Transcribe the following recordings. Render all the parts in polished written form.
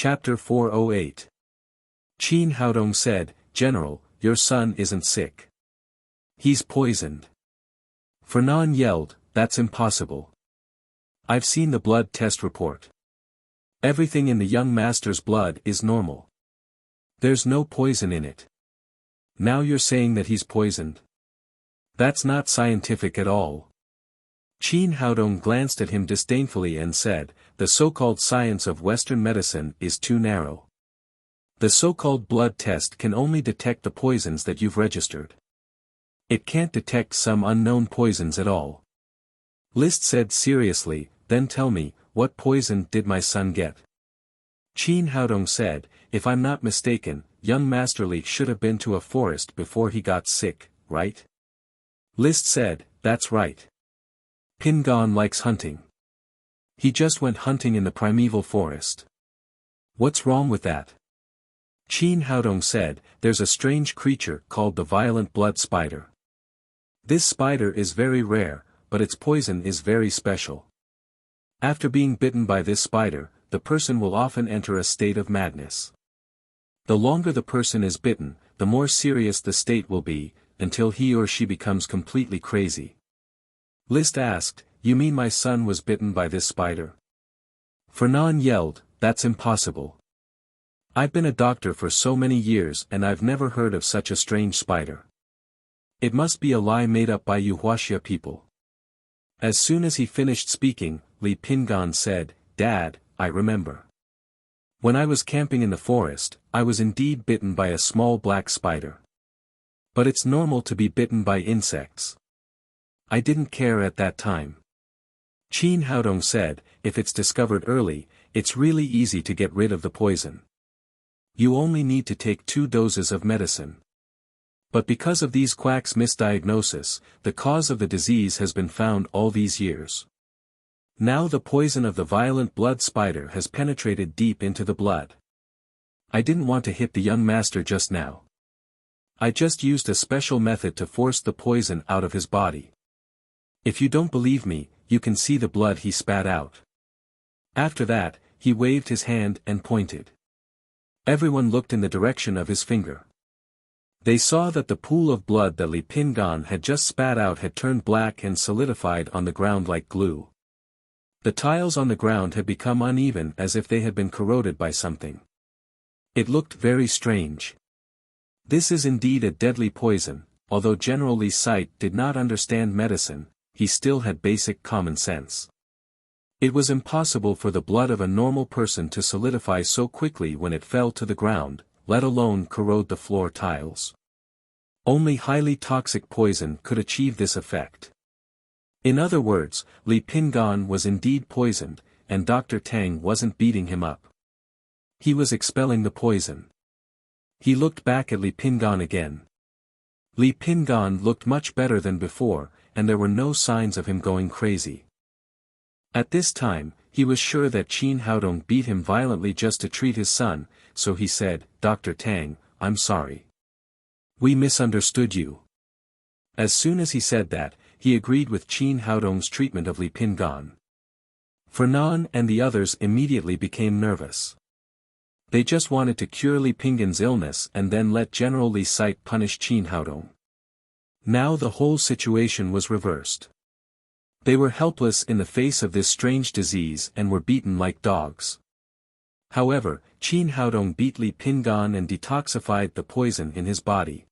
Chapter 408. Qin Haodong said, "General, your son isn't sick. He's poisoned." Fernand yelled, "That's impossible. I've seen the blood test report. Everything in the young master's blood is normal. There's no poison in it. Now you're saying that he's poisoned? That's not scientific at all." Qin Haodong glanced at him disdainfully and said, "The so-called science of Western medicine is too narrow. The so-called blood test can only detect the poisons that you've registered. It can't detect some unknown poisons at all." Liszt said seriously, "Then tell me, what poison did my son get?" Qin Haodong said, "If I'm not mistaken, young Master Li should have been to a forest before he got sick, right?" Liszt said, "That's right. Pingan likes hunting. He just went hunting in the primeval forest. What's wrong with that?" Qin Haodong said, "There's a strange creature called the violent blood spider. This spider is very rare, but its poison is very special. After being bitten by this spider, the person will often enter a state of madness. The longer the person is bitten, the more serious the state will be, until he or she becomes completely crazy." Liszt asked, "You mean my son was bitten by this spider?" Fernand yelled, "That's impossible. I've been a doctor for so many years and I've never heard of such a strange spider. It must be a lie made up by you Wuxia people." As soon as he finished speaking, Li Pingan said, "Dad, I remember. When I was camping in the forest, I was indeed bitten by a small black spider. But it's normal to be bitten by insects. I didn't care at that time." Qin Haodong said, "If it's discovered early, it's really easy to get rid of the poison. You only need to take 2 doses of medicine. But because of these quacks' misdiagnosis, the cause of the disease has been found all these years. Now the poison of the violent blood spider has penetrated deep into the blood. I didn't want to hit the young master just now. I just used a special method to force the poison out of his body. If you don't believe me, you can see the blood he spat out." After that, he waved his hand and pointed. Everyone looked in the direction of his finger. They saw that the pool of blood that Li Pingan had just spat out had turned black and solidified on the ground like glue. The tiles on the ground had become uneven as if they had been corroded by something. It looked very strange. This is indeed a deadly poison. Although General Li Site did not understand medicine, he still had basic common sense. It was impossible for the blood of a normal person to solidify so quickly when it fell to the ground, let alone corrode the floor tiles. Only highly toxic poison could achieve this effect. In other words, Li Pingan was indeed poisoned, and Dr. Tang wasn't beating him up. He was expelling the poison. He looked back at Li Pingan again. Li Pingan looked much better than before, and there were no signs of him going crazy. At this time, he was sure that Qin Haodong beat him violently just to treat his son, so he said, "Dr. Tang, I'm sorry. We misunderstood you." As soon as he said that, he agreed with Qin Haodong's treatment of Li Pingan. Fernand and the others immediately became nervous. They just wanted to cure Li Pingan's illness and then let General Li Site punish Qin Haodong. Now the whole situation was reversed. They were helpless in the face of this strange disease and were beaten like dogs. However, Qin Haodong beat Li Pingan and detoxified the poison in his body.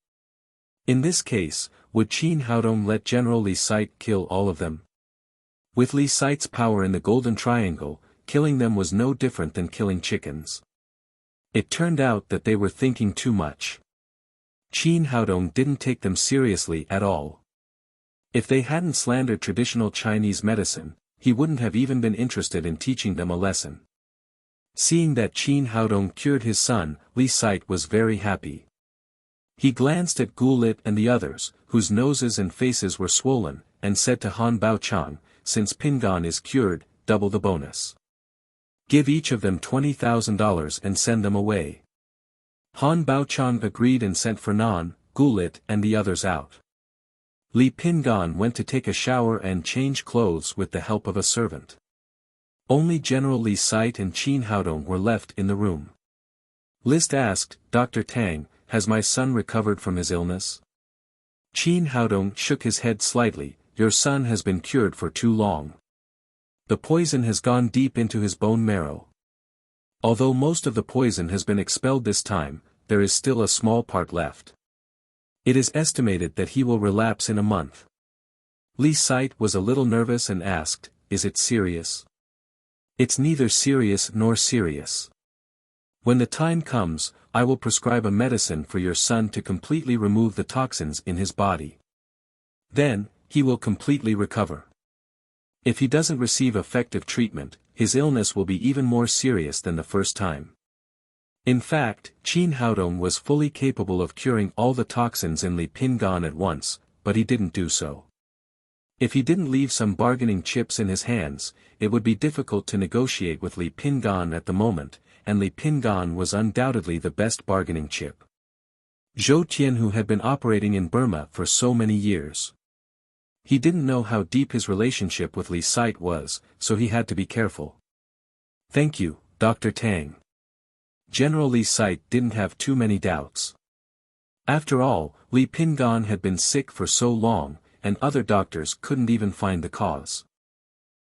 In this case, would Qin Haodong let General Li Site kill all of them? With Li Site's power in the Golden Triangle, killing them was no different than killing chickens. It turned out that they were thinking too much. Qin Haodong didn't take them seriously at all. If they hadn't slandered traditional Chinese medicine, he wouldn't have even been interested in teaching them a lesson. Seeing that Qin Haodong cured his son, Li Site was very happy. He glanced at Gulit and the others, whose noses and faces were swollen, and said to Han Baochang, "Since Pingan is cured, double the bonus. Give each of them $20,000 and send them away." Han Baochang agreed and sent Fernand, Gulit and the others out. Li Pingan went to take a shower and change clothes with the help of a servant. Only General Li Site and Qin Haodong were left in the room. List asked, Dr. Tang, has my son recovered from his illness? Qin Haodong shook his head slightly, your son has been cured for too long. The poison has gone deep into his bone marrow. Although most of the poison has been expelled this time, there is still a small part left. It is estimated that he will relapse in a month. Li Site was a little nervous and asked, is it serious? It's neither serious nor serious. When the time comes, I will prescribe a medicine for your son to completely remove the toxins in his body. Then, he will completely recover. If he doesn't receive effective treatment, his illness will be even more serious than the first time. In fact, Qin Haodong was fully capable of curing all the toxins in Li Pingan at once, but he didn't do so. If he didn't leave some bargaining chips in his hands, it would be difficult to negotiate with Li Pingan at the moment, and Li Pingan was undoubtedly the best bargaining chip. Zhou Tianhu had been operating in Burma for so many years. He didn't know how deep his relationship with Li Site was, so he had to be careful. Thank you, Dr. Tang. General Li Site didn't have too many doubts. After all, Li Pingan had been sick for so long, and other doctors couldn't even find the cause.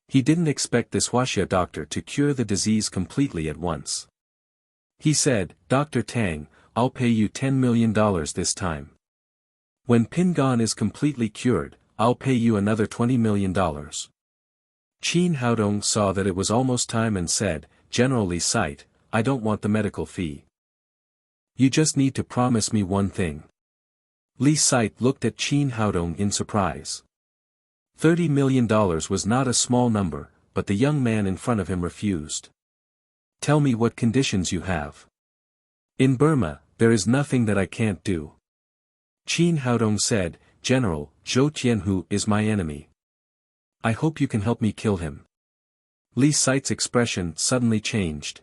He didn't expect this Wuxia doctor to cure the disease completely at once. He said, Dr. Tang, I'll pay you $10 million this time. When Pingan is completely cured, I'll pay you another $20 million. Qin Haodong saw that it was almost time and said, General Li Site, I don't want the medical fee. You just need to promise me one thing. Li Site looked at Qin Haodong in surprise. $30 million was not a small number, but the young man in front of him refused. Tell me what conditions you have. In Burma, there is nothing that I can't do. Qin Haodong said, General, Zhou Tianhu is my enemy. I hope you can help me kill him. Li Site's expression suddenly changed.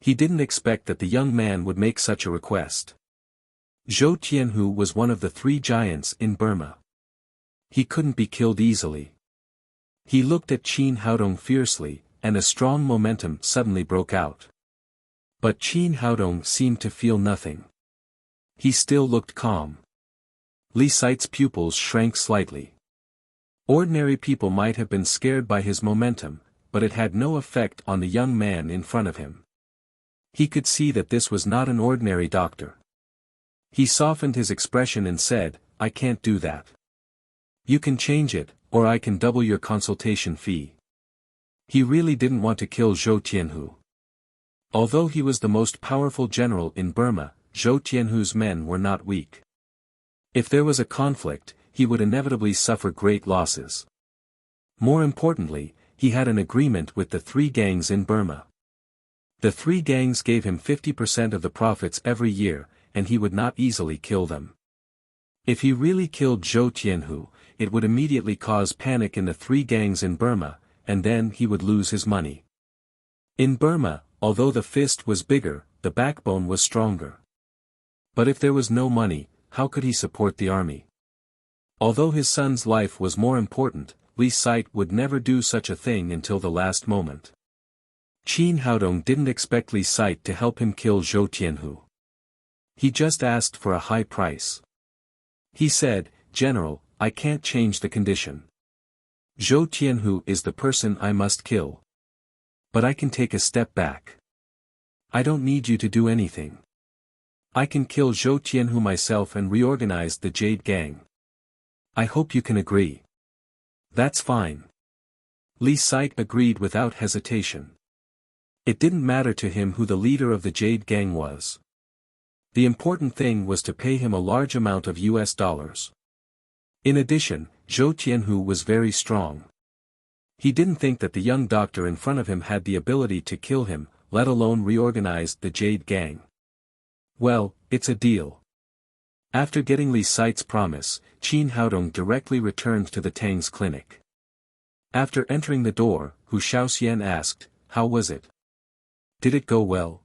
He didn't expect that the young man would make such a request. Zhou Tianhu was one of the 3 giants in Burma. He couldn't be killed easily. He looked at Qin Haodong fiercely, and a strong momentum suddenly broke out. But Qin Haodong seemed to feel nothing. He still looked calm. Li Site's pupils shrank slightly. Ordinary people might have been scared by his momentum, but it had no effect on the young man in front of him. He could see that this was not an ordinary doctor. He softened his expression and said, I can't do that. You can change it, or I can double your consultation fee. He really didn't want to kill Zhou Tianhu. Although he was the most powerful general in Burma, Zhou Tianhu's men were not weak. If there was a conflict, he would inevitably suffer great losses. More importantly, he had an agreement with the 3 gangs in Burma. The 3 gangs gave him 50% of the profits every year, and he would not easily kill them. If he really killed Zhou Tianhu, it would immediately cause panic in the 3 gangs in Burma, and then he would lose his money. In Burma, although the fist was bigger, the backbone was stronger. But if there was no money, how could he support the army? Although his son's life was more important, Li Site would never do such a thing until the last moment. Qin Haodong didn't expect Li Site to help him kill Zhou Tianhu. He just asked for a high price. He said, General, I can't change the condition. Zhou Tianhu is the person I must kill. But I can take a step back. I don't need you to do anything. I can kill Zhou Tianhu myself and reorganize the Jade Gang. I hope you can agree. That's fine. Li Site agreed without hesitation. It didn't matter to him who the leader of the Jade Gang was. The important thing was to pay him a large amount of US dollars. In addition, Zhou Tianhu was very strong. He didn't think that the young doctor in front of him had the ability to kill him, let alone reorganize the Jade Gang. Well, it's a deal. After getting Li Site's promise, Qin Haodong directly returned to the Tang's clinic. After entering the door, Hu Shaoxian asked, How was it? Did it go well?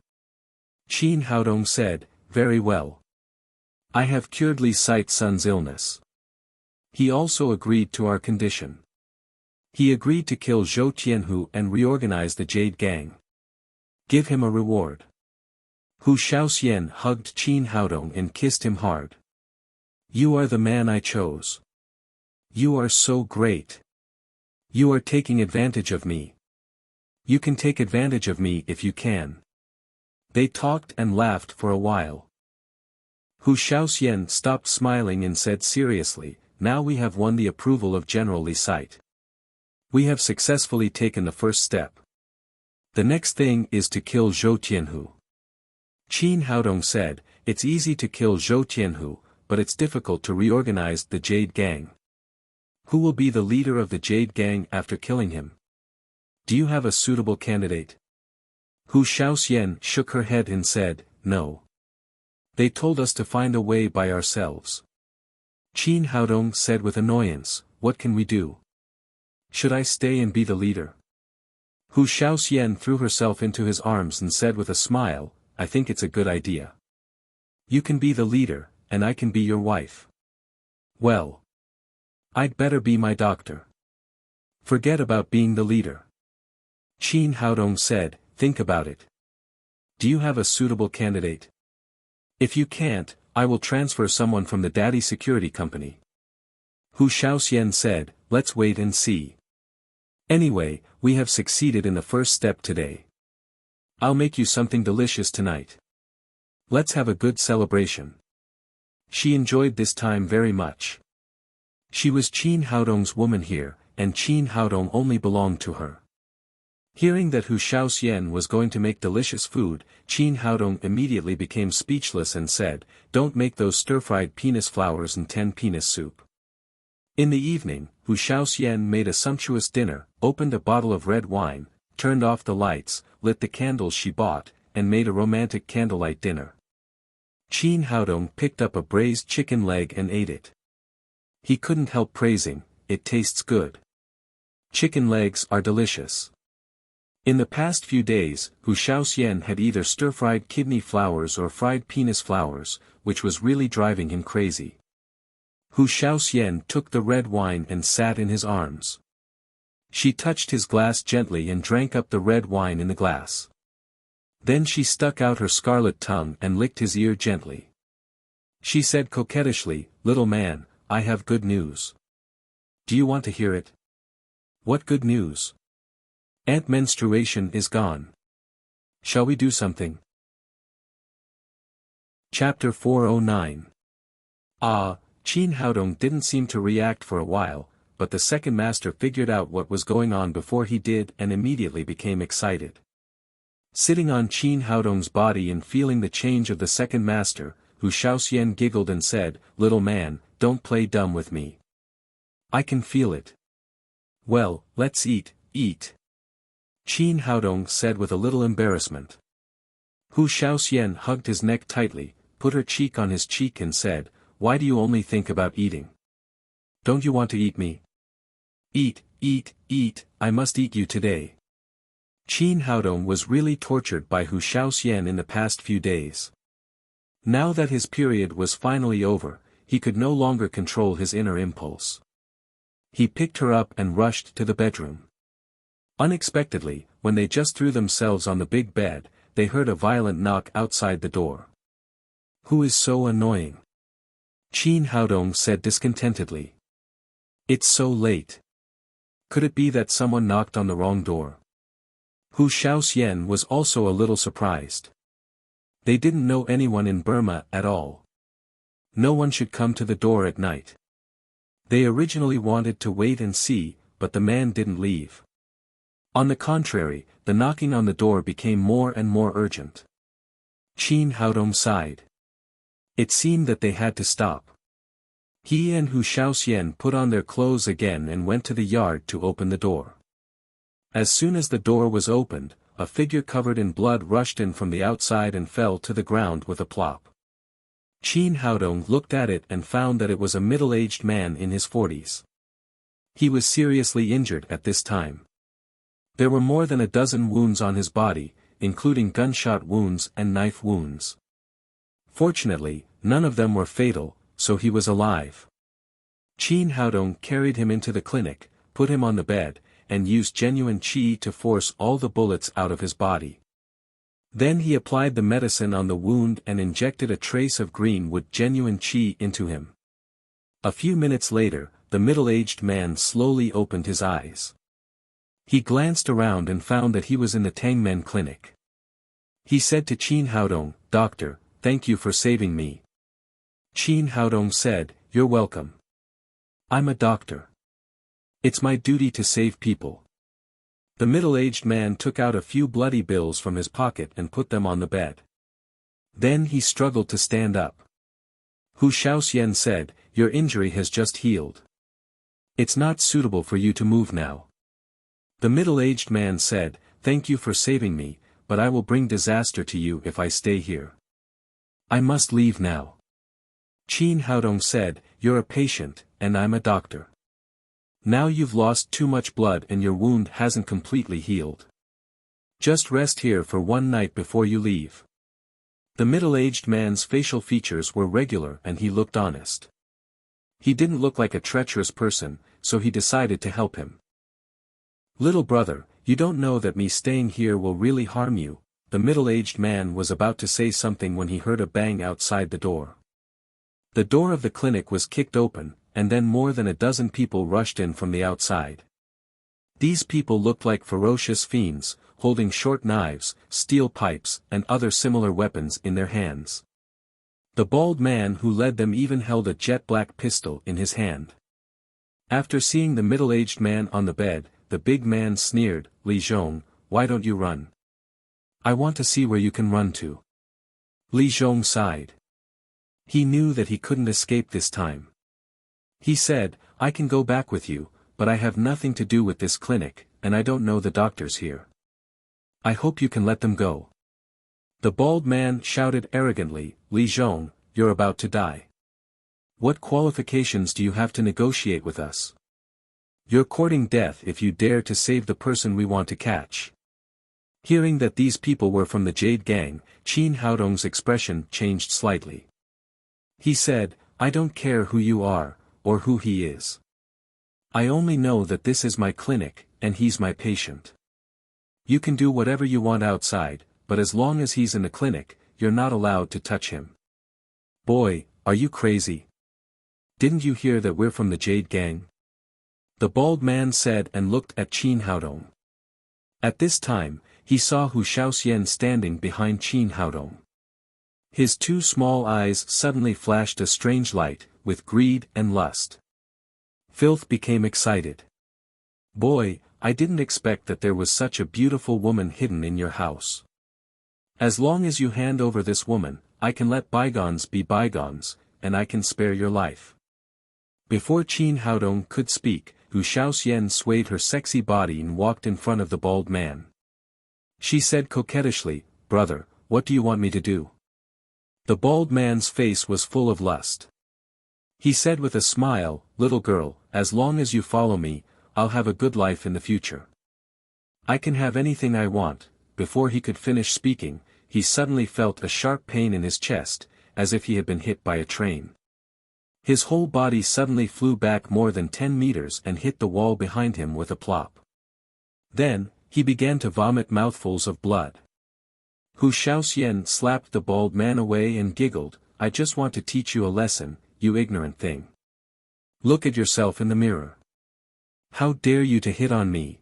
Qin Haodong said, Very well. I have cured Li Site's son's illness. He also agreed to our condition. He agreed to kill Zhou Tianhu and reorganize the Jade Gang. Give him a reward. Hu Shaoxian hugged Qin Haodong and kissed him hard. You are the man I chose. You are so great. You are taking advantage of me. You can take advantage of me if you can. They talked and laughed for a while. Hu Shaoxian stopped smiling and said seriously, now we have won the approval of General Li Site. We have successfully taken the first step. The next thing is to kill Zhou Tianhu. Qin Haodong said, it's easy to kill Zhou Tianhu, but it's difficult to reorganize the Jade Gang. Who will be the leader of the Jade Gang after killing him? Do you have a suitable candidate? Hu Shaoxian shook her head and said, no. They told us to find a way by ourselves. Qin Haodong said with annoyance, what can we do? Should I stay and be the leader? Hu Shaoxian threw herself into his arms and said with a smile, I think it's a good idea. You can be the leader, and I can be your wife. Well. I'd better be my doctor. Forget about being the leader. Qin Haodong said, think about it. Do you have a suitable candidate? If you can't, I will transfer someone from the Daddy Security Company. Hu Shaoxian said, let's wait and see. Anyway, we have succeeded in the first step today. I'll make you something delicious tonight. Let's have a good celebration. She enjoyed this time very much. She was Qin Haodong's woman here, and Qin Haodong only belonged to her. Hearing that Hu Shaoxian was going to make delicious food, Qin Haodong immediately became speechless and said, don't make those stir-fried penis flowers and 10 penis soup. In the evening, Hu Shaoxian made a sumptuous dinner, opened a bottle of red wine, turned off the lights, lit the candles she bought, and made a romantic candlelight dinner. Qin Haodong picked up a braised chicken leg and ate it. He couldn't help praising, it tastes good. Chicken legs are delicious. In the past few days, Hu Shaoxian had either stir-fried kidney flowers or fried penis flowers, which was really driving him crazy. Hu Shaoxian took the red wine and sat in his arms. She touched his glass gently and drank up the red wine in the glass. Then she stuck out her scarlet tongue and licked his ear gently. She said coquettishly, little man, I have good news. Do you want to hear it? What good news? Aunt menstruation is gone. Shall we do something? Chapter 409. Qin Haodong didn't seem to react for a while, but the second master figured out what was going on before he did and immediately became excited. Sitting on Qin Haodong's body and feeling the change of the second master, Hu Shaoxian giggled and said, little man, don't play dumb with me. I can feel it. Well, let's eat. Qin Haodong said with a little embarrassment. Hu Shaoxian hugged his neck tightly, put her cheek on his cheek and said, why do you only think about eating? Don't you want to eat me? Eat, I must eat you today. Qin Haodong was really tortured by Hu Shaoxian in the past few days. Now that his period was finally over, he could no longer control his inner impulse. He picked her up and rushed to the bedroom. Unexpectedly, when they just threw themselves on the big bed, they heard a violent knock outside the door. Who is so annoying? Qin Haodong said discontentedly. It's so late. Could it be that someone knocked on the wrong door? Hu Shaoxian was also a little surprised. They didn't know anyone in Burma at all. No one should come to the door at night. They originally wanted to wait and see, but the man didn't leave. On the contrary, the knocking on the door became more and more urgent. Qin Haodong sighed. It seemed that they had to stop. He and Hu Shaoxian put on their clothes again and went to the yard to open the door. As soon as the door was opened, a figure covered in blood rushed in from the outside and fell to the ground with a plop. Qin Haodong looked at it and found that it was a middle-aged man in his 40s. He was seriously injured at this time. There were more than a dozen wounds on his body, including gunshot wounds and knife wounds. Fortunately, none of them were fatal, so he was alive. Qin Haodong carried him into the clinic, put him on the bed, and used genuine qi to force all the bullets out of his body. Then he applied the medicine on the wound and injected a trace of green with genuine qi into him. A few minutes later, the middle-aged man slowly opened his eyes. He glanced around and found that he was in the Tangmen clinic. He said to Qin Haodong, "Doctor, thank you for saving me." Qin Haodong said, "You're welcome. I'm a doctor. It's my duty to save people." The middle-aged man took out a few bloody bills from his pocket and put them on the bed. Then he struggled to stand up. Hu Shaoxian said, "Your injury has just healed. It's not suitable for you to move now." The middle-aged man said, "Thank you for saving me, but I will bring disaster to you if I stay here. I must leave now." Qin Haodong said, "You're a patient, and I'm a doctor. Now you've lost too much blood and your wound hasn't completely healed. Just rest here for one night before you leave." The middle-aged man's facial features were regular and he looked honest. He didn't look like a treacherous person, so he decided to help him. "Little brother, you don't know that me staying here will really harm you." The middle-aged man was about to say something when he heard a bang outside the door. The door of the clinic was kicked open, and then more than a dozen people rushed in from the outside. These people looked like ferocious fiends, holding short knives, steel pipes, and other similar weapons in their hands. The bald man who led them even held a jet-black pistol in his hand. After seeing the middle-aged man on the bed, the big man sneered, "Li Zhong, why don't you run? I want to see where you can run to." Li Zhong sighed. He knew that he couldn't escape this time. He said, "I can go back with you, but I have nothing to do with this clinic, and I don't know the doctors here. I hope you can let them go." The bald man shouted arrogantly, "Li Zhong, you're about to die. What qualifications do you have to negotiate with us? You're courting death if you dare to save the person we want to catch." Hearing that these people were from the Jade Gang, Qin Haodong's expression changed slightly. He said, "I don't care who you are, or who he is. I only know that this is my clinic, and he's my patient. You can do whatever you want outside, but as long as he's in the clinic, you're not allowed to touch him." "Boy, are you crazy? Didn't you hear that we're from the Jade Gang?" The bald man said and looked at Qin Haodong. At this time, he saw Hu Shaoxian standing behind Qin Haodong. His two small eyes suddenly flashed a strange light, with greed and lust. Filth became excited. "Boy, I didn't expect that there was such a beautiful woman hidden in your house. As long as you hand over this woman, I can let bygones be bygones, and I can spare your life." Before Qin Haodong could speak, Hu Shaoxian swayed her sexy body and walked in front of the bald man. She said coquettishly, "Brother, what do you want me to do?" The bald man's face was full of lust. He said with a smile, "Little girl, as long as you follow me, I'll have a good life in the future. I can have anything I want." Before he could finish speaking, he suddenly felt a sharp pain in his chest, as if he had been hit by a train. His whole body suddenly flew back more than 10 meters and hit the wall behind him with a plop. Then, he began to vomit mouthfuls of blood. Hu Shaoxian slapped the bald man away and giggled, "I just want to teach you a lesson, you ignorant thing. Look at yourself in the mirror. How dare you to hit on me?"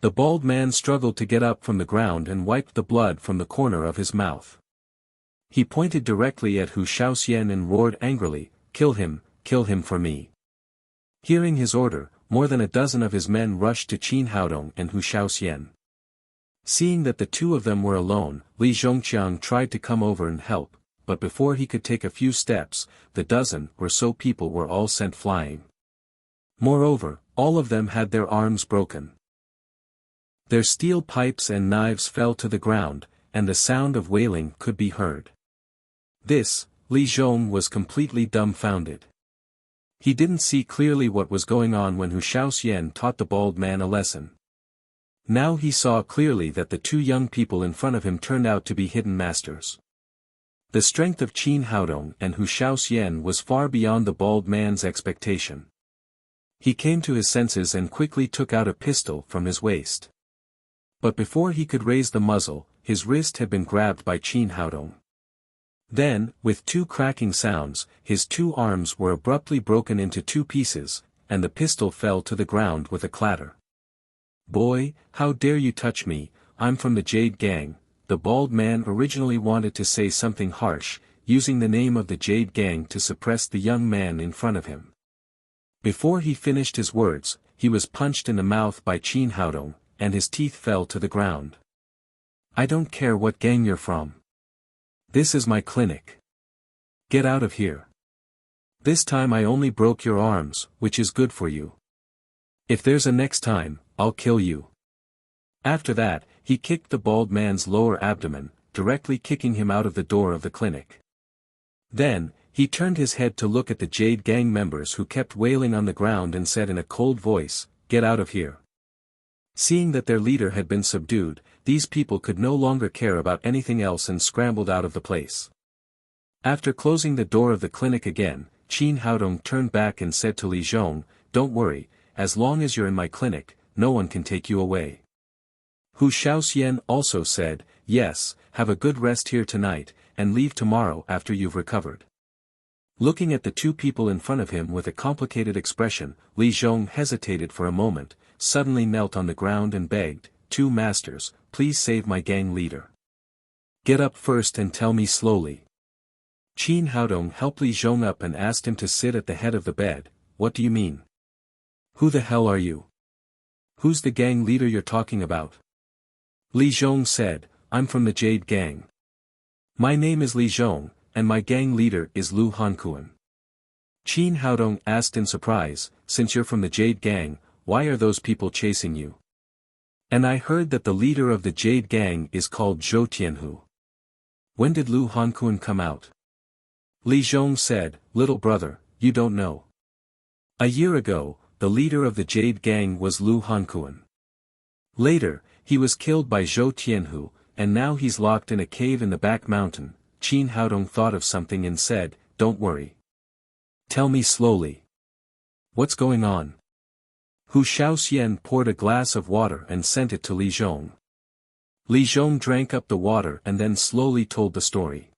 The bald man struggled to get up from the ground and wiped the blood from the corner of his mouth. He pointed directly at Hu Shaoxian and roared angrily, kill him for me." Hearing his order, more than a dozen of his men rushed to Qin Haodong and Hu Shaoxian. Seeing that the two of them were alone, Li Zhongqiang tried to come over and help, but before he could take a few steps, the dozen or so people were all sent flying. Moreover, all of them had their arms broken. Their steel pipes and knives fell to the ground, and the sound of wailing could be heard. This, Li Zhong was completely dumbfounded. He didn't see clearly what was going on when Hu Shaoxian taught the bald man a lesson. Now he saw clearly that the two young people in front of him turned out to be hidden masters. The strength of Qin Haodong and Hu Shaoxian was far beyond the bald man's expectation. He came to his senses and quickly took out a pistol from his waist. But before he could raise the muzzle, his wrist had been grabbed by Qin Haodong. Then, with two cracking sounds, his two arms were abruptly broken into two pieces, and the pistol fell to the ground with a clatter. "Boy, how dare you touch me, I'm from the Jade Gang." The bald man originally wanted to say something harsh, using the name of the Jade Gang to suppress the young man in front of him. Before he finished his words, he was punched in the mouth by Qin Haodong, and his teeth fell to the ground. "I don't care what gang you're from. This is my clinic. Get out of here. This time I only broke your arms, which is good for you. If there's a next time, I'll kill you." After that, he kicked the bald man's lower abdomen, directly kicking him out of the door of the clinic. Then, he turned his head to look at the Jade Gang members who kept wailing on the ground and said in a cold voice, "Get out of here." Seeing that their leader had been subdued, these people could no longer care about anything else and scrambled out of the place. After closing the door of the clinic again, Qin Haodong turned back and said to Li Zhong, "Don't worry, as long as you're in my clinic, no one can take you away." Hu Shaoxian also said, "Yes, have a good rest here tonight, and leave tomorrow after you've recovered." Looking at the two people in front of him with a complicated expression, Li Zhong hesitated for a moment, suddenly knelt on the ground and begged, "Two masters, please save my gang leader. Get up first and tell me slowly." Qin Haodong helped Li Zhong up and asked him to sit at the head of the bed. "What do you mean? Who the hell are you? Who's the gang leader you're talking about?" Li Zhong said, "I'm from the Jade Gang. My name is Li Zhong, and my gang leader is Lu Hankuan." Qin Haodong asked in surprise, "Since you're from the Jade Gang, why are those people chasing you? And I heard that the leader of the Jade Gang is called Zhou Tianhu. When did Lu Hankuan come out?" Li Zhong said, "Little brother, you don't know. A year ago, the leader of the Jade Gang was Lu Hankuan. Later, he was killed by Zhou Tianhu, and now he's locked in a cave in the back mountain." Qin Haodong thought of something and said, "Don't worry. Tell me slowly. What's going on?" Hu Shaoxian poured a glass of water and sent it to Li Zhong. Li Zhong drank up the water and then slowly told the story.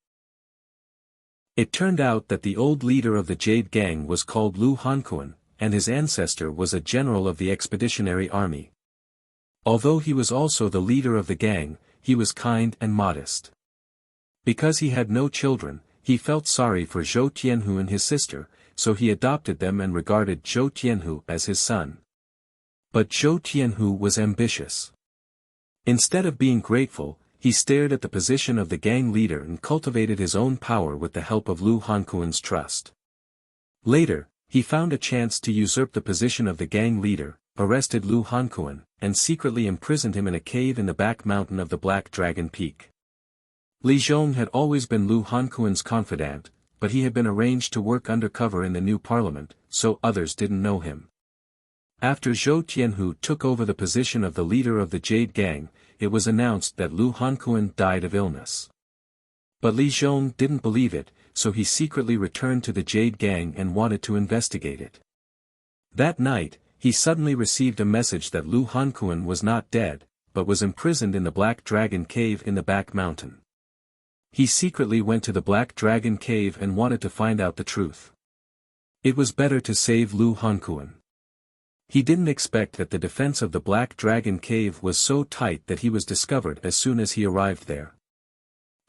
It turned out that the old leader of the Jade Gang was called Lu Hankuan, and his ancestor was a general of the expeditionary army. Although he was also the leader of the gang, he was kind and modest. Because he had no children, he felt sorry for Zhou Tianhu and his sister, so he adopted them and regarded Zhou Tianhu as his son. But Zhou Tianhu was ambitious. Instead of being grateful, he stared at the position of the gang leader and cultivated his own power with the help of Lu Hankuan's trust. Later, he found a chance to usurp the position of the gang leader, arrested Lu Hankuan, and secretly imprisoned him in a cave in the back mountain of the Black Dragon Peak. Li Zhong had always been Lu Hankuan's confidant, but he had been arranged to work undercover in the new parliament, so others didn't know him. After Zhou Tianhu took over the position of the leader of the Jade Gang, it was announced that Lu Hankuan died of illness. But Li Zhong didn't believe it, so he secretly returned to the Jade Gang and wanted to investigate it. That night, he suddenly received a message that Lu Hankuan was not dead, but was imprisoned in the Black Dragon Cave in the back mountain. He secretly went to the Black Dragon Cave and wanted to find out the truth. It was better to save Lu Hankuan. He didn't expect that the defense of the Black Dragon Cave was so tight that he was discovered as soon as he arrived there.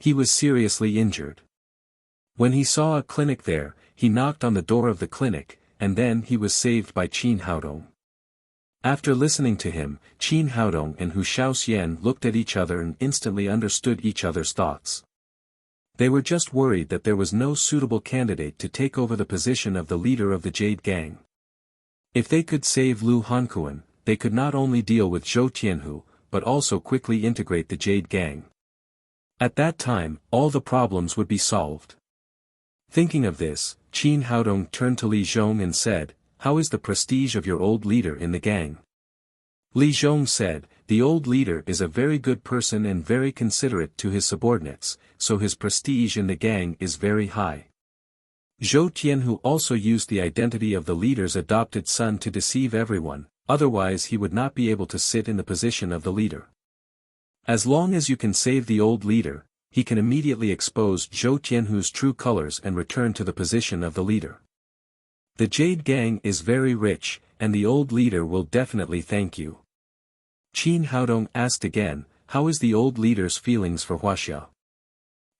He was seriously injured. When he saw a clinic there, he knocked on the door of the clinic, and then he was saved by Qin Haodong. After listening to him, Qin Haodong and Hu Shaoxian looked at each other and instantly understood each other's thoughts. They were just worried that there was no suitable candidate to take over the position of the leader of the Jade Gang. If they could save Lu Hankuan, they could not only deal with Zhou Tianhu, but also quickly integrate the Jade Gang. At that time, all the problems would be solved. Thinking of this, Qin Haodong turned to Li Zhong and said, "How is the prestige of your old leader in the gang?" Li Zhong said, "The old leader is a very good person and very considerate to his subordinates, so his prestige in the gang is very high. Zhou Tianhu also used the identity of the leader's adopted son to deceive everyone, otherwise he would not be able to sit in the position of the leader. As long as you can save the old leader, he can immediately expose Zhou Tianhu's true colors and return to the position of the leader. The Jade Gang is very rich, and the old leader will definitely thank you. Qin Haodong asked again, how is the old leader's feelings for Huaxia?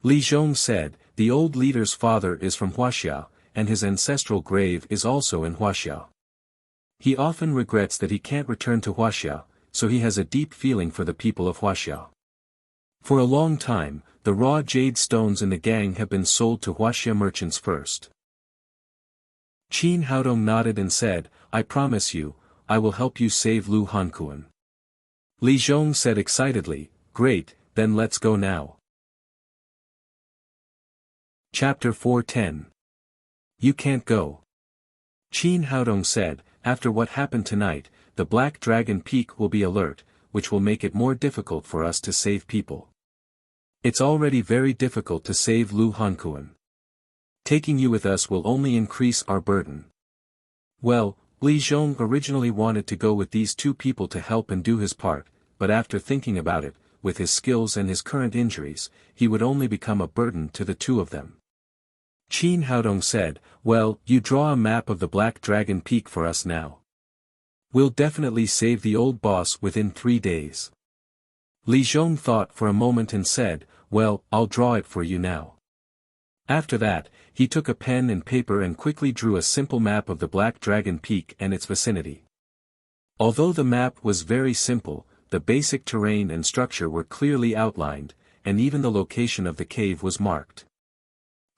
Li Zhong said, the old leader's father is from Huaxia, and his ancestral grave is also in Huaxia. He often regrets that he can't return to Huaxia, so he has a deep feeling for the people of Huaxia. For a long time, the raw jade stones in the gang have been sold to Huaxia merchants first. Qin Haodong nodded and said, I promise you, I will help you save Lu Hankuan. Li Zhong said excitedly, great, then let's go now. Chapter 4:10. You can't go. Qin Haodong said, after what happened tonight, the Black Dragon Peak will be alert, which will make it more difficult for us to save people. It's already very difficult to save Lu Hankuan. Taking you with us will only increase our burden. Well, Li Zhong originally wanted to go with these two people to help and do his part, but after thinking about it, with his skills and his current injuries, he would only become a burden to the two of them. Qin Haodong said, well, you draw a map of the Black Dragon Peak for us now. We'll definitely save the old boss within 3 days. Li Zhong thought for a moment and said, well, I'll draw it for you now. After that, he took a pen and paper and quickly drew a simple map of the Black Dragon Peak and its vicinity. Although the map was very simple, the basic terrain and structure were clearly outlined, and even the location of the cave was marked.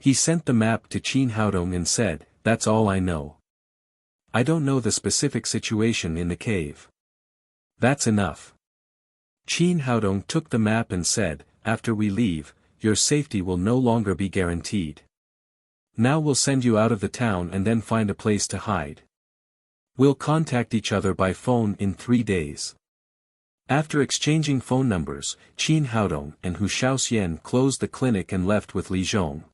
He sent the map to Qin Haodong and said, that's all I know. I don't know the specific situation in the cave. That's enough. Qin Haodong took the map and said, after we leave, your safety will no longer be guaranteed. Now we'll send you out of the town and then find a place to hide. We'll contact each other by phone in 3 days. After exchanging phone numbers, Qin Haodong and Hu Shaoxian closed the clinic and left with Li Zhong.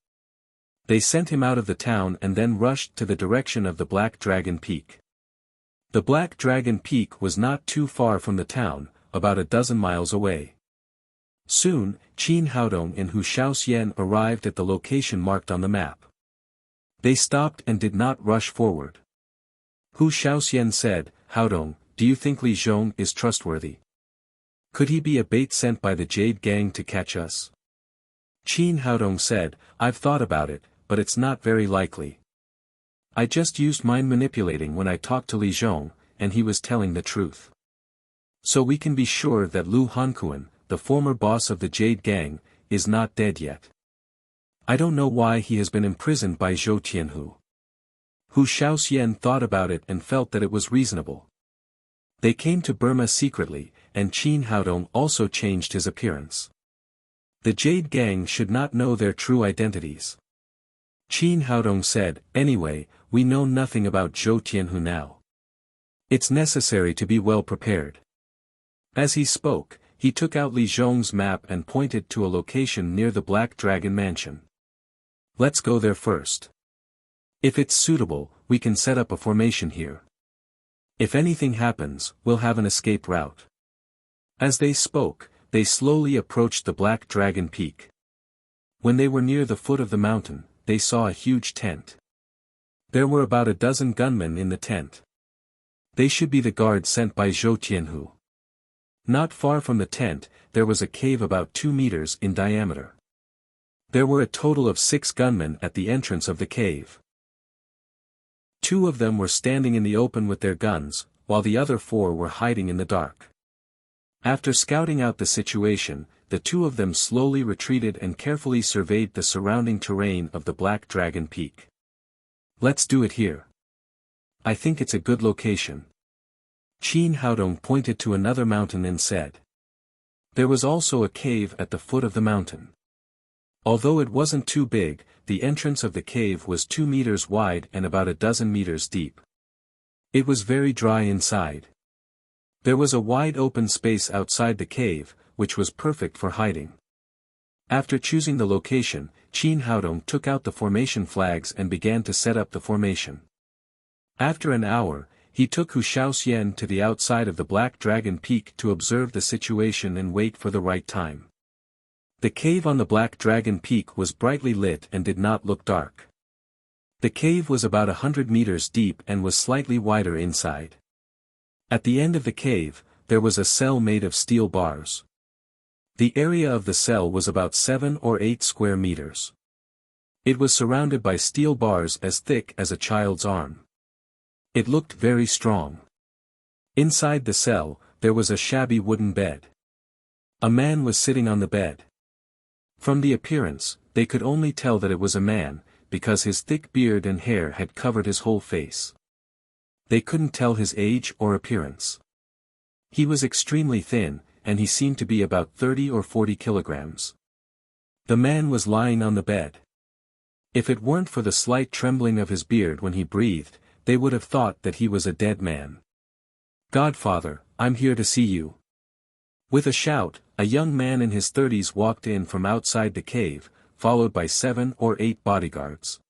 They sent him out of the town and then rushed to the direction of the Black Dragon Peak. The Black Dragon Peak was not too far from the town, about a dozen miles away. Soon, Qin Haodong and Hu Shaoxian arrived at the location marked on the map. They stopped and did not rush forward. Hu Shaoxian said, Haodong, do you think Li Zhong is trustworthy? Could he be a bait sent by the Jade Gang to catch us? Qin Haodong said, I've thought about it, but it's not very likely. I just used mind manipulating when I talked to Li Zhong, and he was telling the truth. So we can be sure that Lu Hankuan, the former boss of the Jade Gang, is not dead yet. I don't know why he has been imprisoned by Zhou Tianhu. Hu Shaoxian thought about it and felt that it was reasonable. They came to Burma secretly, and Qin Haodong also changed his appearance. The Jade Gang should not know their true identities. Qin Haodong said, anyway, we know nothing about Zhou Tianhu now. It's necessary to be well prepared. As he spoke, he took out Li Zhong's map and pointed to a location near the Black Dragon Mansion. Let's go there first. If it's suitable, we can set up a formation here. If anything happens, we'll have an escape route. As they spoke, they slowly approached the Black Dragon Peak. When they were near the foot of the mountain, they saw a huge tent. There were about a dozen gunmen in the tent. They should be the guards sent by Zhou Tianhu. Not far from the tent, there was a cave about 2 meters in diameter. There were a total of 6 gunmen at the entrance of the cave. 2 of them were standing in the open with their guns, while the other 4 were hiding in the dark. After scouting out the situation, the 2 of them slowly retreated and carefully surveyed the surrounding terrain of the Black Dragon Peak. Let's do it here. I think it's a good location. Qin Haodong pointed to another mountain and said. There was also a cave at the foot of the mountain. Although it wasn't too big, the entrance of the cave was 2 meters wide and about a dozen meters deep. It was very dry inside. There was a wide open space outside the cave, which was perfect for hiding. After choosing the location, Qin Haodong took out the formation flags and began to set up the formation. After an hour, he took Hu Shaoxian to the outside of the Black Dragon Peak to observe the situation and wait for the right time. The cave on the Black Dragon Peak was brightly lit and did not look dark. The cave was about 100 meters deep and was slightly wider inside. At the end of the cave, there was a cell made of steel bars. The area of the cell was about 7 or 8 square meters. It was surrounded by steel bars as thick as a child's arm. It looked very strong. Inside the cell, there was a shabby wooden bed. A man was sitting on the bed. From the appearance, they could only tell that it was a man, because his thick beard and hair had covered his whole face. They couldn't tell his age or appearance. He was extremely thin, and he seemed to be about 30 or 40 kilograms. The man was lying on the bed. If it weren't for the slight trembling of his beard when he breathed, they would have thought that he was a dead man. "Godfather, I'm here to see you." With a shout, a young man in his 30s walked in from outside the cave, followed by 7 or 8 bodyguards.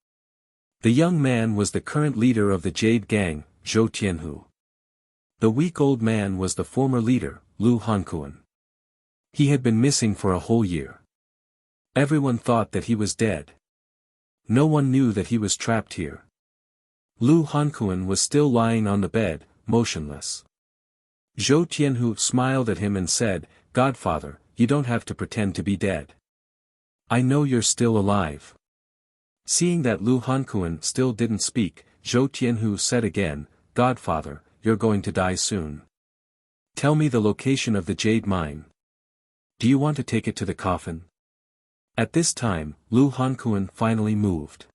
The young man was the current leader of the Jade Gang, Zhou Tianhu. The weak old man was the former leader, Lu Hankuan. He had been missing for a whole year. Everyone thought that he was dead. No one knew that he was trapped here. Lu Hankuan was still lying on the bed, motionless. Zhou Tianhu smiled at him and said, "Godfather, you don't have to pretend to be dead. I know you're still alive." Seeing that Lu Hankuan still didn't speak, Zhou Tianhu said again, "Godfather, you're going to die soon. Tell me the location of the jade mine. Do you want to take it to the coffin?" At this time, Lu Hankuan finally moved.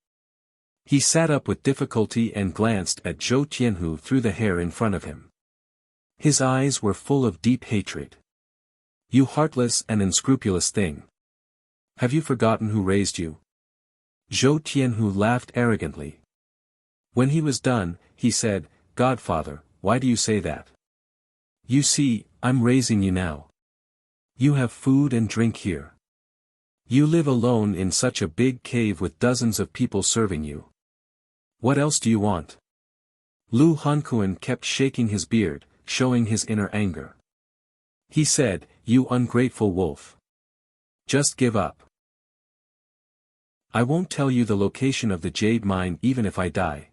He sat up with difficulty and glanced at Zhou Tianhu through the hair in front of him. His eyes were full of deep hatred. "You heartless and unscrupulous thing. Have you forgotten who raised you?" Zhou Tianhu laughed arrogantly. When he was done, he said, "Godfather, why do you say that? You see, I'm raising you now. You have food and drink here. You live alone in such a big cave with dozens of people serving you. What else do you want?" Lu Hankuan kept shaking his beard, showing his inner anger. He said, "You ungrateful wolf. Just give up. I won't tell you the location of the jade mine even if I die.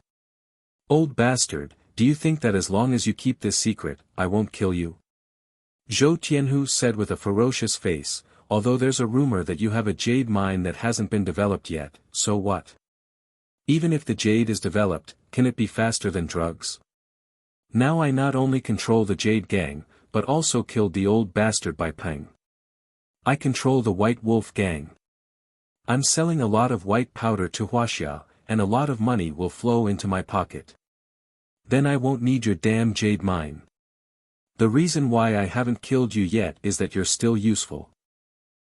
Old bastard, do you think that as long as you keep this secret, I won't kill you?" Zhou Tianhu said with a ferocious face, "Although there's a rumor that you have a jade mine that hasn't been developed yet, so what? Even if the jade is developed, can it be faster than drugs? Now I not only control the Jade Gang, but also killed the old bastard by Peng. I control the White Wolf Gang. I'm selling a lot of white powder to Wuxia, and a lot of money will flow into my pocket. Then I won't need your damn jade mine. The reason why I haven't killed you yet is that you're still useful.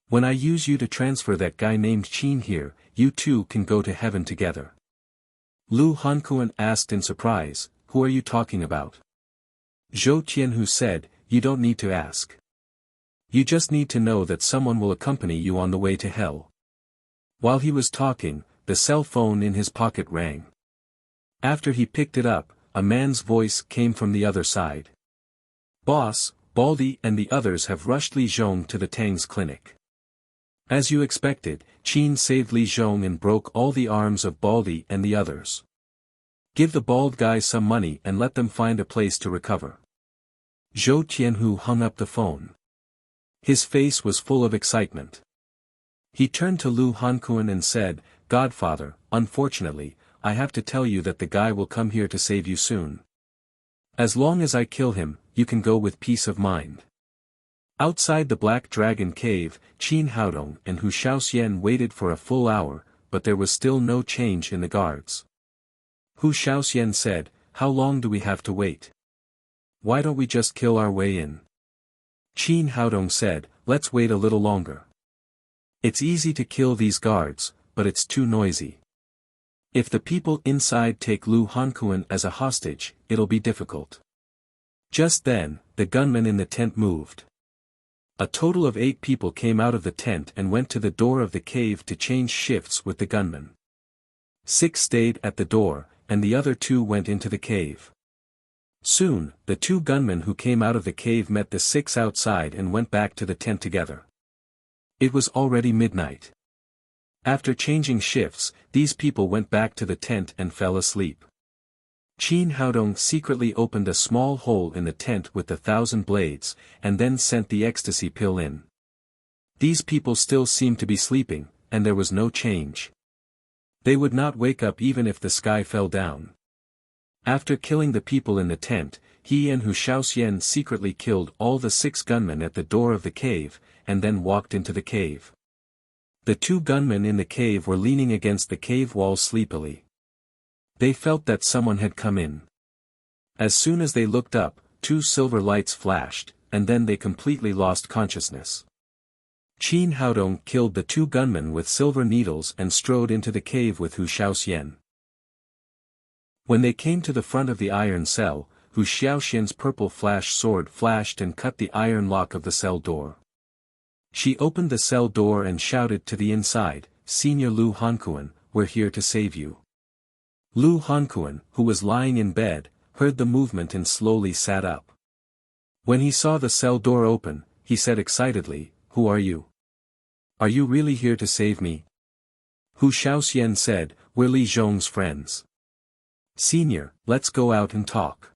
When I use you to transfer that guy named Qin here, you two can go to heaven together." Lu Hankuan asked in surprise, "Who are you talking about?" Zhou Tianhu said, "You don't need to ask. You just need to know that someone will accompany you on the way to hell." While he was talking, the cell phone in his pocket rang. After he picked it up, a man's voice came from the other side. "Boss, Baldy and the others have rushed Li Zhong to the Tang's clinic. As you expected, Qin saved Li Zhong and broke all the arms of Baldy and the others. Give the bald guy some money and let them find a place to recover." Zhou Tianhu hung up the phone. His face was full of excitement. He turned to Lu Hankuan and said, "Godfather, unfortunately, I have to tell you that the guy will come here to save you soon. As long as I kill him, you can go with peace of mind." Outside the Black Dragon Cave, Qin Haodong and Hu Shaoxian waited for a full hour, but there was still no change in the guards. Hu Shaoxian said, "How long do we have to wait? Why don't we just kill our way in?" Qin Haodong said, "Let's wait a little longer. It's easy to kill these guards, but it's too noisy. If the people inside take Lu Hankuan as a hostage, it'll be difficult." Just then, the gunman in the tent moved. A total of 8 people came out of the tent and went to the door of the cave to change shifts with the gunmen. 6 stayed at the door, and the other 2 went into the cave. Soon, the 2 gunmen who came out of the cave met the 6 outside and went back to the tent together. It was already midnight. After changing shifts, these people went back to the tent and fell asleep. Qin Haodong secretly opened a small hole in the tent with the 1,000 blades, and then sent the ecstasy pill in. These people still seemed to be sleeping, and there was no change. They would not wake up even if the sky fell down. After killing the people in the tent, he and Hu Shaoxian secretly killed all the 6 gunmen at the door of the cave, and then walked into the cave. The 2 gunmen in the cave were leaning against the cave wall sleepily. They felt that someone had come in. As soon as they looked up, 2 silver lights flashed, and then they completely lost consciousness. Qin Haodong killed the 2 gunmen with silver needles and strode into the cave with Hu Shaoxian. When they came to the front of the iron cell, Hu Shaoxian's purple flash sword flashed and cut the iron lock of the cell door. She opened the cell door and shouted to the inside, "Senior Lu Hankuan, we're here to save you." Lu Hankuan, who was lying in bed, heard the movement and slowly sat up. When he saw the cell door open, he said excitedly, "Who are you? Are you really here to save me?" Hu Shaoxian said, "We're Li Zhong's friends. Senior, let's go out and talk."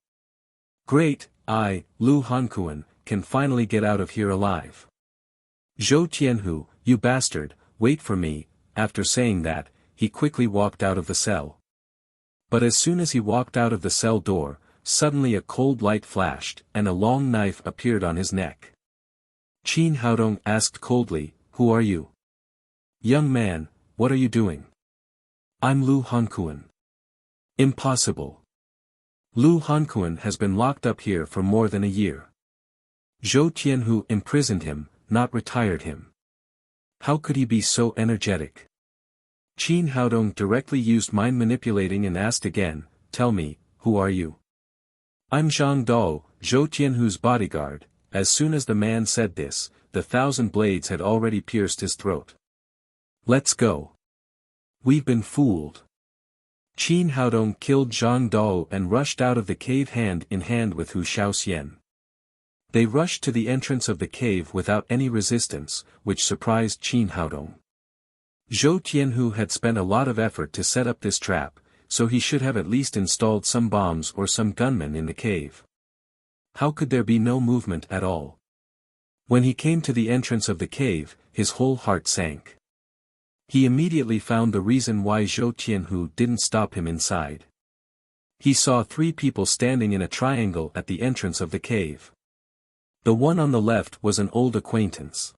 "Great, Lu Hankuan, can finally get out of here alive." "Zhou Tianhu, you bastard, wait for me." After saying that, he quickly walked out of the cell. But as soon as he walked out of the cell door, suddenly a cold light flashed, and a long knife appeared on his neck. Qin Haodong asked coldly, "Who are you?" "Young man, what are you doing?" "I'm Lu Hankuan." "Impossible. Lu Hankuan has been locked up here for more than a year. Zhou Tianhu imprisoned him, not retired him. How could he be so energetic?" Qin Haodong directly used mind manipulating and asked again, "Tell me, who are you?" "I'm Zhang Dao, Zhou Tianhu's bodyguard." As soon as the man said this, the 1,000 blades had already pierced his throat. "Let's go. We've been fooled." Qin Haodong killed Zhang Dao and rushed out of the cave hand in hand with Hu Shaoxian. They rushed to the entrance of the cave without any resistance, which surprised Qin Haodong. Zhou Tianhu had spent a lot of effort to set up this trap, so he should have at least installed some bombs or some gunmen in the cave. How could there be no movement at all? When he came to the entrance of the cave, his whole heart sank. He immediately found the reason why Zhou Tianhu didn't stop him inside. He saw 3 people standing in a triangle at the entrance of the cave. The one on the left was an old acquaintance.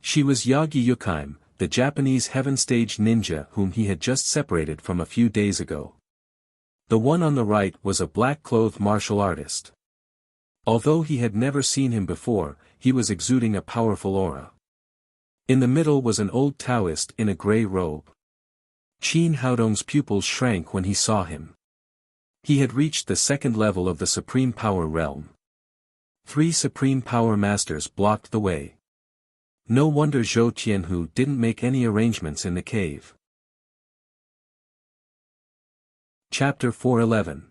She was Yagi Yukaim, the Japanese heaven stage ninja whom he had just separated from a few days ago. The one on the right was a black-clothed martial artist. Although he had never seen him before, he was exuding a powerful aura. In the middle was an old Taoist in a grey robe. Qin Haodong's pupils shrank when he saw him. He had reached the 2nd level of the Supreme Power realm. 3 Supreme Power Masters blocked the way. No wonder Zhou Tianhu didn't make any arrangements in the cave. Chapter 411.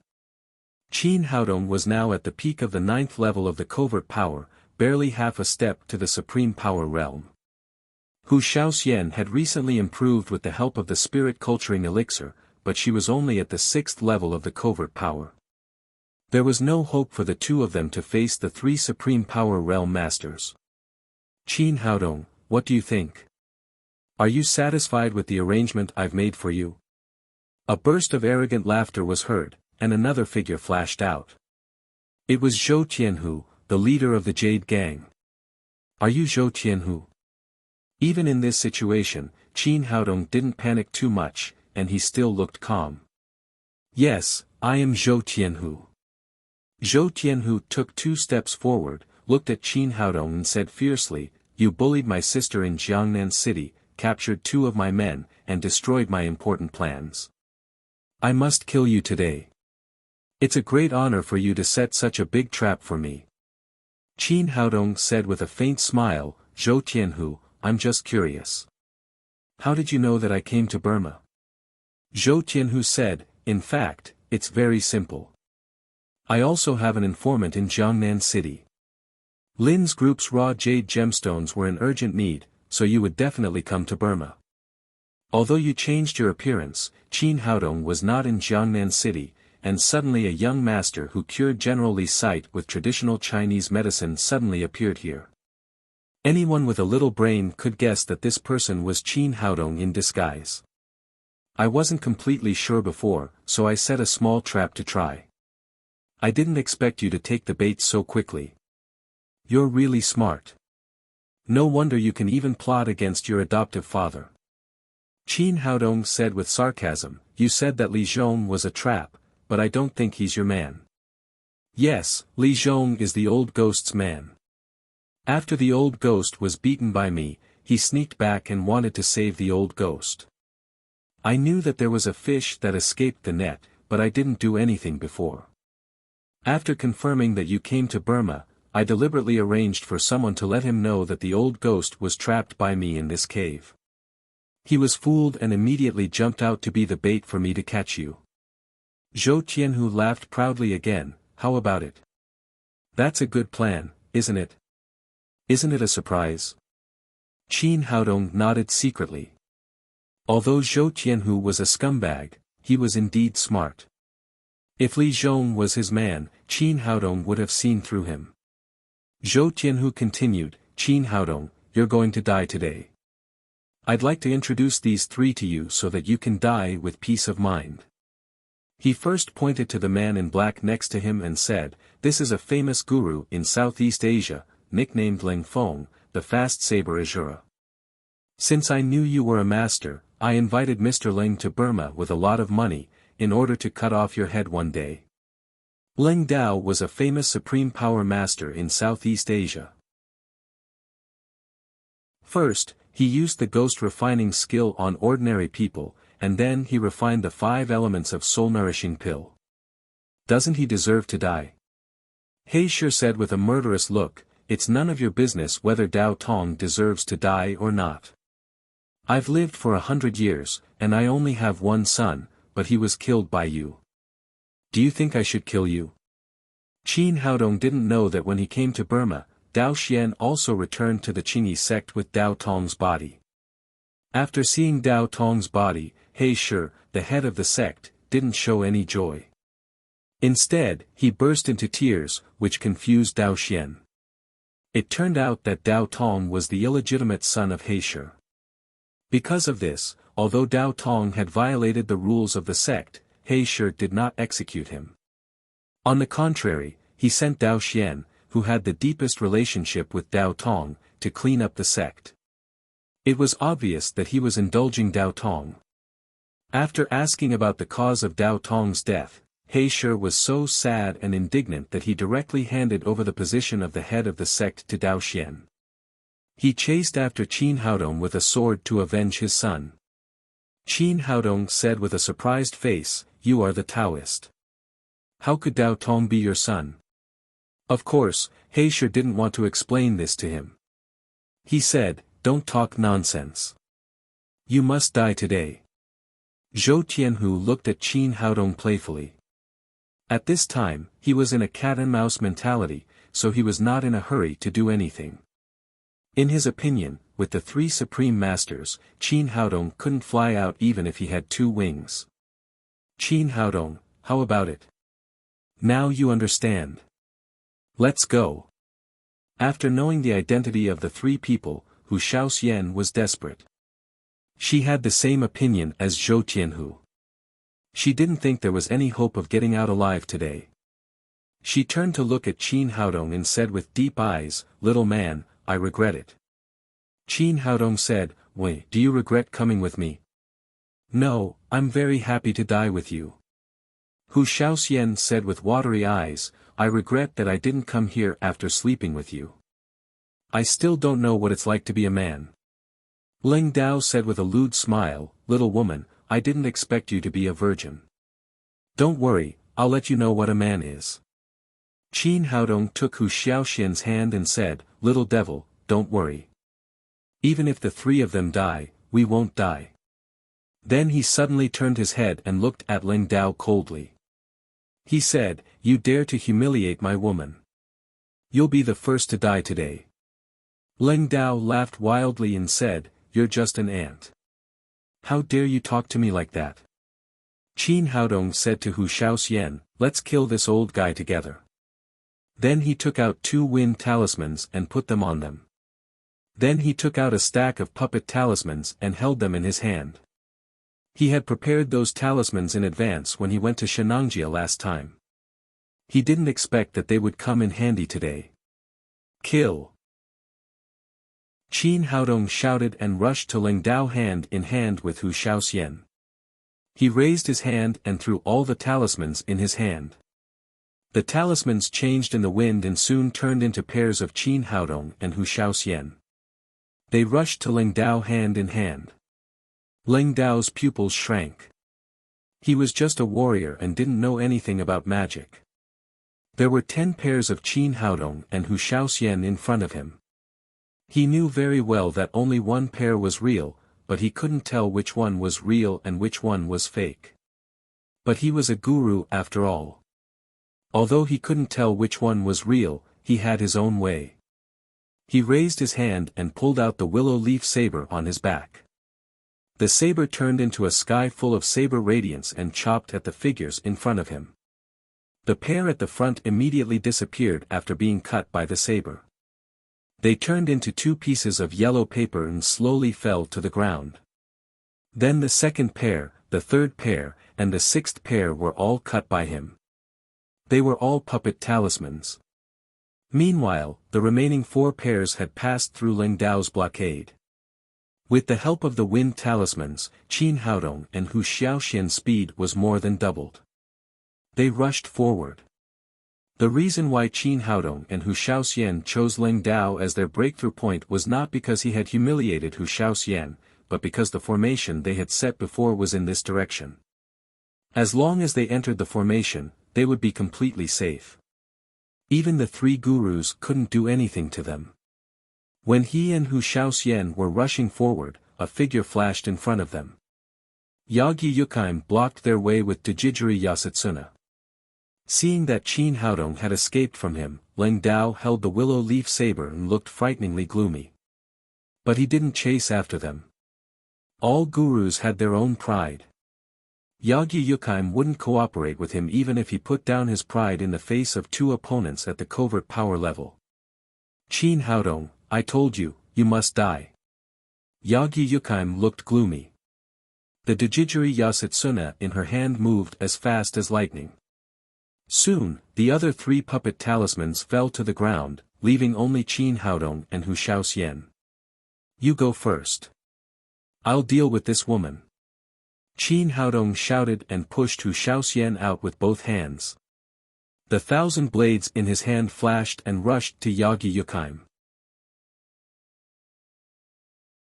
Qin Haodong was now at the peak of the 9th level of the covert power, barely half a step to the Supreme Power realm. Hu Shaoxian had recently improved with the help of the spirit culturing elixir, but she was only at the 6th level of the covert power. There was no hope for the 2 of them to face the 3 Supreme Power Realm Masters. "Qin Haodong, what do you think? Are you satisfied with the arrangement I've made for you?" A burst of arrogant laughter was heard, and another figure flashed out. It was Zhou Tianhu, the leader of the Jade Gang. "Are you Zhou Tianhu?" Even in this situation, Qin Haodong didn't panic too much, and he still looked calm. "Yes, I am Zhou Tianhu." Zhou Tianhu took 2 steps forward, looked at Qin Haodong and said fiercely, "You bullied my sister in Jiangnan City, captured 2 of my men, and destroyed my important plans. I must kill you today. It's a great honor for you to set such a big trap for me." Qin Haodong said with a faint smile, Zhou Tianhu, I'm just curious. How did you know that I came to Burma? Zhou Tianhu said, in fact, it's very simple. I also have an informant in Jiangnan City. Lin's group's raw jade gemstones were in urgent need, so you would definitely come to Burma. Although you changed your appearance, Qin Haodong was not in Jiangnan City, and suddenly a young master who cured General Li's sight with traditional Chinese medicine suddenly appeared here. Anyone with a little brain could guess that this person was Qin Haodong in disguise. I wasn't completely sure before, so I set a small trap to try. I didn't expect you to take the bait so quickly. You're really smart. No wonder you can even plot against your adoptive father. Qin Haodong said with sarcasm, you said that Li Zhong was a trap, but I don't think he's your man. Yes, Li Zhong is the old ghost's man. After the old ghost was beaten by me, he sneaked back and wanted to save the old ghost. I knew that there was a fish that escaped the net, but I didn't do anything before. After confirming that you came to Burma, I deliberately arranged for someone to let him know that the old ghost was trapped by me in this cave. He was fooled and immediately jumped out to be the bait for me to catch you. Zhou Tianhu laughed proudly again, how about it? That's a good plan, isn't it? Isn't it a surprise? Qin Haodong nodded secretly. Although Zhou Tianhu was a scumbag, he was indeed smart. If Li Zhong was his man, Qin Haodong would have seen through him. Zhou Tianhu continued, Qin Haodong, you're going to die today. I'd like to introduce these three to you so that you can die with peace of mind. He first pointed to the man in black next to him and said, this is a famous guru in Southeast Asia, nicknamed Ling Feng, the fast saber Azura. Since I knew you were a master, I invited Mr. Ling to Burma with a lot of money, in order to cut off your head one day. Ling Dao was a famous supreme power master in Southeast Asia. First, he used the ghost refining skill on ordinary people, and then he refined the 5 elements of soul-nourishing pill. Doesn't he deserve to die? He Shi said with a murderous look, it's none of your business whether Dao Tong deserves to die or not. I've lived for 100 years, and I only have one son, but he was killed by you. Do you think I should kill you? Qin Haodong didn't know that when he came to Burma, Dao Xian also returned to the Qingyi sect with Dao Tong's body. After seeing Dao Tong's body, He Shi, the head of the sect, didn't show any joy. Instead, he burst into tears, which confused Dao Xian. It turned out that Dao Tong was the illegitimate son of He Shi. Because of this, although Dao Tong had violated the rules of the sect, He Shi did not execute him. On the contrary, he sent Dao Xian, who had the deepest relationship with Dao Tong, to clean up the sect. It was obvious that he was indulging Dao Tong. After asking about the cause of Dao Tong's death, He Shi was so sad and indignant that he directly handed over the position of the head of the sect to Dao Xian. He chased after Qin Haodong with a sword to avenge his son. Qin Haodong said with a surprised face, you are the Taoist. How could Dao Tong be your son? Of course, He Shi didn't want to explain this to him. He said, don't talk nonsense. You must die today. Zhou Tianhu looked at Qin Haodong playfully. At this time, he was in a cat-and-mouse mentality, so he was not in a hurry to do anything. In his opinion, with the 3 supreme masters, Qin Haodong couldn't fly out even if he had 2 wings. Qin Haodong, how about it? Now you understand. Let's go. After knowing the identity of the 3 people, Hu Shaoxian was desperate. She had the same opinion as Zhou Tianhu. She didn't think there was any hope of getting out alive today. She turned to look at Qin Haodong and said with deep eyes, little man, I regret it. Qin Haodong said, wait, do you regret coming with me? No, I'm very happy to die with you. Hu Shaoxian said with watery eyes, I regret that I didn't come here after sleeping with you. I still don't know what it's like to be a man. Ling Dao said with a lewd smile, little woman, I didn't expect you to be a virgin. Don't worry, I'll let you know what a man is. Qin Haodong took Hu Xiaoxian's hand and said, "Little devil, don't worry. Even if the three of them die, we won't die." Then he suddenly turned his head and looked at Ling Dao coldly. He said, "You dare to humiliate my woman. You'll be the first to die today." Ling Dao laughed wildly and said, "You're just an ant. How dare you talk to me like that?" Qin Haodong said to Hu Xiaoxian, "Let's kill this old guy together." Then he took out 2 wind talismans and put them on them. Then he took out a stack of puppet talismans and held them in his hand. He had prepared those talismans in advance when he went to Shenangjia last time. He didn't expect that they would come in handy today. "Kill!" Qin Haodong shouted and rushed to Ling Dao hand in hand with Hu Xiaoxian. He raised his hand and threw all the talismans in his hand. The talismans changed in the wind and soon turned into pairs of Qin Haodong and Hu Xiaoxian. They rushed to Ling Dao hand in hand. Ling Dao's pupils shrank. He was just a warrior and didn't know anything about magic. There were 10 pairs of Qin Haodong and Hu Xiaoxian in front of him. He knew very well that only one pair was real, but he couldn't tell which one was real and which one was fake. But he was a guru after all. Although he couldn't tell which one was real, he had his own way. He raised his hand and pulled out the willow leaf saber on his back. The saber turned into a sky full of saber radiance and chopped at the figures in front of him. The pair at the front immediately disappeared after being cut by the saber. They turned into 2 pieces of yellow paper and slowly fell to the ground. Then the second pair, the third pair, and the 6th pair were all cut by him. They were all puppet talismans. Meanwhile, the remaining 4 pairs had passed through Ling Dao's blockade. With the help of the wind talismans, Qin Haodong and Hu Xiaoxian's speed was more than doubled. They rushed forward. The reason why Qin Haodong and Hu Xiaoxian chose Ling Dao as their breakthrough point was not because he had humiliated Hu Xiaoxian, but because the formation they had set before was in this direction. As long as they entered the formation, they would be completely safe. Even the 3 gurus couldn't do anything to them. When he and Hu Xiaoxian were rushing forward, a figure flashed in front of them. Yagi Yukaim blocked their way with Dajijiri Yasutsuna. Seeing that Qin Haodong had escaped from him, Ling Dao held the willow leaf saber and looked frighteningly gloomy. But he didn't chase after them. All gurus had their own pride. Yagi Yukaim wouldn't cooperate with him even if he put down his pride in the face of 2 opponents at the covert power level. "Qin Haodong, I told you, you must die." Yagi Yukaim looked gloomy. The Dajijiri Yasutsuna in her hand moved as fast as lightning. Soon, the other 3 puppet talismans fell to the ground, leaving only Qin Haodong and Hu Xiaoxian. "You go first. I'll deal with this woman." Qin Haodong shouted and pushed Hu Xiaoxian out with both hands. The 1,000 blades in his hand flashed and rushed to Yagi Yukaim.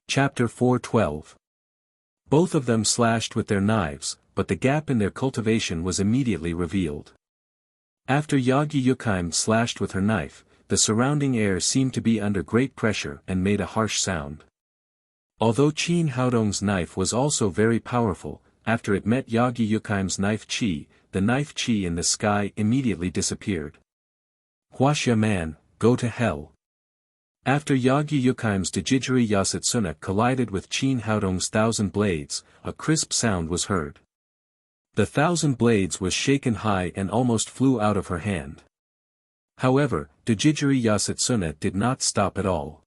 Chapter 412. Both of them slashed with their knives, but the gap in their cultivation was immediately revealed. After Yagi Yukaim slashed with her knife, the surrounding air seemed to be under great pressure and made a harsh sound. Although Qin Haodong's knife was also very powerful, after it met Yagi Yukaim's knife chi, the knife chi in the sky immediately disappeared. "Huaxia man, go to hell." After Yagi Yukaim's Dajijiri Yasutsuna collided with Qin Haodong's 1,000 blades, a crisp sound was heard. The 1,000 blades was shaken high and almost flew out of her hand. However, Dajijiri Yasutsuna did not stop at all.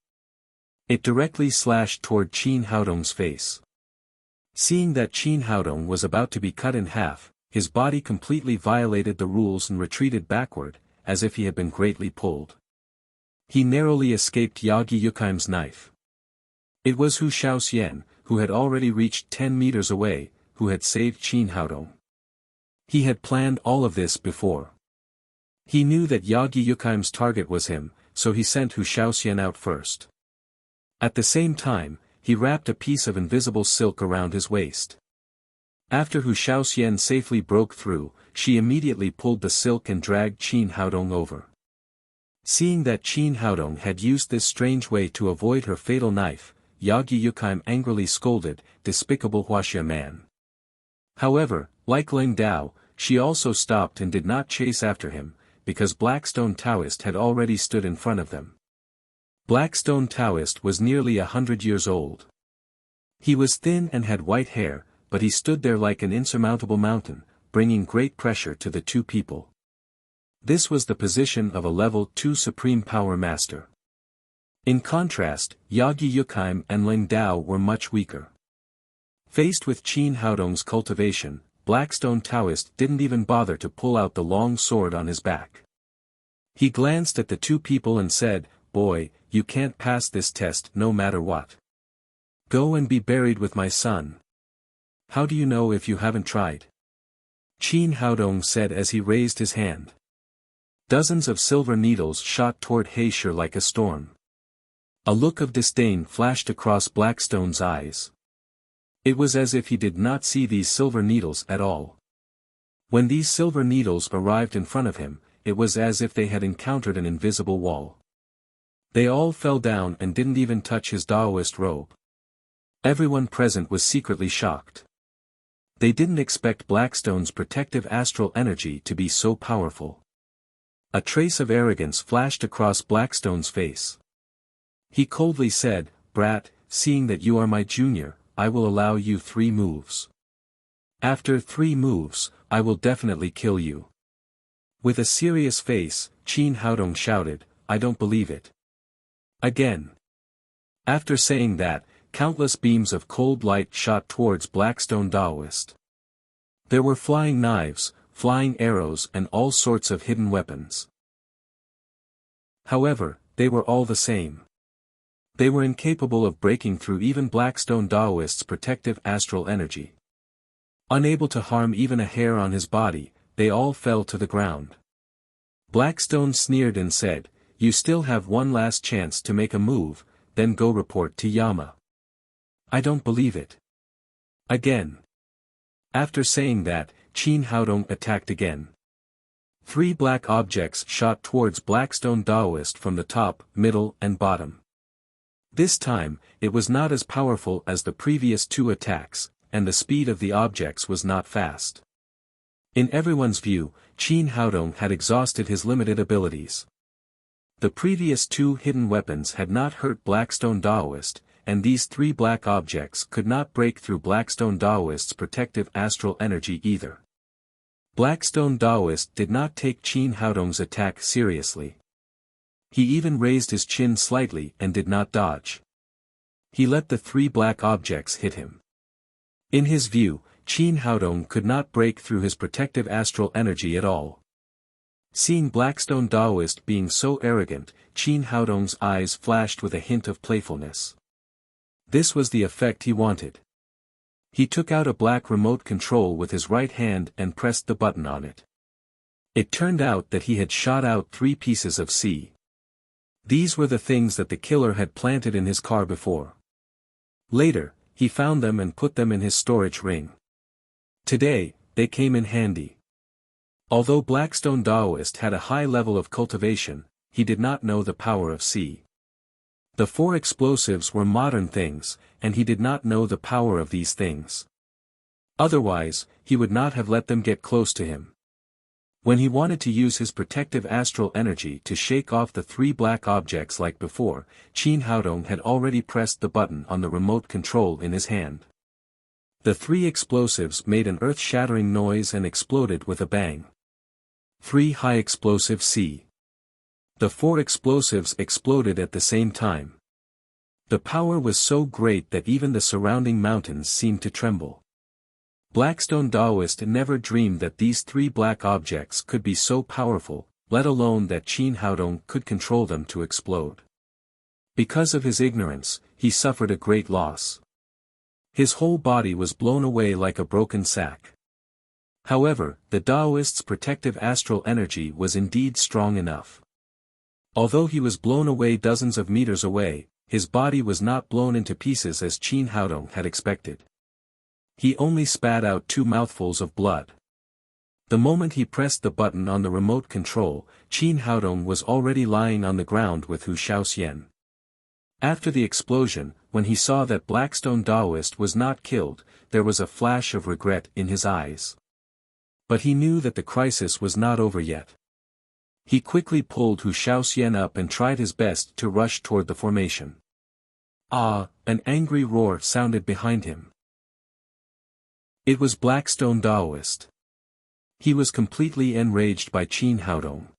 It directly slashed toward Qin Haodong's face. Seeing that Qin Haodong was about to be cut in half, his body completely violated the rules and retreated backward, as if he had been greatly pulled. He narrowly escaped Yagi Yukaim's knife. It was Hu Xiaoxian, who had already reached 10 meters away, who had saved Qin Haodong. He had planned all of this before. He knew that Yagi Yukaim's target was him, so he sent Hu Xiaoxian out first. At the same time, he wrapped a piece of invisible silk around his waist. After Hu Xiaoxian safely broke through, she immediately pulled the silk and dragged Qin Haodong over. Seeing that Qin Haodong had used this strange way to avoid her fatal knife, Yagi Yukheim angrily scolded, "Despicable Wuxia man." However, like Ling Dao, she also stopped and did not chase after him, because Blackstone Taoist had already stood in front of them. Blackstone Taoist was nearly 100 years old. He was thin and had white hair, but he stood there like an insurmountable mountain, bringing great pressure to the two people. This was the position of a level 2 Supreme Power Master. In contrast, Yagi Yukheim and Ling Dao were much weaker. Faced with Qin Haodong's cultivation, Blackstone Taoist didn't even bother to pull out the long sword on his back. He glanced at the two people and said, "Boy, you can't pass this test no matter what. Go and be buried with my son." "How do you know if you haven't tried?" Qin Haodong said as he raised his hand. Dozens of silver needles shot toward Heisher like a storm. A look of disdain flashed across Blackstone's eyes. It was as if he did not see these silver needles at all. When these silver needles arrived in front of him, it was as if they had encountered an invisible wall. They all fell down and didn't even touch his Daoist robe. Everyone present was secretly shocked. They didn't expect Blackstone's protective astral energy to be so powerful. A trace of arrogance flashed across Blackstone's face. He coldly said, "Brat, seeing that you are my junior, I will allow you 3 moves. After 3 moves, I will definitely kill you." With a serious face, Qin Haodong shouted, "I don't believe it." Again. After saying that, countless beams of cold light shot towards Blackstone Daoist. There were flying knives, flying arrows and all sorts of hidden weapons. However, they were all the same. They were incapable of breaking through even Blackstone Daoist's protective astral energy. Unable to harm even a hair on his body, they all fell to the ground. Blackstone sneered and said, "You still have one last chance to make a move, then go report to Yama." "I don't believe it." Again. After saying that, Qin Haodong attacked again. 3 black objects shot towards Blackstone Daoist from the top, middle and bottom. This time, it was not as powerful as the previous 2 attacks, and the speed of the objects was not fast. In everyone's view, Qin Haodong had exhausted his limited abilities. The previous 2 hidden weapons had not hurt Blackstone Daoist, and these 3 black objects could not break through Blackstone Daoist's protective astral energy either. Blackstone Daoist did not take Qin Haodong's attack seriously. He even raised his chin slightly and did not dodge. He let the 3 black objects hit him. In his view, Qin Haodong could not break through his protective astral energy at all. Seeing Blackstone Daoist being so arrogant, Qin Haodong's eyes flashed with a hint of playfulness. This was the effect he wanted. He took out a black remote control with his right hand and pressed the button on it. It turned out that he had shot out 3 pieces of sea. These were the things that the killer had planted in his car before. Later, he found them and put them in his storage ring. Today, they came in handy. Although Blackstone Daoist had a high level of cultivation, he did not know the power of sea. The 4 explosives were modern things, and he did not know the power of these things. Otherwise, he would not have let them get close to him. When he wanted to use his protective astral energy to shake off the 3 black objects like before, Qin Haodong had already pressed the button on the remote control in his hand. The 3 explosives made an earth-shattering noise and exploded with a bang. 3 high-explosive C. The 4 explosives exploded at the same time. The power was so great that even the surrounding mountains seemed to tremble. Blackstone Daoist never dreamed that these 3 black objects could be so powerful, let alone that Qin Haodong could control them to explode. Because of his ignorance, he suffered a great loss. His whole body was blown away like a broken sack. However, the Daoist's protective astral energy was indeed strong enough. Although he was blown away dozens of meters away, his body was not blown into pieces as Qin Haodong had expected. He only spat out 2 mouthfuls of blood. The moment he pressed the button on the remote control, Qin Haodong was already lying on the ground with Hu Shaoxian. After the explosion, when he saw that Blackstone Daoist was not killed, there was a flash of regret in his eyes. But he knew that the crisis was not over yet. He quickly pulled Hu Shaoxian up and tried his best to rush toward the formation. Ah! An angry roar sounded behind him. It was Blackstone Daoist. He was completely enraged by Qin Haodong.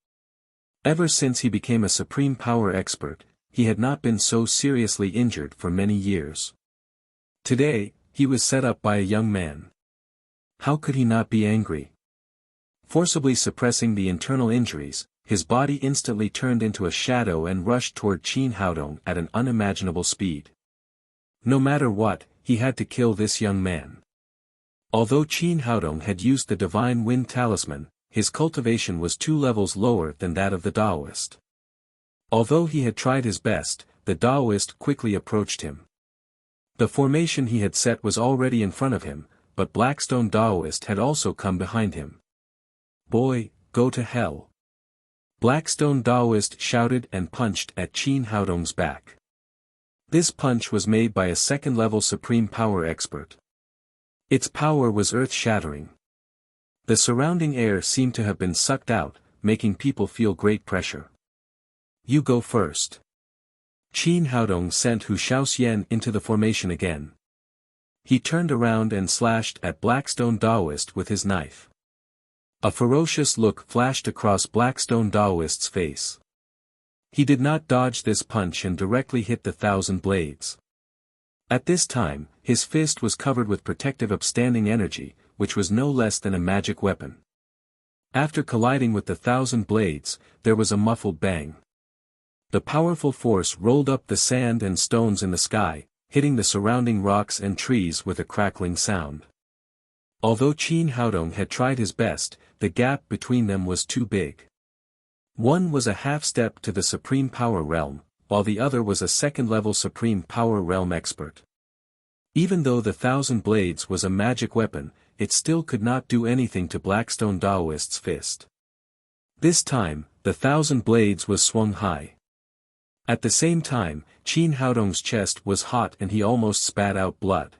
Ever since he became a supreme power expert, he had not been so seriously injured for many years. Today, he was set up by a young man. How could he not be angry? Forcibly suppressing the internal injuries, his body instantly turned into a shadow and rushed toward Qin Haodong at an unimaginable speed. No matter what, he had to kill this young man. Although Qin Haodong had used the Divine Wind Talisman, his cultivation was 2 levels lower than that of the Daoist. Although he had tried his best, the Daoist quickly approached him. The formation he had set was already in front of him, but Blackstone Daoist had also come behind him. "Boy, go to hell!" Blackstone Daoist shouted and punched at Qin Haodong's back. This punch was made by a second-level supreme power expert. Its power was earth-shattering. The surrounding air seemed to have been sucked out, making people feel great pressure. "You go first." Qin Haodong sent Hu Shaoxian into the formation again. He turned around and slashed at Blackstone Daoist with his knife. A ferocious look flashed across Blackstone Daoist's face. He did not dodge this punch and directly hit the 1,000 blades. At this time, his fist was covered with protective upstanding energy, which was no less than a magic weapon. After colliding with the 1,000 blades, there was a muffled bang. The powerful force rolled up the sand and stones in the sky, hitting the surrounding rocks and trees with a crackling sound. Although Qin Haodong had tried his best, the gap between them was too big. One was a half-step to the Supreme Power Realm, while the other was a second-level Supreme Power Realm expert. Even though the 1,000 blades was a magic weapon, it still could not do anything to Blackstone Daoist's fist. This time, the 1,000 blades was swung high. At the same time, Qin Haodong's chest was hot and he almost spat out blood.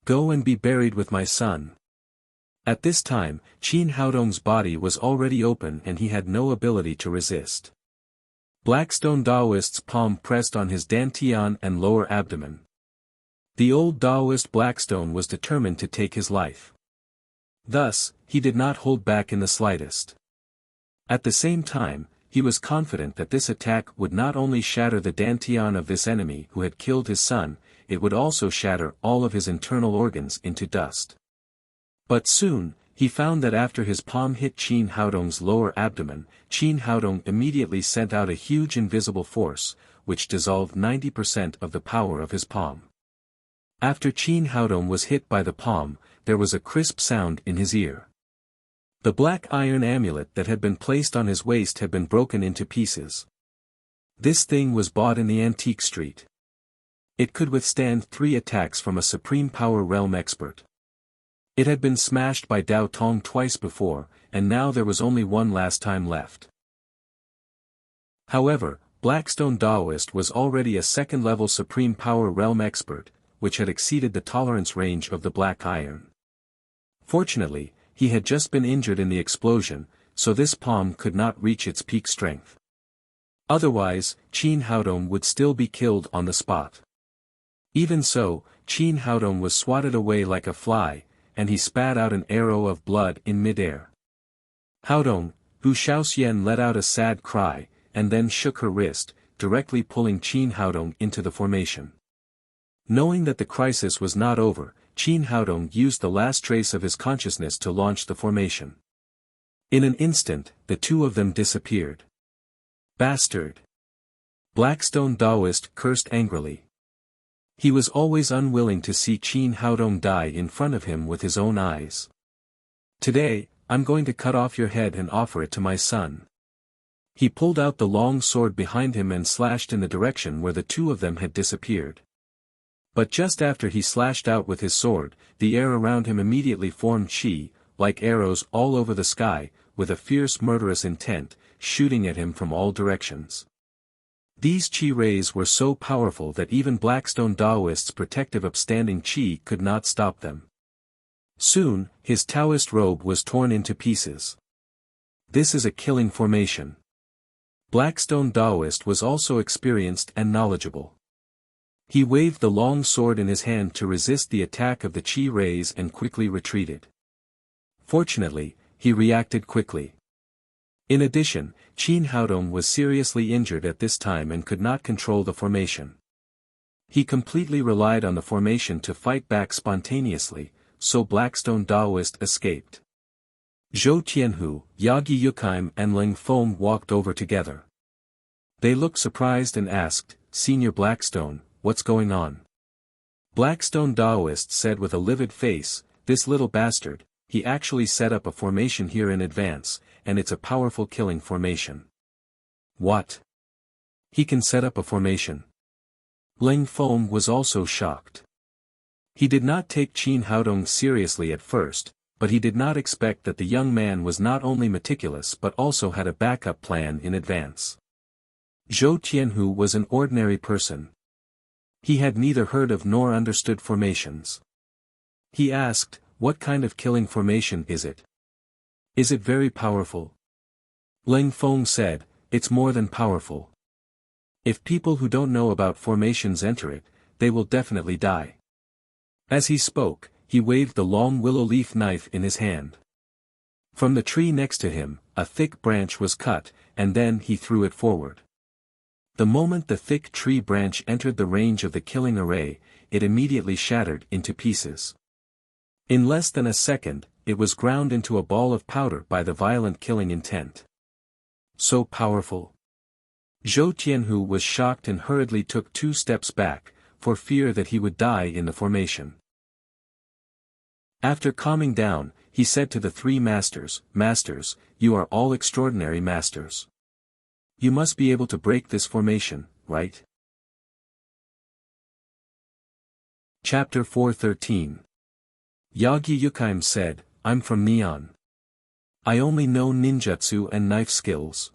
"Go and be buried with my son." At this time, Qin Haodong's body was already open and he had no ability to resist. Blackstone Daoist's palm pressed on his dantian and lower abdomen. The old Daoist Blackstone was determined to take his life. Thus, he did not hold back in the slightest. At the same time, he was confident that this attack would not only shatter the dantian of this enemy who had killed his son, it would also shatter all of his internal organs into dust. But soon, he found that after his palm hit Qin Haodong's lower abdomen, Qin Haodong immediately sent out a huge invisible force, which dissolved 90% of the power of his palm. After Qin Haodong was hit by the palm, there was a crisp sound in his ear. The black iron amulet that had been placed on his waist had been broken into pieces. This thing was bought in the antique street. It could withstand 3 attacks from a Supreme Power Realm expert. It had been smashed by Dao Tong twice before, and now there was only one last time left. However, Blackstone Daoist was already a second-level Supreme Power Realm expert, which had exceeded the tolerance range of the black iron. Fortunately, he had just been injured in the explosion, so this palm could not reach its peak strength. Otherwise, Qin Haodong would still be killed on the spot. Even so, Qin Haodong was swatted away like a fly, and he spat out an arrow of blood in midair. "Haodong," Hu Shaoxian let out a sad cry, and then shook her wrist, directly pulling Qin Haodong into the formation. Knowing that the crisis was not over, Qin Haodong used the last trace of his consciousness to launch the formation. In an instant, the two of them disappeared. "Bastard!" Blackstone Daoist cursed angrily. He was always unwilling to see Qin Haodong die in front of him with his own eyes. "Today, I'm going to cut off your head and offer it to my son." He pulled out the long sword behind him and slashed in the direction where the two of them had disappeared. But just after he slashed out with his sword, the air around him immediately formed qi, like arrows all over the sky, with a fierce murderous intent, shooting at him from all directions. These chi rays were so powerful that even Blackstone Taoist's protective upstanding chi could not stop them. Soon, his Taoist robe was torn into pieces. This is a killing formation. Blackstone Taoist was also experienced and knowledgeable. He waved the long sword in his hand to resist the attack of the chi rays and quickly retreated. Fortunately, he reacted quickly. In addition, Qin Haodong was seriously injured at this time and could not control the formation. He completely relied on the formation to fight back spontaneously, so Blackstone Taoist escaped. Zhou Tianhu, Yagi Yukheim and Ling Feng walked over together. They looked surprised and asked, "Senior Blackstone, what's going on?" Blackstone Taoist said with a livid face, "This little bastard, he actually set up a formation here in advance, and it's a powerful killing formation." "What? He can set up a formation?" Ling Feng was also shocked. He did not take Qin Haodong seriously at first, but he did not expect that the young man was not only meticulous but also had a backup plan in advance. Zhou Tianhu was an ordinary person. He had neither heard of nor understood formations. He asked, "What kind of killing formation is it? Is it very powerful?" Ling Feng said, "It's more than powerful. If people who don't know about formations enter it, they will definitely die." As he spoke, he waved the long willow leaf knife in his hand. From the tree next to him, a thick branch was cut, and then he threw it forward. The moment the thick tree branch entered the range of the killing array, it immediately shattered into pieces. In less than a second, it was ground into a ball of powder by the violent killing intent. So powerful. Zhou Tianhu was shocked and hurriedly took 2 steps back, for fear that he would die in the formation. After calming down, he said to the 3 masters, "Masters, you are all extraordinary masters. You must be able to break this formation, right?" Chapter 413. Yagi Yukheim said, "I'm from Neon. I only know ninjutsu and knife skills.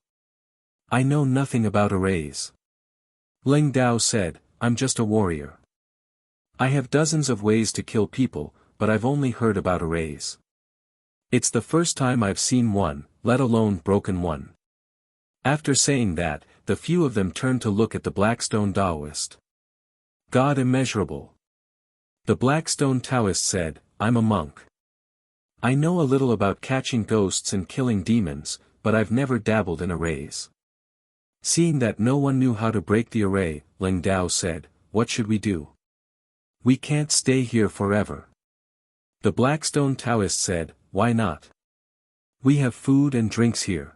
I know nothing about arrays." Ling Dao said, "I'm just a warrior. I have dozens of ways to kill people, but I've only heard about arrays. It's the first time I've seen one, let alone broken one." After saying that, the few of them turned to look at the Blackstone Taoist. "God immeasurable." The Blackstone Taoist said, "I'm a monk. I know a little about catching ghosts and killing demons, but I've never dabbled in arrays." Seeing that no one knew how to break the array, Ling Dao said, "What should we do? We can't stay here forever." The Blackstone Taoist said, "Why not? We have food and drinks here.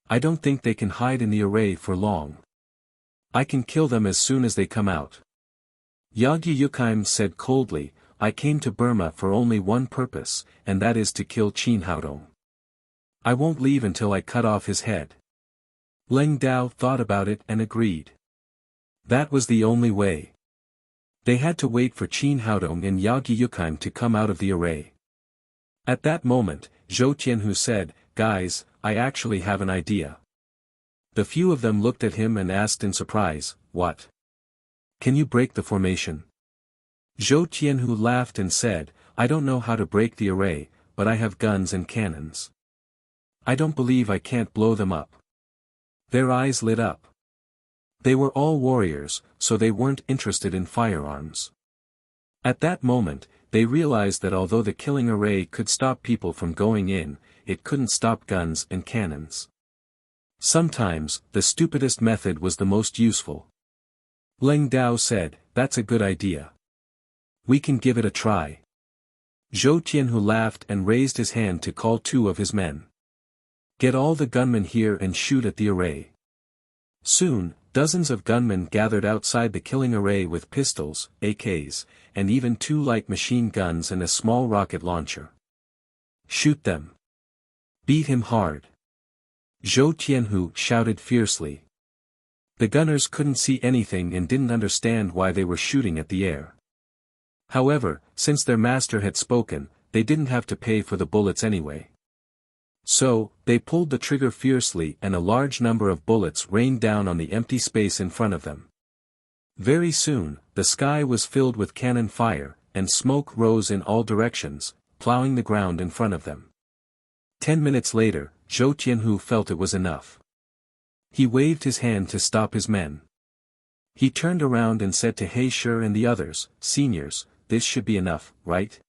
I don't think they can hide in the array for long. I can kill them as soon as they come out." Yagi Yukheim said coldly, "I came to Burma for only one purpose, and that is to kill Qin Haodong. I won't leave until I cut off his head." Ling Dao thought about it and agreed. That was the only way. They had to wait for Qin Haodong and Yagi Yukheim to come out of the array. At that moment, Zhou Tianhu said, "Guys, I actually have an idea." The few of them looked at him and asked in surprise, "What? Can you break the formation?" Zhou Tianhu laughed and said, "I don't know how to break the array, but I have guns and cannons. I don't believe I can't blow them up." Their eyes lit up. They were all warriors, so they weren't interested in firearms. At that moment, they realized that although the killing array could stop people from going in, it couldn't stop guns and cannons. Sometimes, the stupidest method was the most useful. Ling Dao said, "That's a good idea. We can give it a try." Zhou Tianhu laughed and raised his hand to call 2 of his men. "Get all the gunmen here and shoot at the array." Soon, dozens of gunmen gathered outside the killing array with pistols, AKs, and even 2 light machine guns and a small rocket launcher. "Shoot them. Beat him hard." Zhou Tianhu shouted fiercely. The gunners couldn't see anything and didn't understand why they were shooting at the air. However, since their master had spoken, they didn't have to pay for the bullets anyway. So, they pulled the trigger fiercely and a large number of bullets rained down on the empty space in front of them. Very soon, the sky was filled with cannon fire, and smoke rose in all directions, plowing the ground in front of them. 10 minutes later, Zhou Tianhu felt it was enough. He waved his hand to stop his men. He turned around and said to He Shi and the others, "Seniors, this should be enough, right?"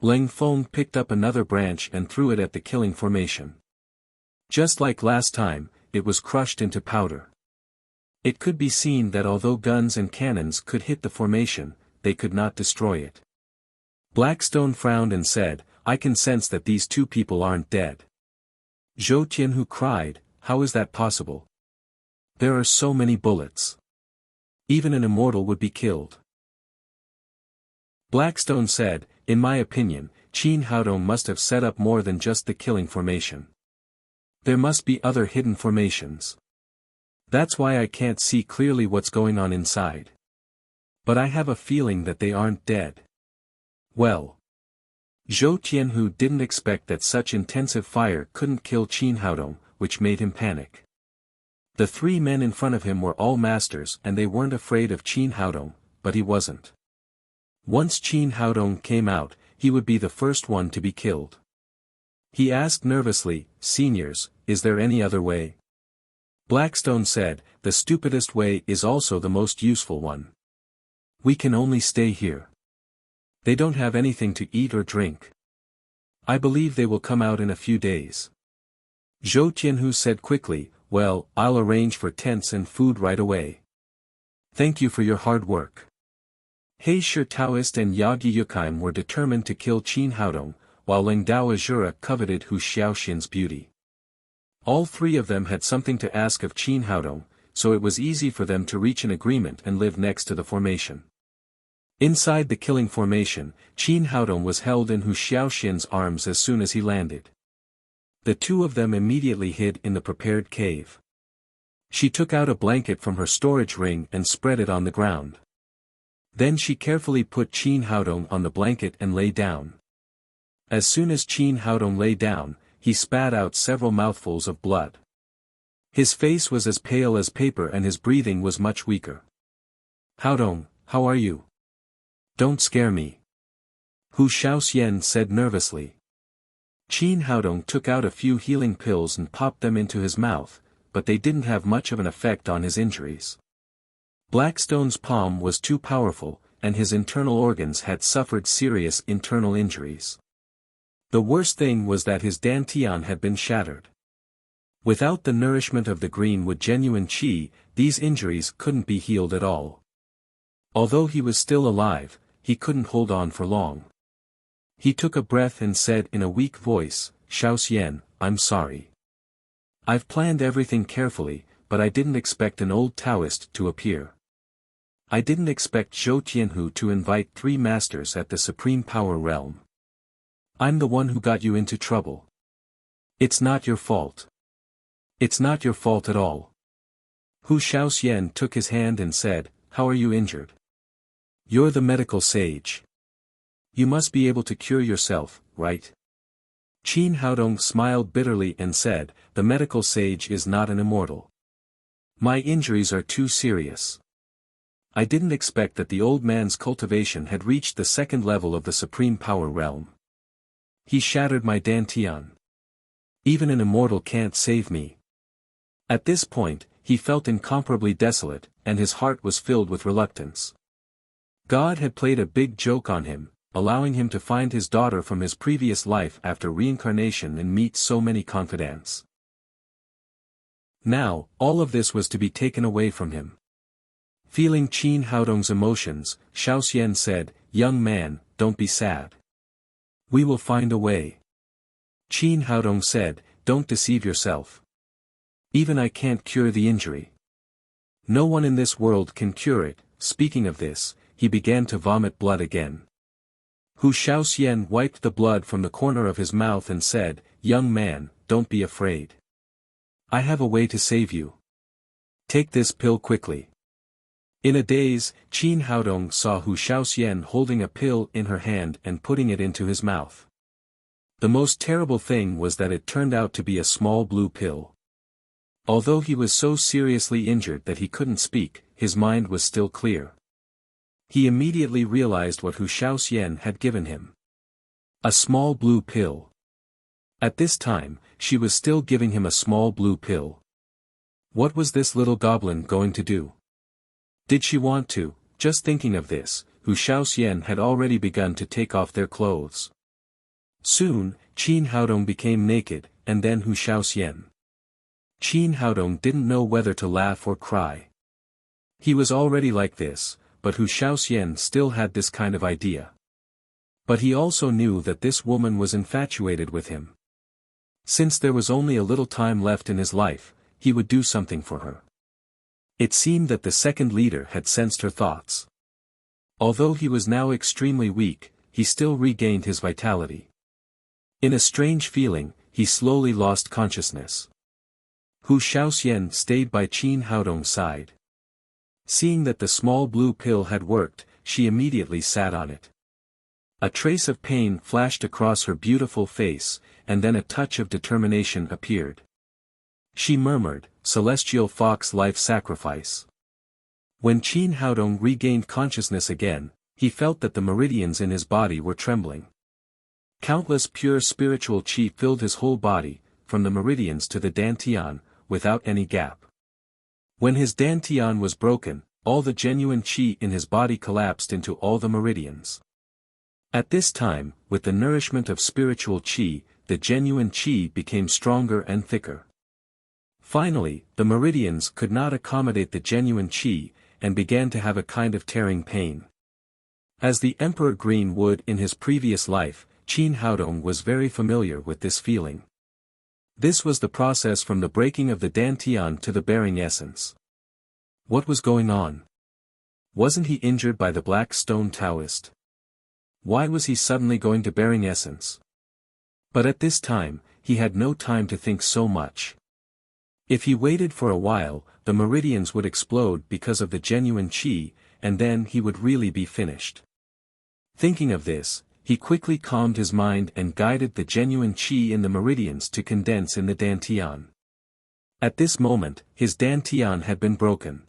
Leng Feng picked up another branch and threw it at the killing formation. Just like last time, it was crushed into powder. It could be seen that although guns and cannons could hit the formation, they could not destroy it. Blackstone frowned and said, "I can sense that these two people aren't dead." Zhou Tianhu cried, "How is that possible? There are so many bullets. Even an immortal would be killed." Blackstone said, "In my opinion, Qin Haodong must have set up more than just the killing formation. There must be other hidden formations. That's why I can't see clearly what's going on inside. But I have a feeling that they aren't dead." Well. Zhou Tianhu didn't expect that such intensive fire couldn't kill Qin Haodong, which made him panic. The three men in front of him were all masters and they weren't afraid of Qin Haodong, but he wasn't. Once Qin Haodong came out, he would be the first one to be killed. He asked nervously, "Seniors, is there any other way?" Blackstone said, "The stupidest way is also the most useful one. We can only stay here. They don't have anything to eat or drink. I believe they will come out in a few days." Zhou Tianhu said quickly, "Well, I'll arrange for tents and food right away. Thank you for your hard work." He Shi Taoist and Yagi Yukheim were determined to kill Qin Haodong, while Ling Dao Azura coveted Hu Xiaoxin's beauty. All three of them had something to ask of Qin Haodong, so it was easy for them to reach an agreement and live next to the formation. Inside the killing formation, Qin Haodong was held in Hu Xiaoxin's arms as soon as he landed. The two of them immediately hid in the prepared cave. She took out a blanket from her storage ring and spread it on the ground. Then she carefully put Qin Haodong on the blanket and lay down. As soon as Qin Haodong lay down, he spat out several mouthfuls of blood. His face was as pale as paper and his breathing was much weaker. "Haodong, how are you? Don't scare me," Hu Xiaoxian said nervously. Qin Haodong took out a few healing pills and popped them into his mouth, but they didn't have much of an effect on his injuries. Blackstone's palm was too powerful, and his internal organs had suffered serious internal injuries. The worst thing was that his dantian had been shattered. Without the nourishment of the greenwood genuine qi, these injuries couldn't be healed at all. Although he was still alive, he couldn't hold on for long. He took a breath and said in a weak voice, "Xiaoxian, I'm sorry. I've planned everything carefully, but I didn't expect an old Taoist to appear. I didn't expect Zhou Tianhu to invite three masters at the supreme power realm. I'm the one who got you into trouble. It's not your fault. It's not your fault at all." Hu Xiaoxian took his hand and said, "How are you injured? You're the medical sage. You must be able to cure yourself, right?" Qin Haodong smiled bitterly and said, "The medical sage is not an immortal. My injuries are too serious. I didn't expect that the old man's cultivation had reached the second level of the supreme power realm. He shattered my dantian. Even an immortal can't save me." At this point, he felt incomparably desolate, and his heart was filled with reluctance. God had played a big joke on him, allowing him to find his daughter from his previous life after reincarnation and meet so many confidants. Now, all of this was to be taken away from him. Feeling Qin Haodong's emotions, Xiaoxian said, "Young man, don't be sad. We will find a way." Qin Haodong said, "Don't deceive yourself. Even I can't cure the injury. No one in this world can cure it." Speaking of this, he began to vomit blood again. Hu Xiaoxian wiped the blood from the corner of his mouth and said, "Young man, don't be afraid. I have a way to save you. Take this pill quickly." In a daze, Qin Haodong saw Hu Shaoxian holding a pill in her hand and putting it into his mouth. The most terrible thing was that it turned out to be a small blue pill. Although he was so seriously injured that he couldn't speak, his mind was still clear. He immediately realized what Hu Shaoxian had given him. A small blue pill. At this time, she was still giving him a small blue pill. What was this little goblin going to do? Did she want to? Just thinking of this, Hu Shaoxian had already begun to take off their clothes. Soon, Qin Haodong became naked, and then Hu Shaoxian. Qin Haodong didn't know whether to laugh or cry. He was already like this, but Hu Shaoxian still had this kind of idea. But he also knew that this woman was infatuated with him. Since there was only a little time left in his life, he would do something for her. It seemed that the second leader had sensed her thoughts. Although he was now extremely weak, he still regained his vitality. In a strange feeling, he slowly lost consciousness. Hu Shaoxian stayed by Qin Haodong's side. Seeing that the small blue pill had worked, she immediately sat on it. A trace of pain flashed across her beautiful face, and then a touch of determination appeared. She murmured, "Celestial Fox life sacrifice." When Qin Haodong regained consciousness again, he felt that the meridians in his body were trembling. Countless pure spiritual qi filled his whole body, from the meridians to the dantian, without any gap. When his dantian was broken, all the genuine qi in his body collapsed into all the meridians. At this time, with the nourishment of spiritual qi, the genuine qi became stronger and thicker. Finally, the meridians could not accommodate the genuine qi, and began to have a kind of tearing pain. As the Emperor Green would in his previous life, Qin Haodong was very familiar with this feeling. This was the process from the breaking of the dantian to the bearing essence. What was going on? Wasn't he injured by the Black Stone Taoist? Why was he suddenly going to bearing essence? But at this time, he had no time to think so much. If he waited for a while, the meridians would explode because of the genuine qi, and then he would really be finished. Thinking of this, he quickly calmed his mind and guided the genuine qi in the meridians to condense in the dantian. At this moment, his dantian had been broken.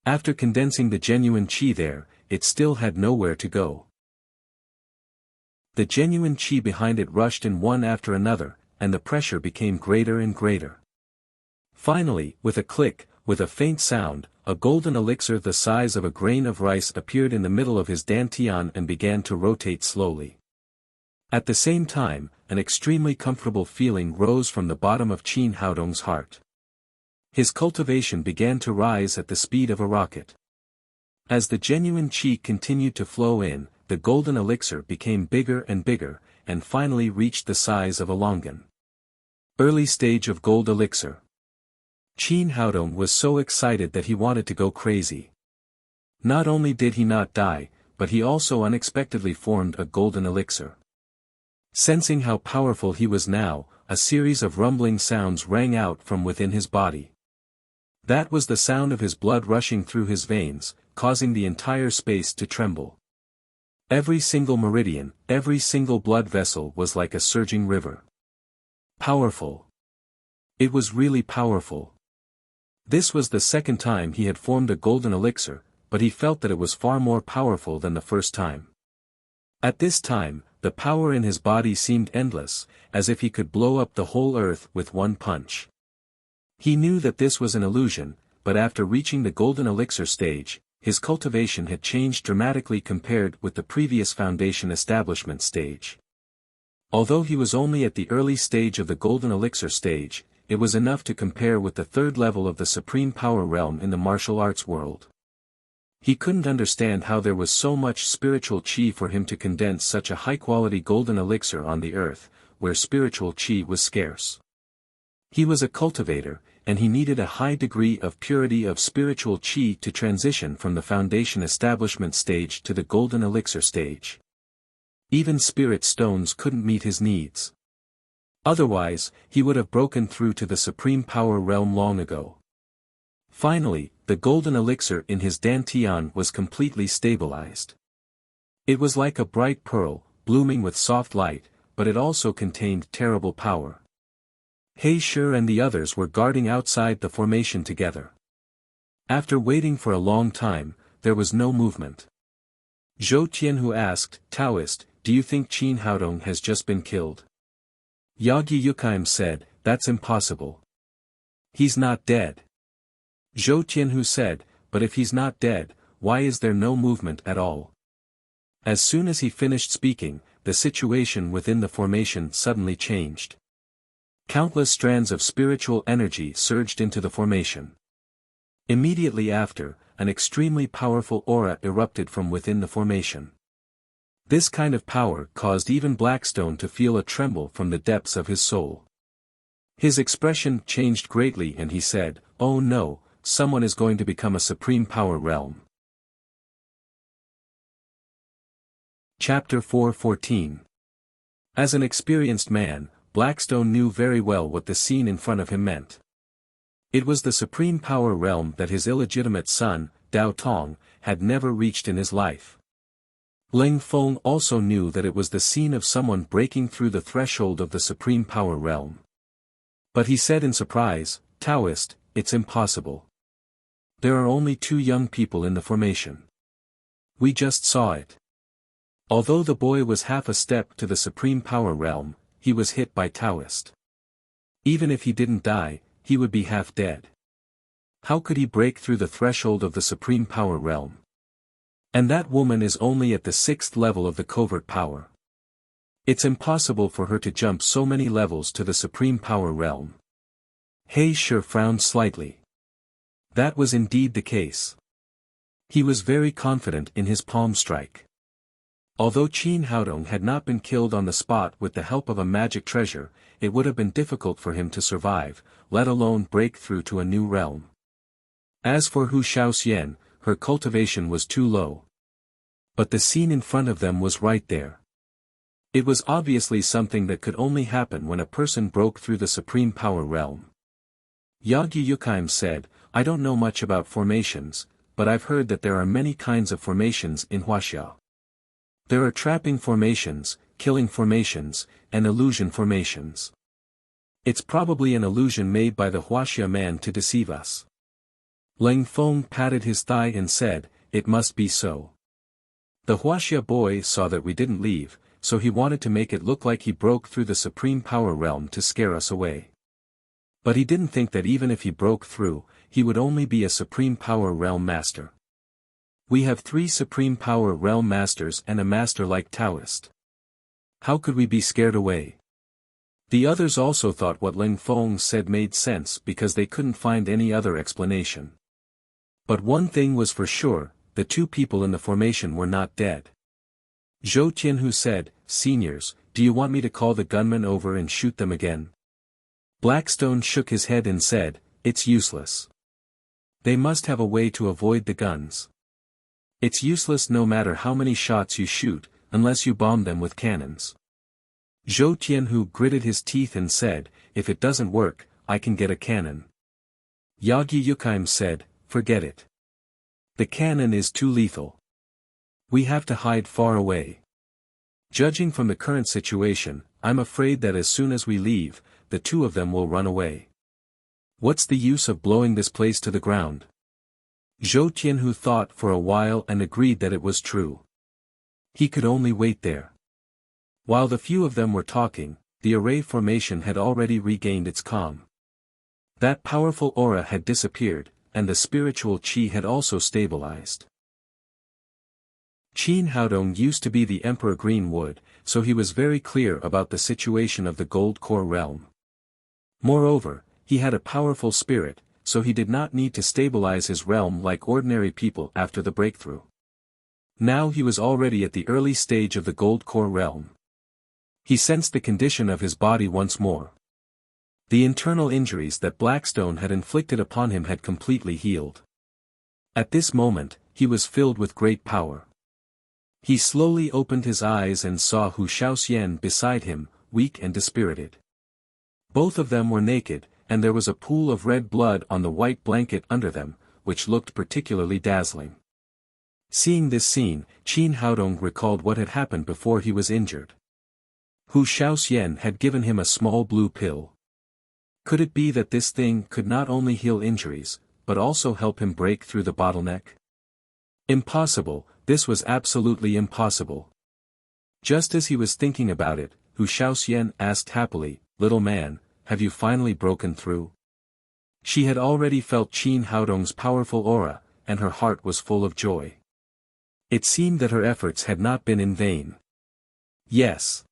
After condensing the genuine qi there, it still had nowhere to go. The genuine qi behind it rushed in one after another, and the pressure became greater and greater. Finally, with a click, with a faint sound, a golden elixir the size of a grain of rice appeared in the middle of his dantian and began to rotate slowly. At the same time, an extremely comfortable feeling rose from the bottom of Qin Haodong's heart. His cultivation began to rise at the speed of a rocket. As the genuine qi continued to flow in, the golden elixir became bigger and bigger, and finally reached the size of a longan. Early stage of gold elixir. Qin Haodong was so excited that he wanted to go crazy. Not only did he not die, but he also unexpectedly formed a golden elixir. Sensing how powerful he was now, a series of rumbling sounds rang out from within his body. That was the sound of his blood rushing through his veins, causing the entire space to tremble. Every single meridian, every single blood vessel was like a surging river. Powerful. It was really powerful. This was the second time he had formed a golden elixir, but he felt that it was far more powerful than the first time. At this time, the power in his body seemed endless, as if he could blow up the whole earth with one punch. He knew that this was an illusion, but after reaching the golden elixir stage, his cultivation had changed dramatically compared with the previous foundation establishment stage. Although he was only at the early stage of the golden elixir stage, it was enough to compare with the third level of the supreme power realm in the martial arts world. He couldn't understand how there was so much spiritual qi for him to condense such a high-quality golden elixir on the earth, where spiritual qi was scarce. He was a cultivator, and he needed a high degree of purity of spiritual qi to transition from the foundation establishment stage to the golden elixir stage. Even spirit stones couldn't meet his needs. Otherwise, he would have broken through to the supreme power realm long ago. Finally, the golden elixir in his dantian was completely stabilized. It was like a bright pearl, blooming with soft light, but it also contained terrible power. He Shi and the others were guarding outside the formation together. After waiting for a long time, there was no movement. Zhou Tianhu asked, Taoist, do you think Qin Haodong has just been killed? Yagyu Yukaim said, that's impossible. He's not dead. Zhou Tianhu said, but if he's not dead, why is there no movement at all? As soon as he finished speaking, the situation within the formation suddenly changed. Countless strands of spiritual energy surged into the formation. Immediately after, an extremely powerful aura erupted from within the formation. This kind of power caused even Blackstone to feel a tremble from the depths of his soul. His expression changed greatly and he said, oh no, someone is going to become a supreme power realm. Chapter 4:14. As an experienced man, Blackstone knew very well what the scene in front of him meant. It was the supreme power realm that his illegitimate son, Dao Tong, had never reached in his life. Ling Feng also knew that it was the scene of someone breaking through the threshold of the supreme power realm. But he said in surprise, Taoist, it's impossible. There are only 2 young people in the formation. We just saw it. Although the boy was half a step to the supreme power realm, he was hit by Taoist. Even if he didn't die, he would be half dead. How could he break through the threshold of the supreme power realm? And that woman is only at the 6th level of the covert power. It's impossible for her to jump so many levels to the supreme power realm. He Shi frowned slightly. That was indeed the case. He was very confident in his palm strike. Although Qin Haodong had not been killed on the spot with the help of a magic treasure, it would have been difficult for him to survive, let alone break through to a new realm. As for Hu Shaoxian, her cultivation was too low. But the scene in front of them was right there. It was obviously something that could only happen when a person broke through the supreme power realm. Yagyu Yukaim said, I don't know much about formations, but I've heard that there are many kinds of formations in Wuxia. There are trapping formations, killing formations, and illusion formations. It's probably an illusion made by the Wuxia man to deceive us. Ling Feng patted his thigh and said, it must be so. The Wuxia boy saw that we didn't leave, so he wanted to make it look like he broke through the supreme power realm to scare us away. But he didn't think that even if he broke through, he would only be a supreme power realm master. We have 3 supreme power realm masters and a master like Taoist. How could we be scared away? The others also thought what Ling Feng said made sense because they couldn't find any other explanation. But one thing was for sure, the 2 people in the formation were not dead. Zhou Tianhu said, Seniors, do you want me to call the gunmen over and shoot them again? Blackstone shook his head and said, it's useless. They must have a way to avoid the guns. It's useless no matter how many shots you shoot, unless you bomb them with cannons. Zhou Tianhu gritted his teeth and said, if it doesn't work, I can get a cannon. Yagyu Yukaim said, forget it. The cannon is too lethal. We have to hide far away. Judging from the current situation, I'm afraid that as soon as we leave, the 2 of them will run away. What's the use of blowing this place to the ground? Zhou Tianhu thought for a while and agreed that it was true. He could only wait there. While the few of them were talking, the array formation had already regained its calm. That powerful aura had disappeared, and the spiritual qi had also stabilized. Qin Haodong used to be the Emperor Greenwood, so he was very clear about the situation of the Gold Core realm. Moreover, he had a powerful spirit, so he did not need to stabilize his realm like ordinary people after the breakthrough. Now he was already at the early stage of the Gold Core realm. He sensed the condition of his body once more. The internal injuries that Blackstone had inflicted upon him had completely healed. At this moment, he was filled with great power. He slowly opened his eyes and saw Hu Shaoxian beside him, weak and dispirited. Both of them were naked, and there was a pool of red blood on the white blanket under them, which looked particularly dazzling. Seeing this scene, Qin Haodong recalled what had happened before he was injured. Hu Shaoxian had given him a small blue pill. Could it be that this thing could not only heal injuries, but also help him break through the bottleneck? Impossible, this was absolutely impossible. Just as he was thinking about it, Hu Shaoxian asked happily, "Little man, have you finally broken through?" She had already felt Qin Haodong's powerful aura, and her heart was full of joy. It seemed that her efforts had not been in vain. Yes.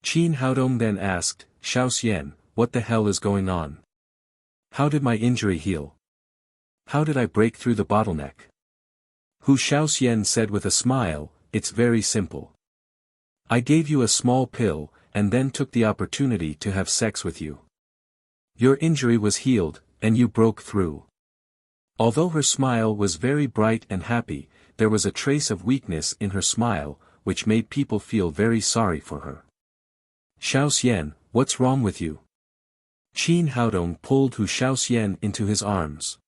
Qin Haodong then asked, "Shaoxian, what the hell is going on? How did my injury heal? How did I break through the bottleneck?" Hu Shaoxian said with a smile, "It's very simple. I gave you a small pill, and then took the opportunity to have sex with you. Your injury was healed, and you broke through." Although her smile was very bright and happy, there was a trace of weakness in her smile, which made people feel very sorry for her. "Shaoxian, what's wrong with you?" Qin Haodong pulled Hu Shaoxian into his arms.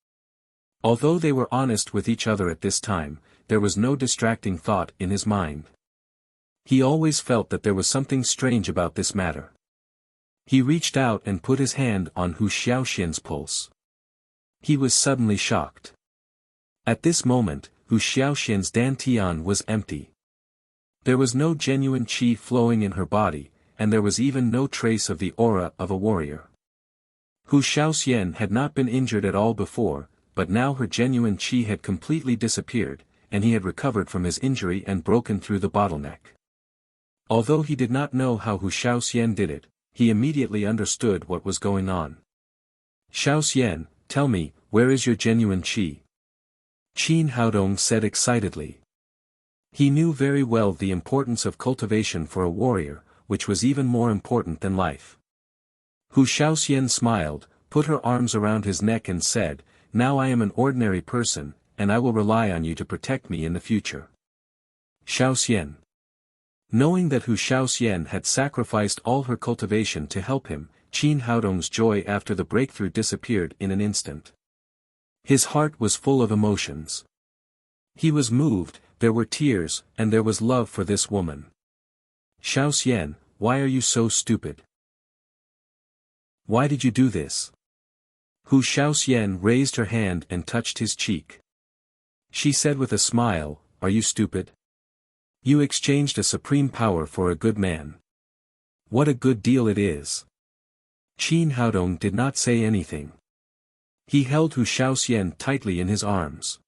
Although they were honest with each other at this time, there was no distracting thought in his mind. He always felt that there was something strange about this matter. He reached out and put his hand on Hu Shaoxian's pulse. He was suddenly shocked. At this moment, Hu Shaoxian's dantian was empty. There was no genuine qi flowing in her body, and there was even no trace of the aura of a warrior. Hu Shaoxian had not been injured at all before, but now her genuine qi had completely disappeared, and he had recovered from his injury and broken through the bottleneck. Although he did not know how Hu Shaoxian did it, he immediately understood what was going on. "Shaoxian, tell me, where is your genuine qi?" Qin Haodong said excitedly. He knew very well the importance of cultivation for a warrior, which was even more important than life. Hu Shaoxian smiled, put her arms around his neck and said, "Now I am an ordinary person, and I will rely on you to protect me in the future." Shaoxian. Knowing that Hu Shaoxian had sacrificed all her cultivation to help him, Qin Haodong's joy after the breakthrough disappeared in an instant. His heart was full of emotions. He was moved, there were tears, and there was love for this woman. "Shaoxian, why are you so stupid? Why did you do this?" Hu Shaoxian raised her hand and touched his cheek. She said with a smile, "Are you stupid? You exchanged a supreme power for a good man. What a good deal it is." Qin Haodong did not say anything. He held Hu Shaoxian tightly in his arms.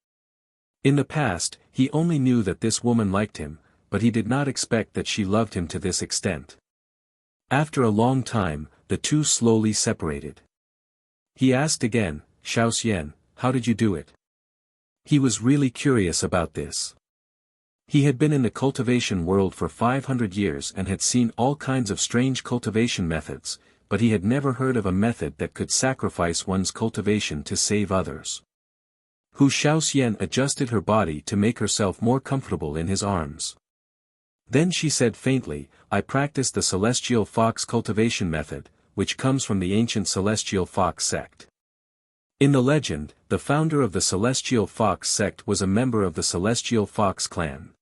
In the past, he only knew that this woman liked him, but he did not expect that she loved him to this extent. After a long time, the two slowly separated. He asked again, "Shaoxian, how did you do it?" He was really curious about this. He had been in the cultivation world for 500 years and had seen all kinds of strange cultivation methods, but he had never heard of a method that could sacrifice one's cultivation to save others. Hu Shaoxian adjusted her body to make herself more comfortable in his arms. Then she said faintly, "I practiced the celestial fox cultivation method, which comes from the ancient celestial fox sect." In the legend, the founder of the celestial fox sect was a member of the celestial fox clan.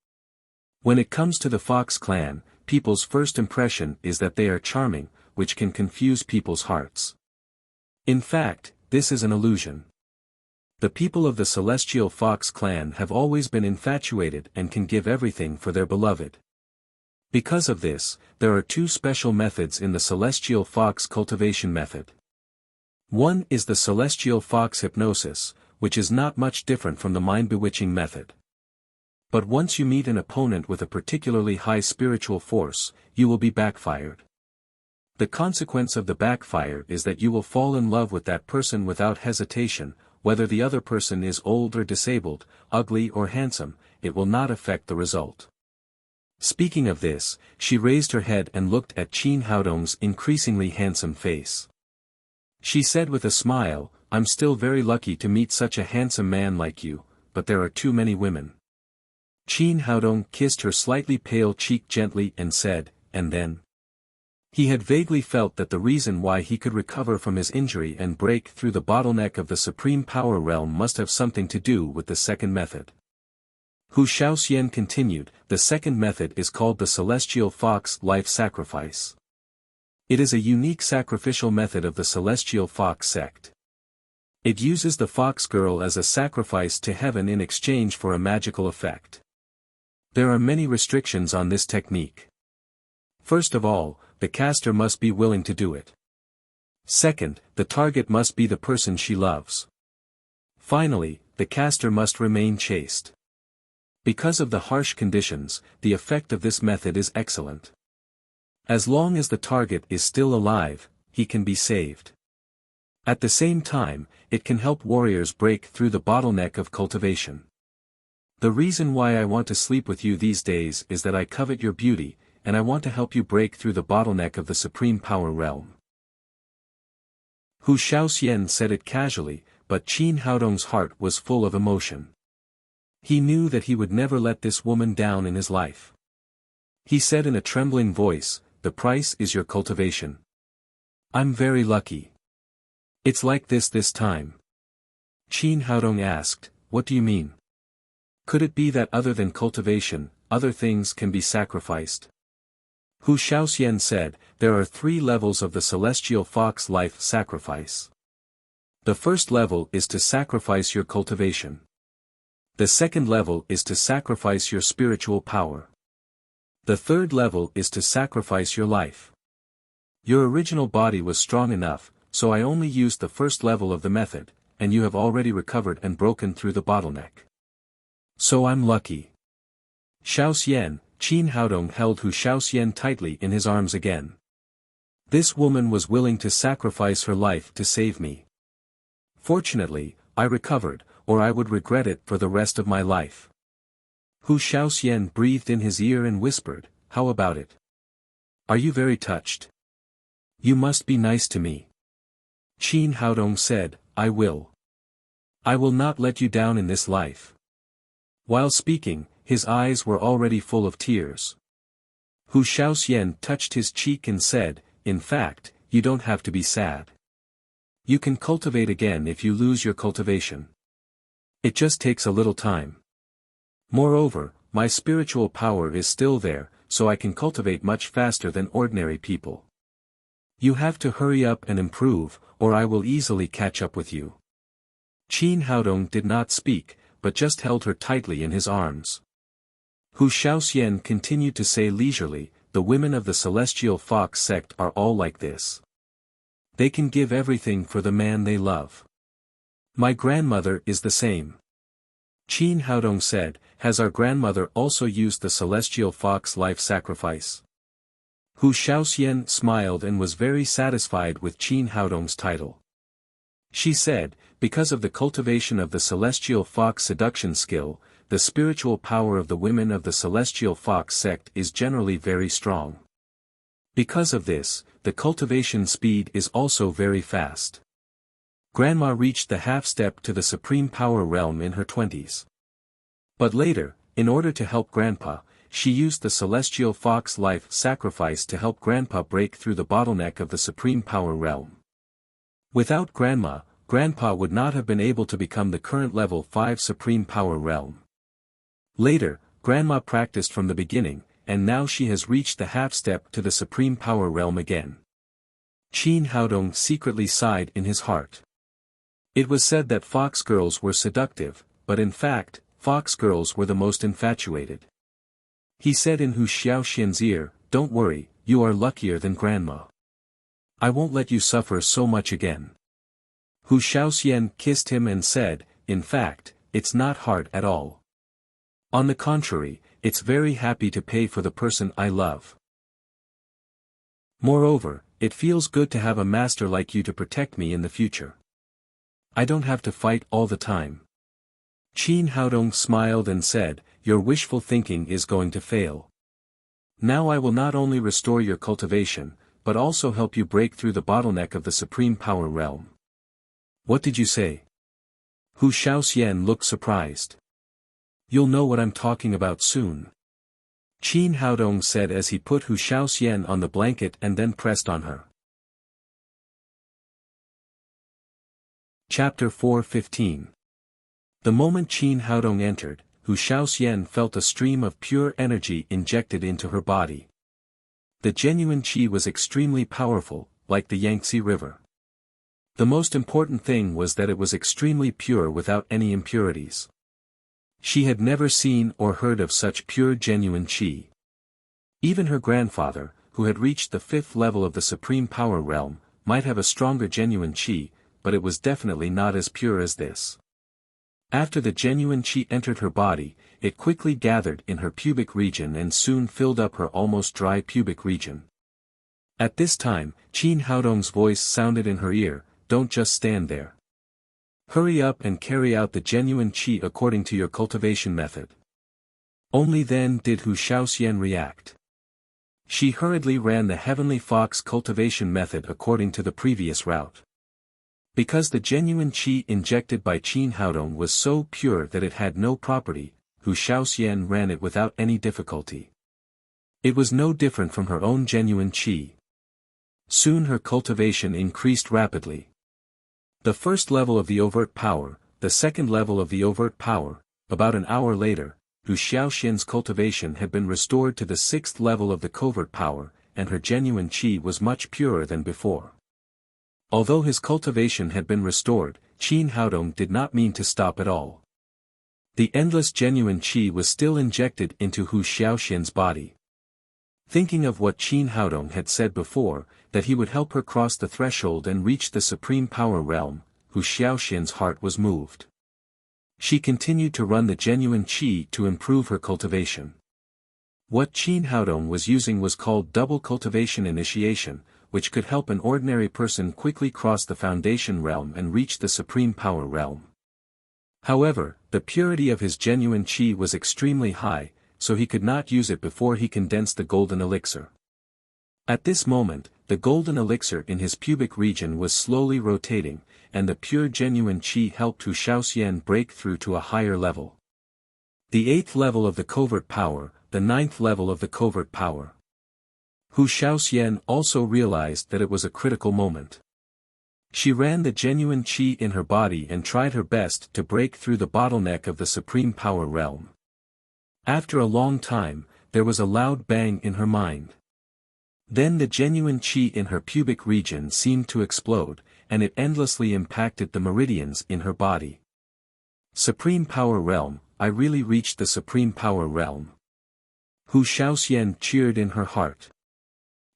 When it comes to the fox clan, people's first impression is that they are charming, which can confuse people's hearts. In fact, this is an illusion. The people of the celestial fox clan have always been infatuated and can give everything for their beloved. Because of this, there are two special methods in the celestial fox cultivation method. One is the celestial fox hypnosis, which is not much different from the mind-bewitching method. But once you meet an opponent with a particularly high spiritual force, you will be backfired. The consequence of the backfire is that you will fall in love with that person without hesitation, whether the other person is old or disabled, ugly or handsome, it will not affect the result. Speaking of this, she raised her head and looked at Qin Haodong's increasingly handsome face. She said with a smile, "I'm still very lucky to meet such a handsome man like you, but there are too many women." Qin Haodong kissed her slightly pale cheek gently and said, "And then?" He had vaguely felt that the reason why he could recover from his injury and break through the bottleneck of the supreme power realm must have something to do with the second method. Hu Shaoxian continued, the second method is called the Celestial Fox Life Sacrifice. It is a unique sacrificial method of the Celestial Fox sect. It uses the fox girl as a sacrifice to heaven in exchange for a magical effect. There are many restrictions on this technique. First of all, the caster must be willing to do it. Second, the target must be the person she loves. Finally, the caster must remain chaste. Because of the harsh conditions, the effect of this method is excellent. As long as the target is still alive, he can be saved. At the same time, it can help warriors break through the bottleneck of cultivation. The reason why I want to sleep with you these days is that I covet your beauty, and I want to help you break through the bottleneck of the supreme power realm. Hu Shaoxian said it casually, but Qin Haodong's heart was full of emotion. He knew that he would never let this woman down in his life. He said in a trembling voice, the price is your cultivation. I'm very lucky. It's like this time. Qin Haodong asked, what do you mean? Could it be that other than cultivation, other things can be sacrificed? Hu Shaoxian said, there are 3 levels of the Celestial Fox Life Sacrifice. The first level is to sacrifice your cultivation. The second level is to sacrifice your spiritual power. The third level is to sacrifice your life. Your original body was strong enough, so I only used the first level of the method, and you have already recovered and broken through the bottleneck. So I'm lucky. Shaoxian, Qin Haodong held Hu Shaoxian tightly in his arms again. This woman was willing to sacrifice her life to save me. Fortunately, I recovered, or I would regret it for the rest of my life. Hu Shaoxian breathed in his ear and whispered, how about it? Are you very touched? You must be nice to me. Qin Haodong said, I will. I will not let you down in this life. While speaking, his eyes were already full of tears. Hu Shaoxian touched his cheek and said, in fact, you don't have to be sad. You can cultivate again if you lose your cultivation. It just takes a little time. Moreover, my spiritual power is still there, so I can cultivate much faster than ordinary people. You have to hurry up and improve, or I will easily catch up with you. Qin Haodong did not speak, but just held her tightly in his arms. Hu Shaoxian continued to say leisurely, the women of the Celestial Fox sect are all like this. They can give everything for the man they love. My grandmother is the same. Qin Haodong said, has our grandmother also used the Celestial Fox Life Sacrifice? Hu Shaoxian smiled and was very satisfied with Qin Haodong's title. She said, because of the cultivation of the Celestial Fox seduction skill, the spiritual power of the women of the Celestial Fox sect is generally very strong. Because of this, the cultivation speed is also very fast. Grandma reached the half-step to the supreme power realm in her 20s. But later, in order to help Grandpa, she used the Celestial Fox Life Sacrifice to help Grandpa break through the bottleneck of the supreme power realm. Without Grandma, Grandpa would not have been able to become the current level 5 supreme power realm. Later, Grandma practiced from the beginning, and now she has reached the half-step to the supreme power realm again. Qin Haodong secretly sighed in his heart. It was said that fox girls were seductive, but in fact, fox girls were the most infatuated. He said in Hu Shaoxian's ear, don't worry, you are luckier than Grandma. I won't let you suffer so much again. Hu Shaoxian kissed him and said, in fact, it's not hard at all. On the contrary, it's very happy to pay for the person I love. Moreover, it feels good to have a master like you to protect me in the future. I don't have to fight all the time. Qin Haodong smiled and said, your wishful thinking is going to fail. Now I will not only restore your cultivation, but also help you break through the bottleneck of the supreme power realm. What did you say? Hu Shaoxian looked surprised. You'll know what I'm talking about soon. Qin Haodong said as he put Hu Shaoxian on the blanket and then pressed on her. Chapter 4:15. The moment Qin Haodong entered, Hu Shaoxian felt a stream of pure energy injected into her body. The genuine qi was extremely powerful, like the Yangtze River. The most important thing was that it was extremely pure without any impurities. She had never seen or heard of such pure genuine qi. Even her grandfather, who had reached the 5th level of the supreme power realm, might have a stronger genuine qi, but it was definitely not as pure as this. After the genuine qi entered her body, it quickly gathered in her pubic region and soon filled up her almost dry pubic region. At this time, Qin Haodong's voice sounded in her ear, "Don't just stand there. Hurry up and carry out the genuine qi according to your cultivation method." Only then did Hu Shaoxian react. She hurriedly ran the Heavenly Fox cultivation method according to the previous route. Because the genuine qi injected by Qin Haodong was so pure that it had no property, Hu Shaoxian ran it without any difficulty. It was no different from her own genuine qi. Soon her cultivation increased rapidly. The first level of the overt power, the second level of the overt power, about an hour later, Hu Shaoxian's cultivation had been restored to the 6th level of the covert power, and her genuine qi was much purer than before. Although his cultivation had been restored, Qin Haodong did not mean to stop at all. The endless genuine qi was still injected into Hu Shaoxian's body. Thinking of what Qin Haodong had said before, that he would help her cross the threshold and reach the supreme power realm, Hu Shaoxian's heart was moved. She continued to run the genuine qi to improve her cultivation. What Qin Haodong was using was called double cultivation initiation, which could help an ordinary person quickly cross the foundation realm and reach the supreme power realm. However, the purity of his genuine qi was extremely high, so he could not use it before he condensed the golden elixir. At this moment, the golden elixir in his pubic region was slowly rotating, and the pure genuine qi helped Hu Shaoxian break through to a higher level. The 8th level of the covert power, the 9th level of the covert power. Hu Shaoxian also realized that it was a critical moment. She ran the genuine qi in her body and tried her best to break through the bottleneck of the supreme power realm. After a long time, there was a loud bang in her mind. Then the genuine qi in her pubic region seemed to explode, and it endlessly impacted the meridians in her body. Supreme power realm, I really reached the supreme power realm. Hu Shaoxian cheered in her heart.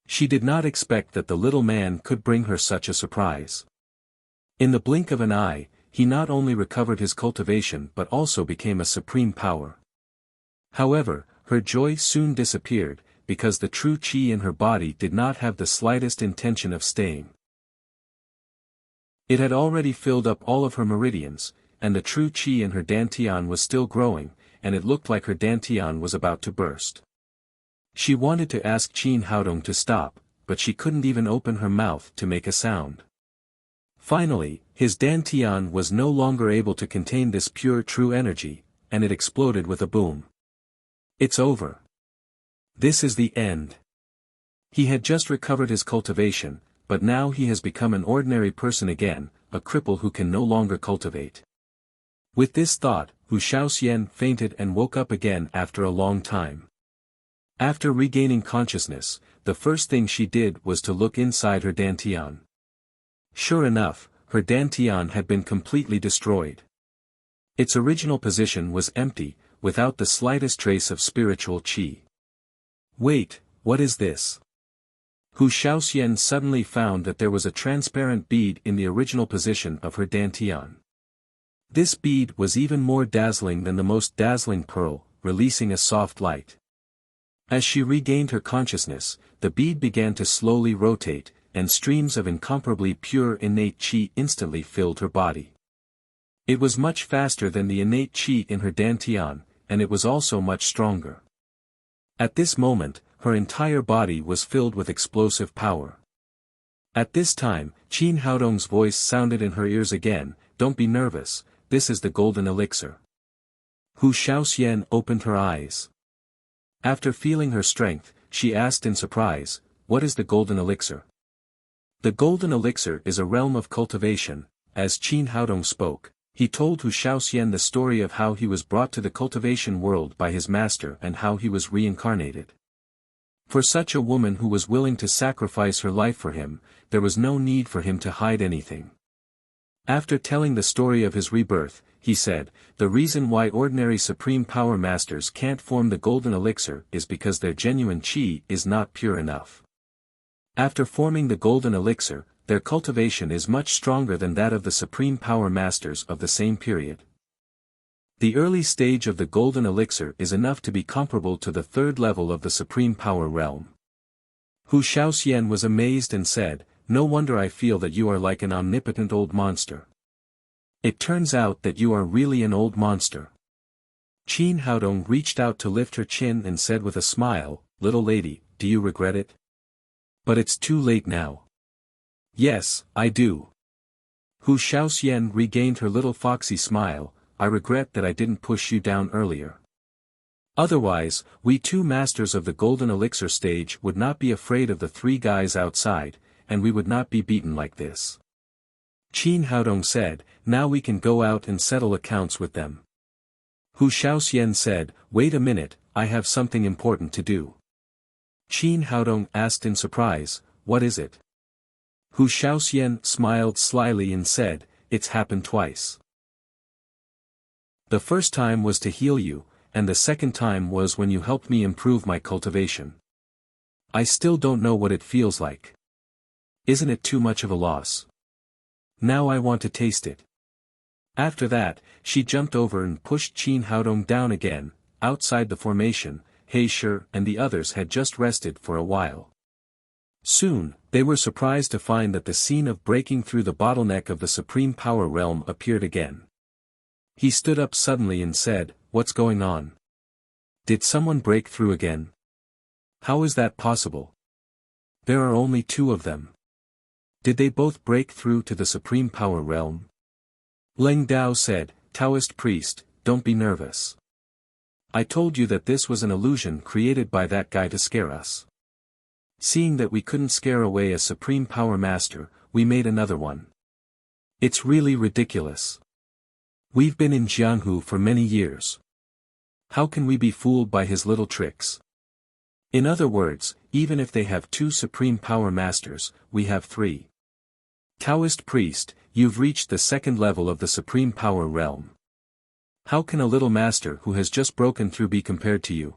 She did not expect that the little man could bring her such a surprise. In the blink of an eye, he not only recovered his cultivation but also became a supreme power. However, her joy soon disappeared, because the true qi in her body did not have the slightest intention of staying. It had already filled up all of her meridians, and the true qi in her dantian was still growing, and it looked like her dantian was about to burst. She wanted to ask Qin Haodong to stop, but she couldn't even open her mouth to make a sound. Finally, his dantian was no longer able to contain this pure true energy, and it exploded with a boom. It's over. This is the end. He had just recovered his cultivation, but now he has become an ordinary person again, a cripple who can no longer cultivate. With this thought, Hu Shaoxian fainted and woke up again after a long time. After regaining consciousness, the first thing she did was to look inside her dantian. Sure enough, her dantian had been completely destroyed. Its original position was empty, without the slightest trace of spiritual qi. Wait, what is this? Hu Shaoxian suddenly found that there was a transparent bead in the original position of her dantian. This bead was even more dazzling than the most dazzling pearl, releasing a soft light. As she regained her consciousness, the bead began to slowly rotate, and streams of incomparably pure innate qi instantly filled her body. It was much faster than the innate qi in her dantian, and it was also much stronger. At this moment, her entire body was filled with explosive power. At this time, Qin Haodong's voice sounded in her ears again, "Don't be nervous, this is the golden elixir." Hu Shaoxian opened her eyes. After feeling her strength, she asked in surprise, "What is the golden elixir?" The golden elixir is a realm of cultivation. As Qin Haodong spoke, he told Hu Shaoxian the story of how he was brought to the cultivation world by his master and how he was reincarnated. For such a woman who was willing to sacrifice her life for him, there was no need for him to hide anything. After telling the story of his rebirth, he said, "The reason why ordinary supreme power masters can't form the golden elixir is because their genuine qi is not pure enough. After forming the golden elixir, their cultivation is much stronger than that of the supreme power masters of the same period. The early stage of the golden elixir is enough to be comparable to the third level of the supreme power realm." Hu Shaoxian was amazed and said, "No wonder I feel that you are like an omnipotent old monster. It turns out that you are really an old monster." Qin Haodong reached out to lift her chin and said with a smile, "Little lady, do you regret it? But it's too late now." "Yes, I do." Hu Shaoxian regained her little foxy smile, "I regret that I didn't push you down earlier. Otherwise, we two masters of the golden elixir stage would not be afraid of the three guys outside, and we would not be beaten like this." Qin Haodong said, "Now we can go out and settle accounts with them." Hu Shaoxian said, "Wait a minute, I have something important to do." Qin Haodong asked in surprise, "What is it?" Hu Shaoxian smiled slyly and said, "It's happened twice. The first time was to heal you, and the second time was when you helped me improve my cultivation. I still don't know what it feels like. Isn't it too much of a loss? Now I want to taste it." After that, she jumped over and pushed Qin Haodong down again. Outside the formation, He Shi and the others had just rested for a while. Soon, they were surprised to find that the scene of breaking through the bottleneck of the supreme power realm appeared again. He stood up suddenly and said, "What's going on? Did someone break through again? How is that possible? There are only two of them. Did they both break through to the supreme power realm?" Leng Dao said, "Taoist priest, don't be nervous. I told you that this was an illusion created by that guy to scare us. Seeing that we couldn't scare away a supreme power master, we made another one. It's really ridiculous. We've been in Jianghu for many years. How can we be fooled by his little tricks? In other words, even if they have two supreme power masters, we have three. Taoist priest, you've reached the second level of the supreme power realm. How can a little master who has just broken through be compared to you?"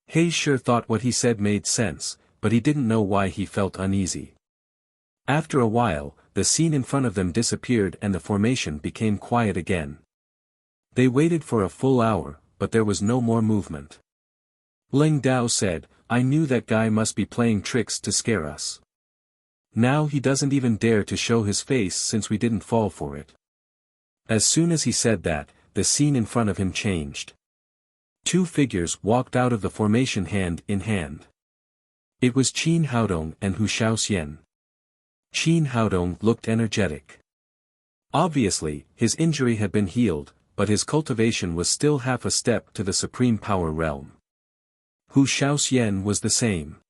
He sure thought what he said made sense, but he didn't know why he felt uneasy. After a while, the scene in front of them disappeared and the formation became quiet again. They waited for a full hour, but there was no more movement. Leng Dao said, "I knew that guy must be playing tricks to scare us. Now he doesn't even dare to show his face since we didn't fall for it." As soon as he said that, the scene in front of him changed. Two figures walked out of the formation hand in hand. It was Qin Haodong and Hu Shaoxian. Qin Haodong looked energetic. Obviously, his injury had been healed, but his cultivation was still half a step to the supreme power realm. Hu Shaoxian was the same.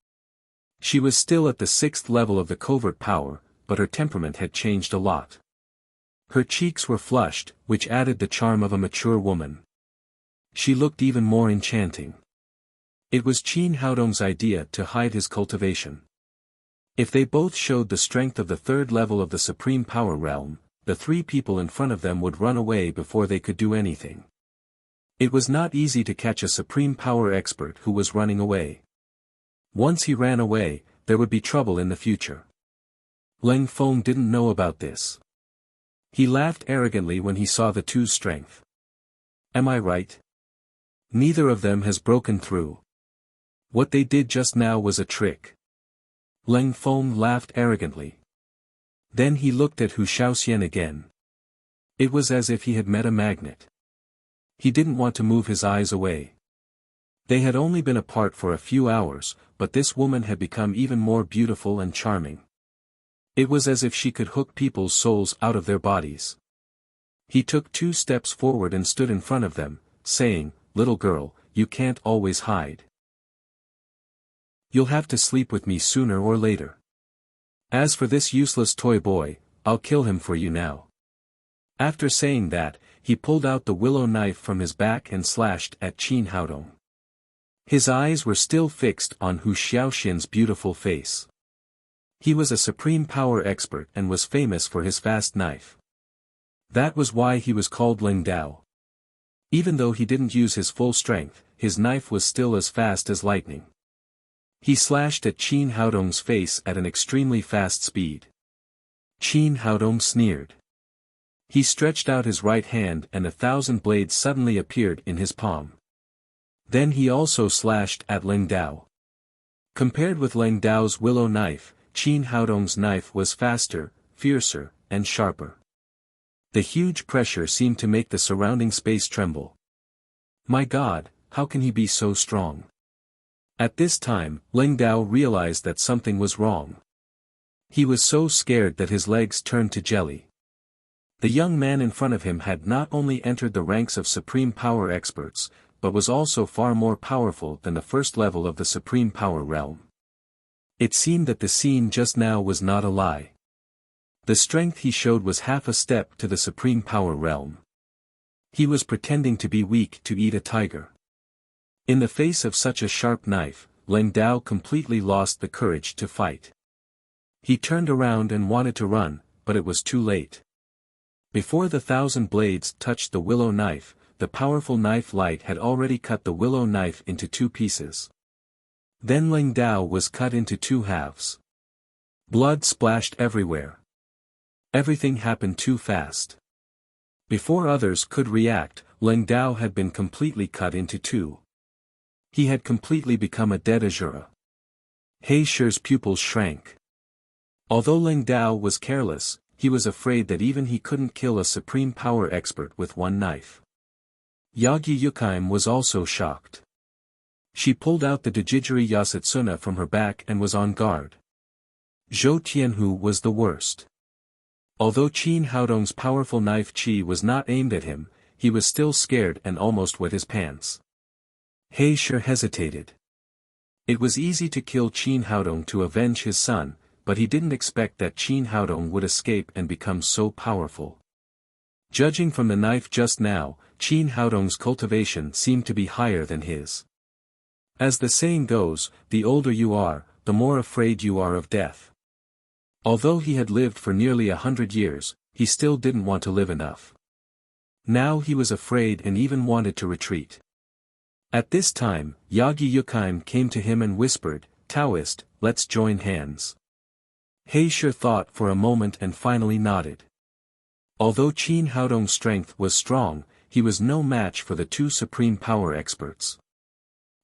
She was still at the sixth level of the covert power, but her temperament had changed a lot. Her cheeks were flushed, which added the charm of a mature woman. She looked even more enchanting. It was Qin Haodong's idea to hide his cultivation. If they both showed the strength of the third level of the supreme power realm, the three people in front of them would run away before they could do anything. It was not easy to catch a supreme power expert who was running away. Once he ran away, there would be trouble in the future. Leng Feng didn't know about this. He laughed arrogantly when he saw the two's strength. "Am I right? Neither of them has broken through. What they did just now was a trick." Leng Feng laughed arrogantly. Then he looked at Hu Shaoxian again. It was as if he had met a magnet. He didn't want to move his eyes away. They had only been apart for a few hours, but this woman had become even more beautiful and charming. It was as if she could hook people's souls out of their bodies. He took 2 steps forward and stood in front of them, saying, "Little girl, you can't always hide. You'll have to sleep with me sooner or later. As for this useless toy boy, I'll kill him for you now. After saying that, he pulled out the willow knife from his back and slashed at Qin Haodong. His eyes were still fixed on Hu Xiaoxian's beautiful face. He was a supreme power expert and was famous for his fast knife. That was why he was called Ling Dao. Even though he didn't use his full strength, his knife was still as fast as lightning. He slashed at Qin Haodong's face at an extremely fast speed. Qin Haodong sneered. He stretched out his right hand and 1,000 blades suddenly appeared in his palm. Then he also slashed at Ling Dao. Compared with Ling Dao's willow knife, Qin Haodong's knife was faster, fiercer, and sharper. The huge pressure seemed to make the surrounding space tremble. My God, how can he be so strong? At this time, Ling Dao realized that something was wrong. He was so scared that his legs turned to jelly. The young man in front of him had not only entered the ranks of supreme power experts, but was also far more powerful than the first level of the supreme power realm. It seemed that the scene just now was not a lie. The strength he showed was half a step to the supreme power realm. He was pretending to be weak to eat a tiger. In the face of such a sharp knife, Ling Dao completely lost the courage to fight. He turned around and wanted to run, but it was too late. Before the 1,000 blades touched the willow knife, the powerful knife light had already cut the willow knife into 2 pieces. Then Ling Dao was cut into 2 halves. Blood splashed everywhere. Everything happened too fast. Before others could react, Ling Dao had been completely cut into 2. He had completely become a dead Azura. He Shi's pupils shrank. Although Ling Dao was careless, he was afraid that even he couldn't kill a supreme power expert with 1 knife. Yagi Yukaim was also shocked. She pulled out the Dajijiri Yasutsuna from her back and was on guard. Zhou Tianhu was the worst. Although Qin Haodong's powerful knife Qi was not aimed at him, he was still scared and almost wet his pants. He Shi hesitated. It was easy to kill Qin Haodong to avenge his son, but he didn't expect that Qin Haodong would escape and become so powerful. Judging from the knife just now, Qin Haodong's cultivation seemed to be higher than his. As the saying goes, the older you are, the more afraid you are of death. Although he had lived for nearly 100 years, he still didn't want to live enough. Now he was afraid and even wanted to retreat. At this time, Yagi Yukaim came to him and whispered, "Taoist, let's join hands." He Shi thought for a moment and finally nodded. Although Qin Haodong's strength was strong, he was no match for the 2 supreme power experts.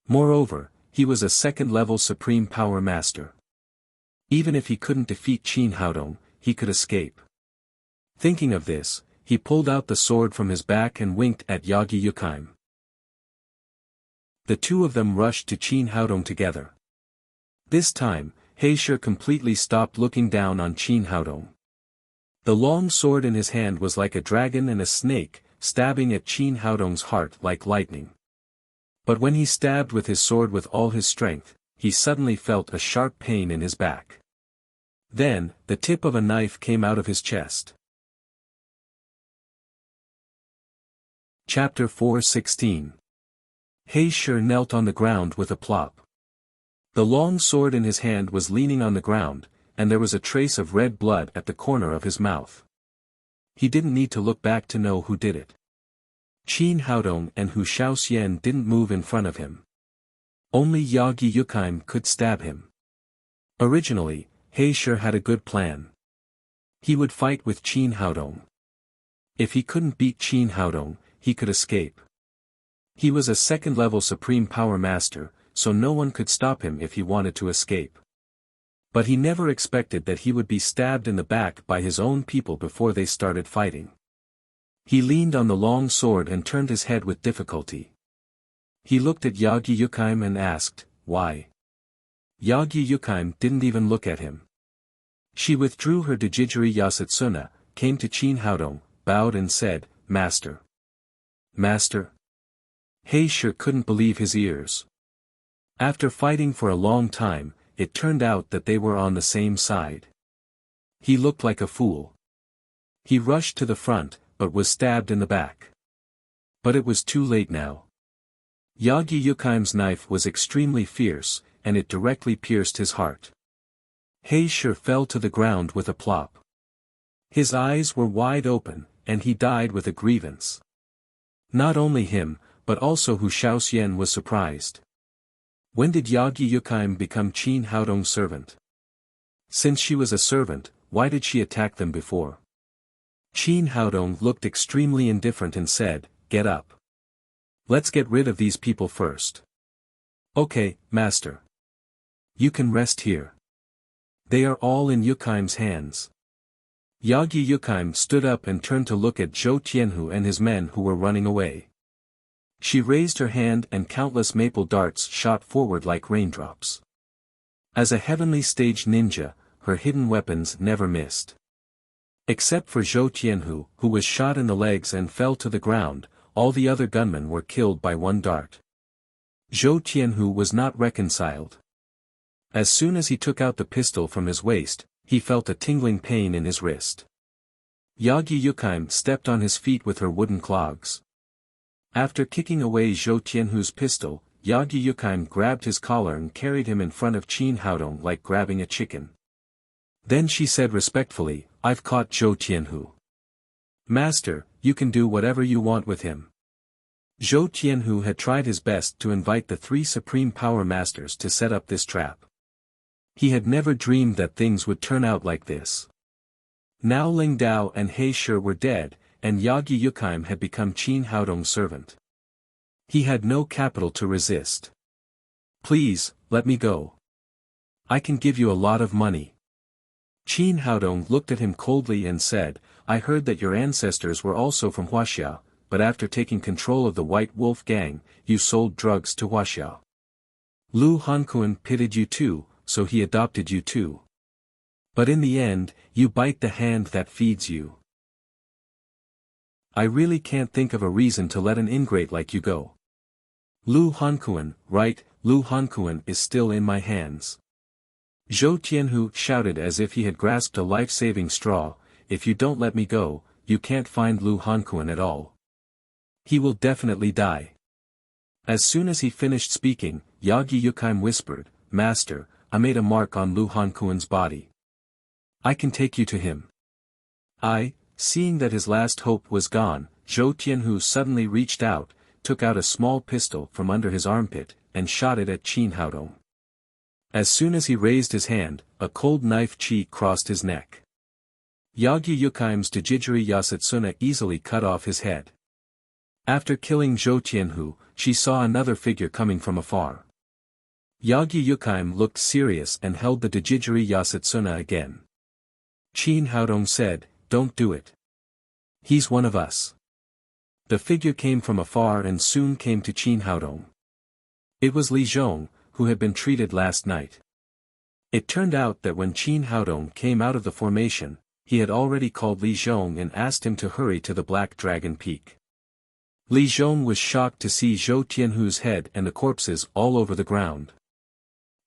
Moreover, he was a second-level supreme power master. Even if he couldn't defeat Qin Haodong, he could escape. Thinking of this, he pulled out the sword from his back and winked at Yagi Yukaim. The 2 of them rushed to Qin Haodong together. This time, He Shi completely stopped looking down on Qin Haodong. The long sword in his hand was like a dragon and a snake, stabbing at Qin Haodong's heart like lightning. But when he stabbed with his sword with all his strength, he suddenly felt a sharp pain in his back. Then, the tip of a knife came out of his chest. Chapter 4:16. He Shi knelt on the ground with a plop. The long sword in his hand was leaning on the ground, and there was a trace of red blood at the corner of his mouth. He didn't need to look back to know who did it. Qin Haodong and Hu Xiaoxian didn't move in front of him. Only Yagi Yukaim could stab him. Originally, He Shi had a good plan. He would fight with Qin Haodong. If he couldn't beat Qin Haodong, he could escape. He was a second-level supreme power master, so no one could stop him if he wanted to escape. But he never expected that he would be stabbed in the back by his own people before they started fighting. He leaned on the long sword and turned his head with difficulty. He looked at Yagi Yukaim and asked, "Why?" Yagi Yukaim didn't even look at him. She withdrew her Dajijiri Yasutsuna, came to Qin Haodong, bowed and said, "Master." "Master?" He Shi couldn't believe his ears. After fighting for a long time, it turned out that they were on the same side. He looked like a fool. He rushed to the front, but was stabbed in the back. But it was too late now. Yagi Yukim's knife was extremely fierce, and it directly pierced his heart. He sure fell to the ground with a plop. His eyes were wide open, and he died with a grievance. Not only him, but also Hu Shaoxian was surprised. When did Yagi Yukim become Qin Haodong's servant? Since she was a servant, why did she attack them before? Qin Haodong looked extremely indifferent and said, "Get up. Let's get rid of these people first." "Okay, master. You can rest here. They are all in Yukim's hands." Yagi Yukim stood up and turned to look at Zhou Tianhu and his men who were running away. She raised her hand and countless maple darts shot forward like raindrops. As a heavenly stage ninja, her hidden weapons never missed. Except for Zhou Tianhu, who was shot in the legs and fell to the ground, all the other gunmen were killed by one dart. Zhou Tianhu was not reconciled. As soon as he took out the pistol from his waist, he felt a tingling pain in his wrist. Yagi Yukim stepped on his feet with her wooden clogs. After kicking away Zhou Tianhu's pistol, Yagi Yukim grabbed his collar and carried him in front of Qin Haodong like grabbing a chicken. Then she said respectfully, "I've caught Zhou Tianhu. Master, you can do whatever you want with him." Zhou Tianhu had tried his best to invite the three supreme power masters to set up this trap. He had never dreamed that things would turn out like this. Now Ling Dao and He Shi were dead, and Yagi Yukim had become Qin Haodong's servant. He had no capital to resist. "Please, let me go. I can give you a lot of money." Qin Haodong looked at him coldly and said, "I heard that your ancestors were also from Wuxia, but after taking control of the White Wolf gang, you sold drugs to Wuxia. Lu Hankuan pitied you too, so he adopted you too. But in the end, you bite the hand that feeds you. I really can't think of a reason to let an ingrate like you go. Lu Hankuan, right, Lu Hankuan is still in my hands." Zhou Tianhu shouted as if he had grasped a life-saving straw, "If you don't let me go, you can't find Lu Hankuan at all. He will definitely die." As soon as he finished speaking, Yagi Yukim whispered, "Master, I made a mark on Lu Hankuan's body. I can take you to him." Seeing that his last hope was gone, Zhou Tianhu suddenly reached out, took out a small pistol from under his armpit, and shot it at Qin Haodong. As soon as he raised his hand, a cold knife chi crossed his neck. Yagi Yukim's Dajijiri Yasutsuna easily cut off his head. After killing Zhou Tianhu, she saw another figure coming from afar. Yagi Yukim looked serious and held the Dajijiri Yasutsuna again. Qin Haodong said, "Don't do it. He's one of us." The figure came from afar and soon came to Qin Haodong. It was Li Zhong, who had been treated last night. It turned out that when Qin Haodong came out of the formation, he had already called Li Zhong and asked him to hurry to the Black Dragon Peak. Li Zhong was shocked to see Zhou Tianhu's head and the corpses all over the ground.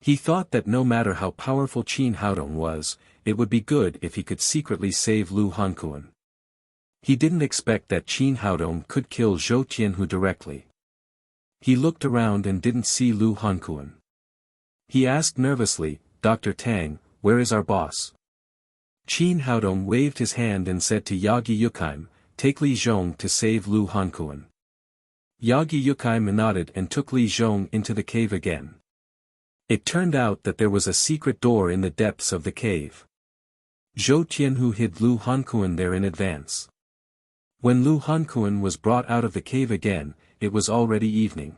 He thought that no matter how powerful Qin Haodong was, it would be good if he could secretly save Lu Hankuan. He didn't expect that Qin Haodong could kill Zhou Tianhu directly. He looked around and didn't see Lu Hankuan. He asked nervously, "Dr. Tang, where is our boss?" Qin Haodong waved his hand and said to Yagi Yukim, "Take Li Zhong to save Lu Hankuan." Yagi Yukim nodded and took Li Zhong into the cave again. It turned out that there was a secret door in the depths of the cave. Zhou Tianhu hid Lu Hankuan there in advance. When Lu Hankuan was brought out of the cave again, it was already evening.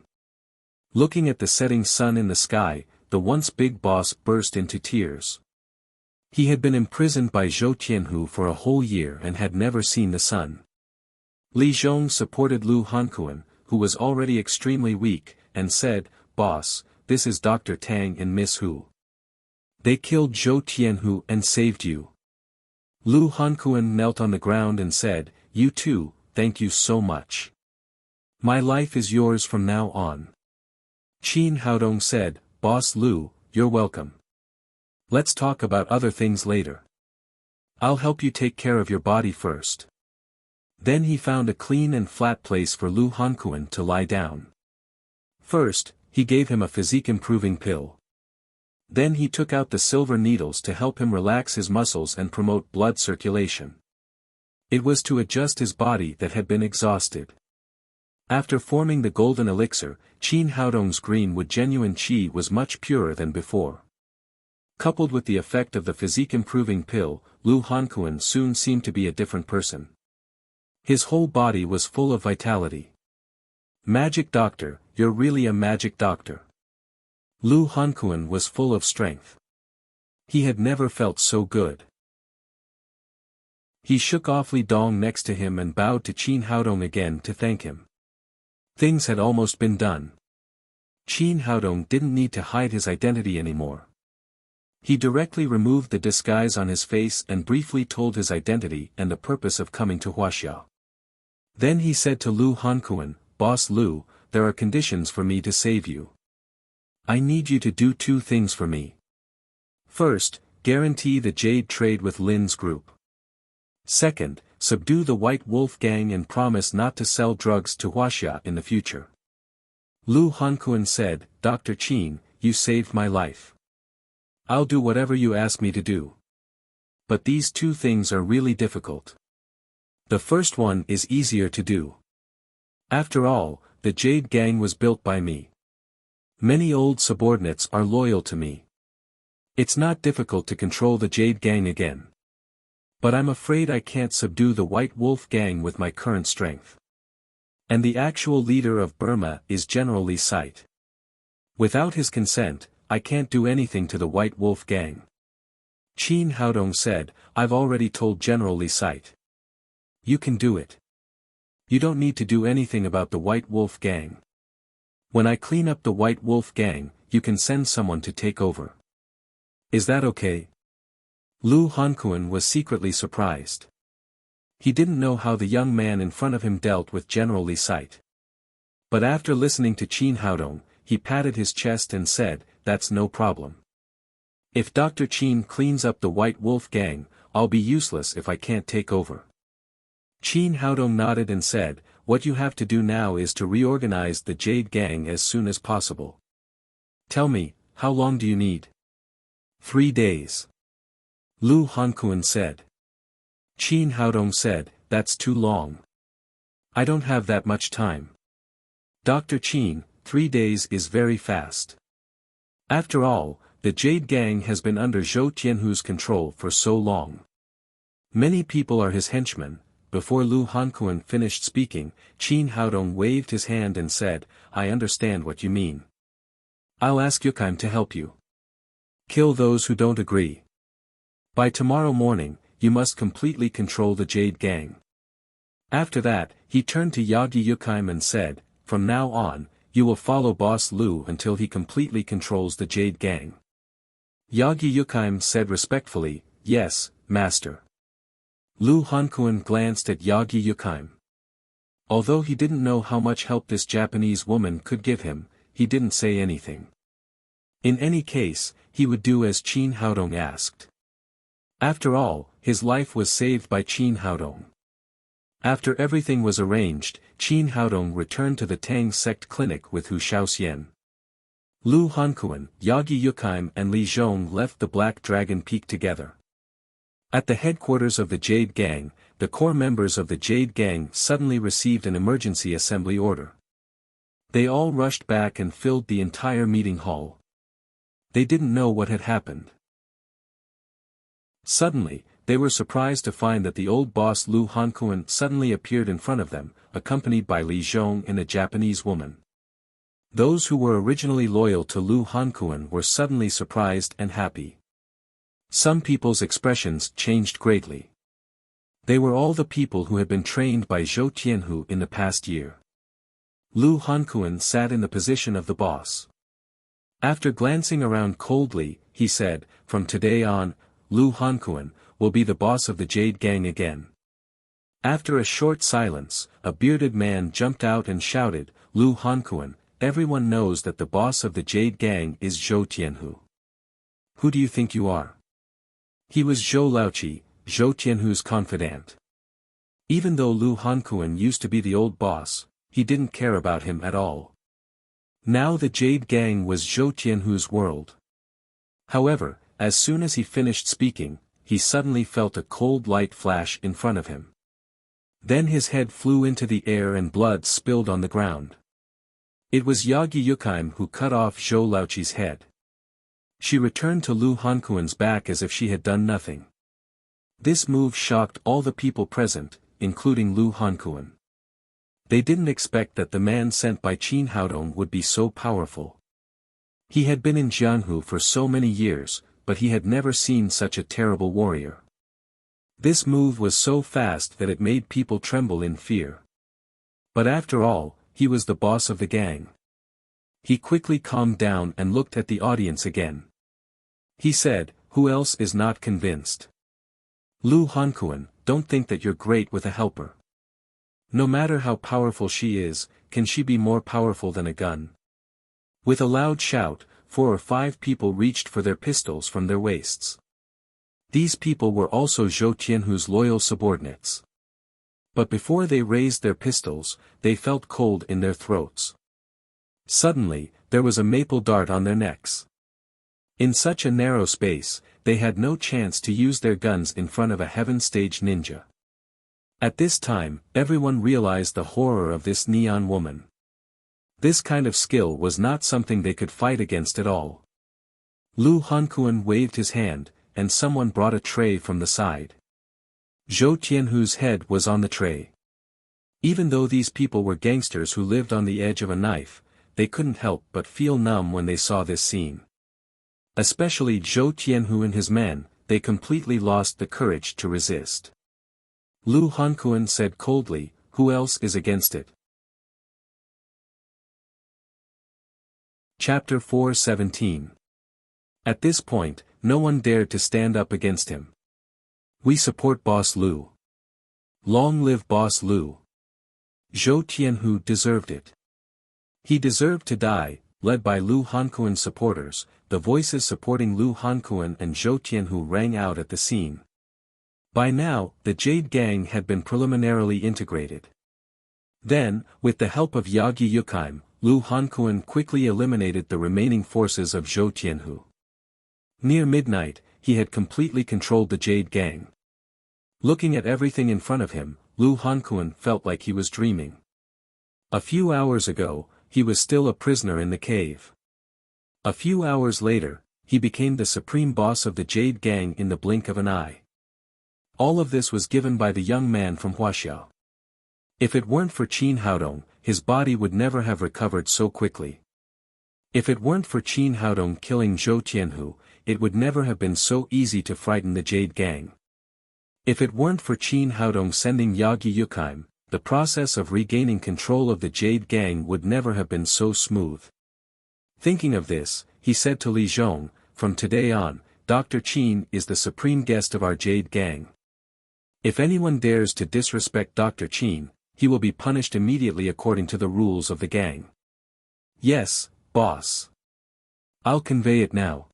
Looking at the setting sun in the sky, the once big boss burst into tears. He had been imprisoned by Zhou Tianhu for a whole year and had never seen the sun. Li Zhong supported Lu Hankuan, who was already extremely weak, and said, "Boss, this is Dr. Tang and Miss Hu. They killed Zhou Tianhu and saved you." Lu Hankuan knelt on the ground and said, "You too, thank you so much. My life is yours from now on." Qin Haodong said, Boss Lu, you're welcome. Let's talk about other things later. I'll help you take care of your body first. Then he found a clean and flat place for Lu Hankuan to lie down. First, he gave him a physique-improving pill. Then he took out the silver needles to help him relax his muscles and promote blood circulation. It was to adjust his body that had been exhausted. After forming the golden elixir, Qin Haodong's green wood genuine qi was much purer than before. Coupled with the effect of the physique-improving pill, Lu Hankuan soon seemed to be a different person. His whole body was full of vitality. Magic doctor, you're really a magic doctor. Lu Hankuan was full of strength. He had never felt so good. He shook off Li Dong next to him and bowed to Qin Haodong again to thank him. Things had almost been done. Qin Haodong didn't need to hide his identity anymore. He directly removed the disguise on his face and briefly told his identity and the purpose of coming to Huaxia. Then he said to Lu Hankuan, Boss Lu, there are conditions for me to save you. I need you to do 2 things for me. First, guarantee the jade trade with Lin's group. Second, subdue the White Wolf gang and promise not to sell drugs to Huaxia in the future. Lu Hankuan said, Dr. Qin, you saved my life. I'll do whatever you ask me to do. But these 2 things are really difficult. The first one is easier to do. After all, the Jade Gang was built by me. Many old subordinates are loyal to me. It's not difficult to control the Jade Gang again. But I'm afraid I can't subdue the White Wolf Gang with my current strength. And the actual leader of Burma is General Li Site. Without his consent, I can't do anything to the White Wolf Gang. Qin Haodong said, I've already told General Li Site. You can do it. You don't need to do anything about the White Wolf Gang. When I clean up the White Wolf Gang, you can send someone to take over. Is that okay? Lu Hankuan was secretly surprised. He didn't know how the young man in front of him dealt with General Li Site. But after listening to Qin Haodong, he patted his chest and said, that's no problem. If Dr. Qin cleans up the White Wolf Gang, I'll be useless if I can't take over. Qin Haodong nodded and said, what you have to do now is to reorganize the Jade Gang as soon as possible. Tell me, how long do you need? 3 days. Lu Hankuan said. Qin Haodong said, that's too long. I don't have that much time. Dr. Qin, 3 days is very fast. After all, the Jade Gang has been under Zhou Tianhu's control for so long. Many people are his henchmen. Before Lu Hankuan finished speaking, Qin Haodong waved his hand and said, I understand what you mean. I'll ask Yukaim to help you. Kill those who don't agree. By tomorrow morning, you must completely control the Jade Gang. After that, he turned to Yagi Yukaim and said, from now on, you will follow Boss Lu until he completely controls the Jade Gang. Yagi Yukaim said respectfully, yes, master. Lu Hankuan glanced at Yagi Yukaim. Although he didn't know how much help this Japanese woman could give him, he didn't say anything. In any case, he would do as Qin Haodong asked. After all, his life was saved by Qin Haodong. After everything was arranged, Qin Haodong returned to the Tang sect clinic with Hu Shaoxian. Lu Hankuan, Yagi Yukaim and Li Zhong left the Black Dragon Peak together. At the headquarters of the Jade Gang, the core members of the Jade Gang suddenly received an emergency assembly order. They all rushed back and filled the entire meeting hall. They didn't know what had happened. Suddenly, they were surprised to find that the old boss Lu Hankuan suddenly appeared in front of them, accompanied by Li Zhong and a Japanese woman. Those who were originally loyal to Lu Hankuan were suddenly surprised and happy. Some people's expressions changed greatly. They were all the people who had been trained by Zhou Tianhu in the past year. Lu Hankuan sat in the position of the boss. After glancing around coldly, he said, from today on, Lu Hankuan will be the boss of the Jade Gang again. After a short silence, a bearded man jumped out and shouted, Lu Hankuan, everyone knows that the boss of the Jade Gang is Zhou Tianhu. Who do you think you are? He was Zhou Laoqi, Zhou Tianhu's confidant. Even though Lu Hankuan used to be the old boss, he didn't care about him at all. Now the Jade Gang was Zhou Tianhu's world. However, as soon as he finished speaking, he suddenly felt a cold light flash in front of him. Then his head flew into the air and blood spilled on the ground. It was Yagi Yukaim who cut off Zhou Laoqi's head. She returned to Lu Hankuan's back as if she had done nothing. This move shocked all the people present, including Lu Hankuan. They didn't expect that the man sent by Qin Haodong would be so powerful. He had been in Jianghu for so many years, but he had never seen such a terrible warrior. This move was so fast that it made people tremble in fear. But after all, he was the boss of the gang. He quickly calmed down and looked at the audience again. He said, "Who else is not convinced? Lu Hankuan, don't think that you're great with a helper. No matter how powerful she is, can she be more powerful than a gun?" With a loud shout, 4 or 5 people reached for their pistols from their waists. These people were also Zhou Tianhu's loyal subordinates. But before they raised their pistols, they felt cold in their throats. Suddenly, there was a maple dart on their necks. In such a narrow space, they had no chance to use their guns in front of a heaven-stage ninja. At this time, everyone realized the horror of this neon woman. This kind of skill was not something they could fight against at all. Lu Hankuan waved his hand, and someone brought a tray from the side. Zhou Tianhu's head was on the tray. Even though these people were gangsters who lived on the edge of a knife, they couldn't help but feel numb when they saw this scene. Especially Zhou Tianhu and his men, they completely lost the courage to resist. Lu Hankuan said coldly, "Who else is against it?" Chapter 4:17. At this point, no one dared to stand up against him. "We support Boss Lu. Long live Boss Lu. Zhou Tianhu deserved it. He deserved to die." Led by Lu Hankuan's supporters, the voices supporting Lu Hankuan and Zhou Tianhu rang out at the scene. By now, the Jade Gang had been preliminarily integrated. Then, with the help of Yagi Yukaim, Lu Hankuan quickly eliminated the remaining forces of Zhou Tianhu. Near midnight, he had completely controlled the Jade Gang. Looking at everything in front of him, Lu Hankuan felt like he was dreaming. A few hours ago, he was still a prisoner in the cave. A few hours later, he became the supreme boss of the Jade Gang in the blink of an eye. All of this was given by the young man from Wuxia. If it weren't for Qin Haodong, his body would never have recovered so quickly. If it weren't for Qin Haodong killing Zhou Tianhu, it would never have been so easy to frighten the Jade Gang. If it weren't for Qin Haodong sending Yagi Yukaim, the process of regaining control of the Jade Gang would never have been so smooth. Thinking of this, he said to Li Zhong, "From today on, Dr. Qin is the supreme guest of our Jade Gang. If anyone dares to disrespect Dr. Qin, he will be punished immediately according to the rules of the gang." "Yes, boss. I'll convey it now."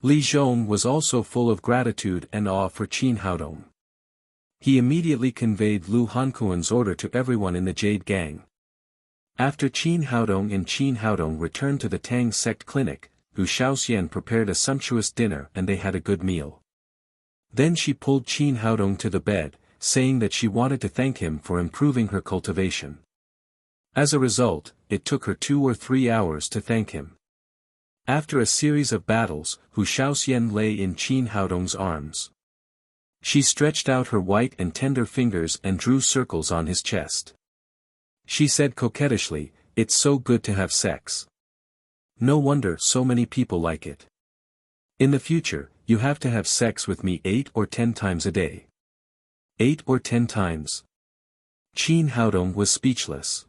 Li Zhong was also full of gratitude and awe for Qin Haodong. He immediately conveyed Lu Hankuan's order to everyone in the Jade Gang. After Qin Haodong and Qin Haodong returned to the Tang sect clinic, Hu Shaoxian prepared a sumptuous dinner and they had a good meal. Then she pulled Qin Haodong to the bed, saying that she wanted to thank him for improving her cultivation. As a result, it took her 2 or 3 hours to thank him. After a series of battles, Hu Shaoxian lay in Qin Haodong's arms. She stretched out her white and tender fingers and drew circles on his chest. She said coquettishly, "It's so good to have sex. No wonder so many people like it. In the future, you have to have sex with me 8 or 10 times a day." 8 or 10 times. Qin Haodong was speechless.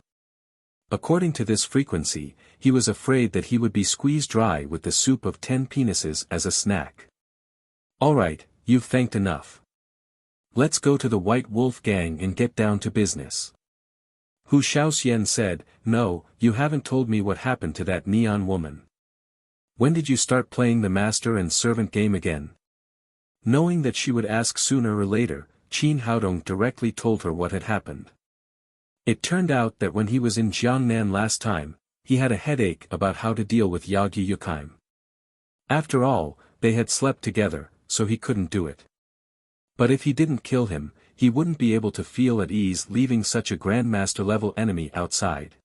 According to this frequency, he was afraid that he would be squeezed dry with the soup of 10 penises as a snack. "All right, you've thanked enough. Let's go to the White Wolf Gang and get down to business." Hu Shaoxian said, "No, you haven't told me what happened to that neon woman. When did you start playing the master and servant game again?" Knowing that she would ask sooner or later, Qin Haodong directly told her what had happened. It turned out that when he was in Jiangnan last time, he had a headache about how to deal with Yagi Yukheim. After all, they had slept together, so he couldn't do it. But if he didn't kill him, he wouldn't be able to feel at ease leaving such a grandmaster-level enemy outside.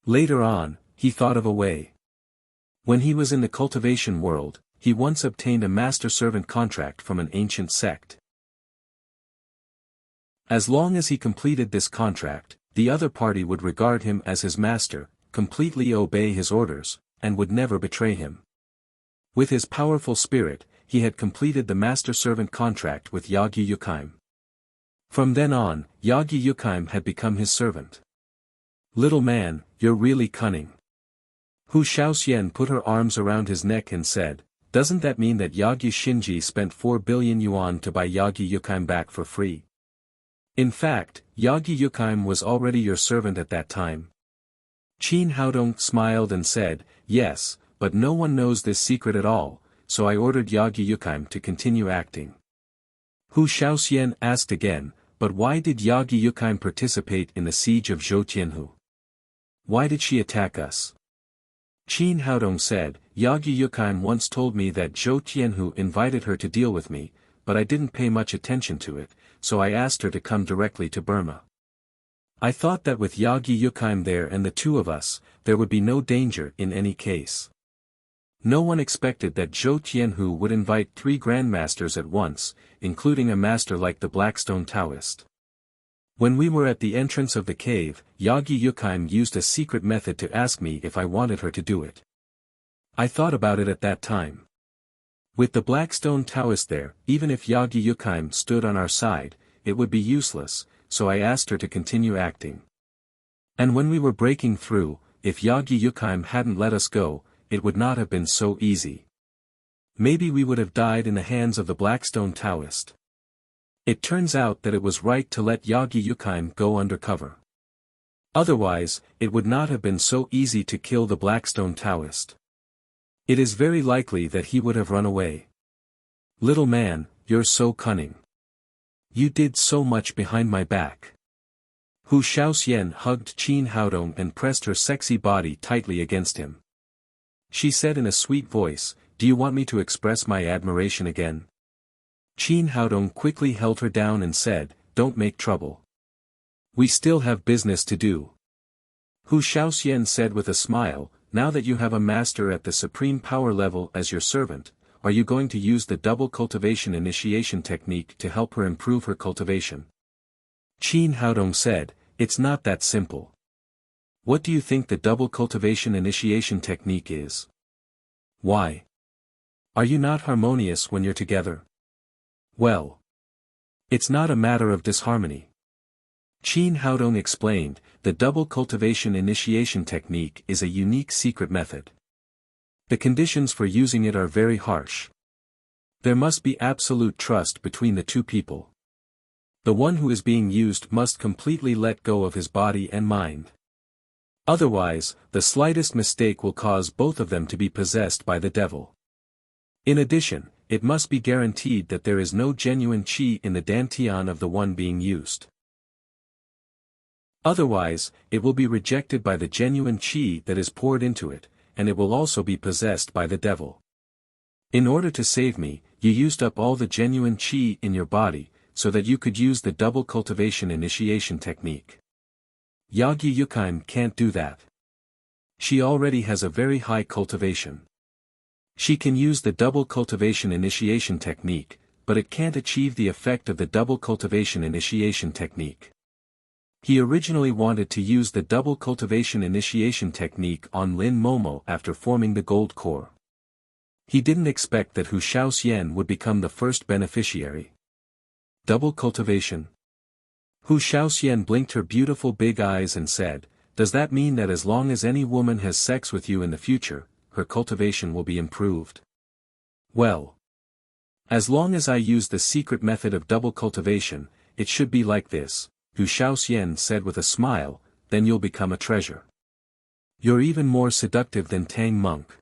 Later on, he thought of a way. When he was in the cultivation world, he once obtained a master-servant contract from an ancient sect. As long as he completed this contract, the other party would regard him as his master, completely obey his orders, and would never betray him. With his powerful spirit, he had completed the master-servant contract with Yagi Yukheim. From then on, Yagi Yukheim had become his servant. "Little man, you're really cunning." Hu Shaoxian put her arms around his neck and said, "Doesn't that mean that Yagi Shinji spent 4 billion yuan to buy Yagi Yukheim back for free? In fact, Yagi Yukheim was already your servant at that time." Qin Haodong smiled and said, "Yes, but no one knows this secret at all, so I ordered Yagi Yukheim to continue acting." Hu Shaoxian asked again, "But why did Yagi Yukheim participate in the siege of Zhou? Why did she attack us?" Qin Haodong said, "Yagi Yukheim once told me that Zhou Tianhu invited her to deal with me, but I didn't pay much attention to it, so I asked her to come directly to Burma. I thought that with Yagi Yukheim there and the two of us, there would be no danger in any case. No one expected that Zhou Tianhu would invite 3 grandmasters at once, including a master like the Blackstone Taoist. When we were at the entrance of the cave, Yagi Yukheim used a secret method to ask me if I wanted her to do it. I thought about it at that time. With the Blackstone Taoist there, even if Yagi Yukheim stood on our side, it would be useless, so I asked her to continue acting. And when we were breaking through, if Yagi Yukheim hadn't let us go, it would not have been so easy. Maybe we would have died in the hands of the Blackstone Taoist. It turns out that it was right to let Yagi Yukheim go undercover. Otherwise, it would not have been so easy to kill the Blackstone Taoist. It is very likely that he would have run away. Little man, you're so cunning. You did so much behind my back." Hu Shaoxian hugged Qin Haodong and pressed her sexy body tightly against him. She said in a sweet voice, "Do you want me to express my admiration again?" Qin Haodong quickly held her down and said, "Don't make trouble. We still have business to do." Hu Shaoxian said with a smile, "Now that you have a master at the supreme power level as your servant, are you going to use the double cultivation initiation technique to help her improve her cultivation?" Qin Haodong said, "It's not that simple." "What do you think the double cultivation initiation technique is?" "Why? Are you not harmonious when you're together?" "Well, it's not a matter of disharmony." Qin Haodong explained, "The double cultivation initiation technique is a unique secret method. The conditions for using it are very harsh. There must be absolute trust between the two people. The one who is being used must completely let go of his body and mind. Otherwise, the slightest mistake will cause both of them to be possessed by the devil. In addition, it must be guaranteed that there is no genuine qi in the dantian of the one being used. Otherwise, it will be rejected by the genuine qi that is poured into it, and it will also be possessed by the devil. In order to save me, you used up all the genuine qi in your body, so that you could use the double cultivation initiation technique. Yagi Yukheim can't do that. She already has a very high cultivation. She can use the double cultivation initiation technique, but it can't achieve the effect of the double cultivation initiation technique. He originally wanted to use the double cultivation initiation technique on Lin Momo after forming the gold core. He didn't expect that Hu Shaoxian would become the first beneficiary. Double cultivation. Hu Shaoxian blinked her beautiful big eyes and said, "Does that mean that as long as any woman has sex with you in the future, her cultivation will be improved?" "Well, as long as I use the secret method of double cultivation, it should be like this," Hu Shaoxian said with a smile, then you'll become a treasure. You're even more seductive than Tang Monk.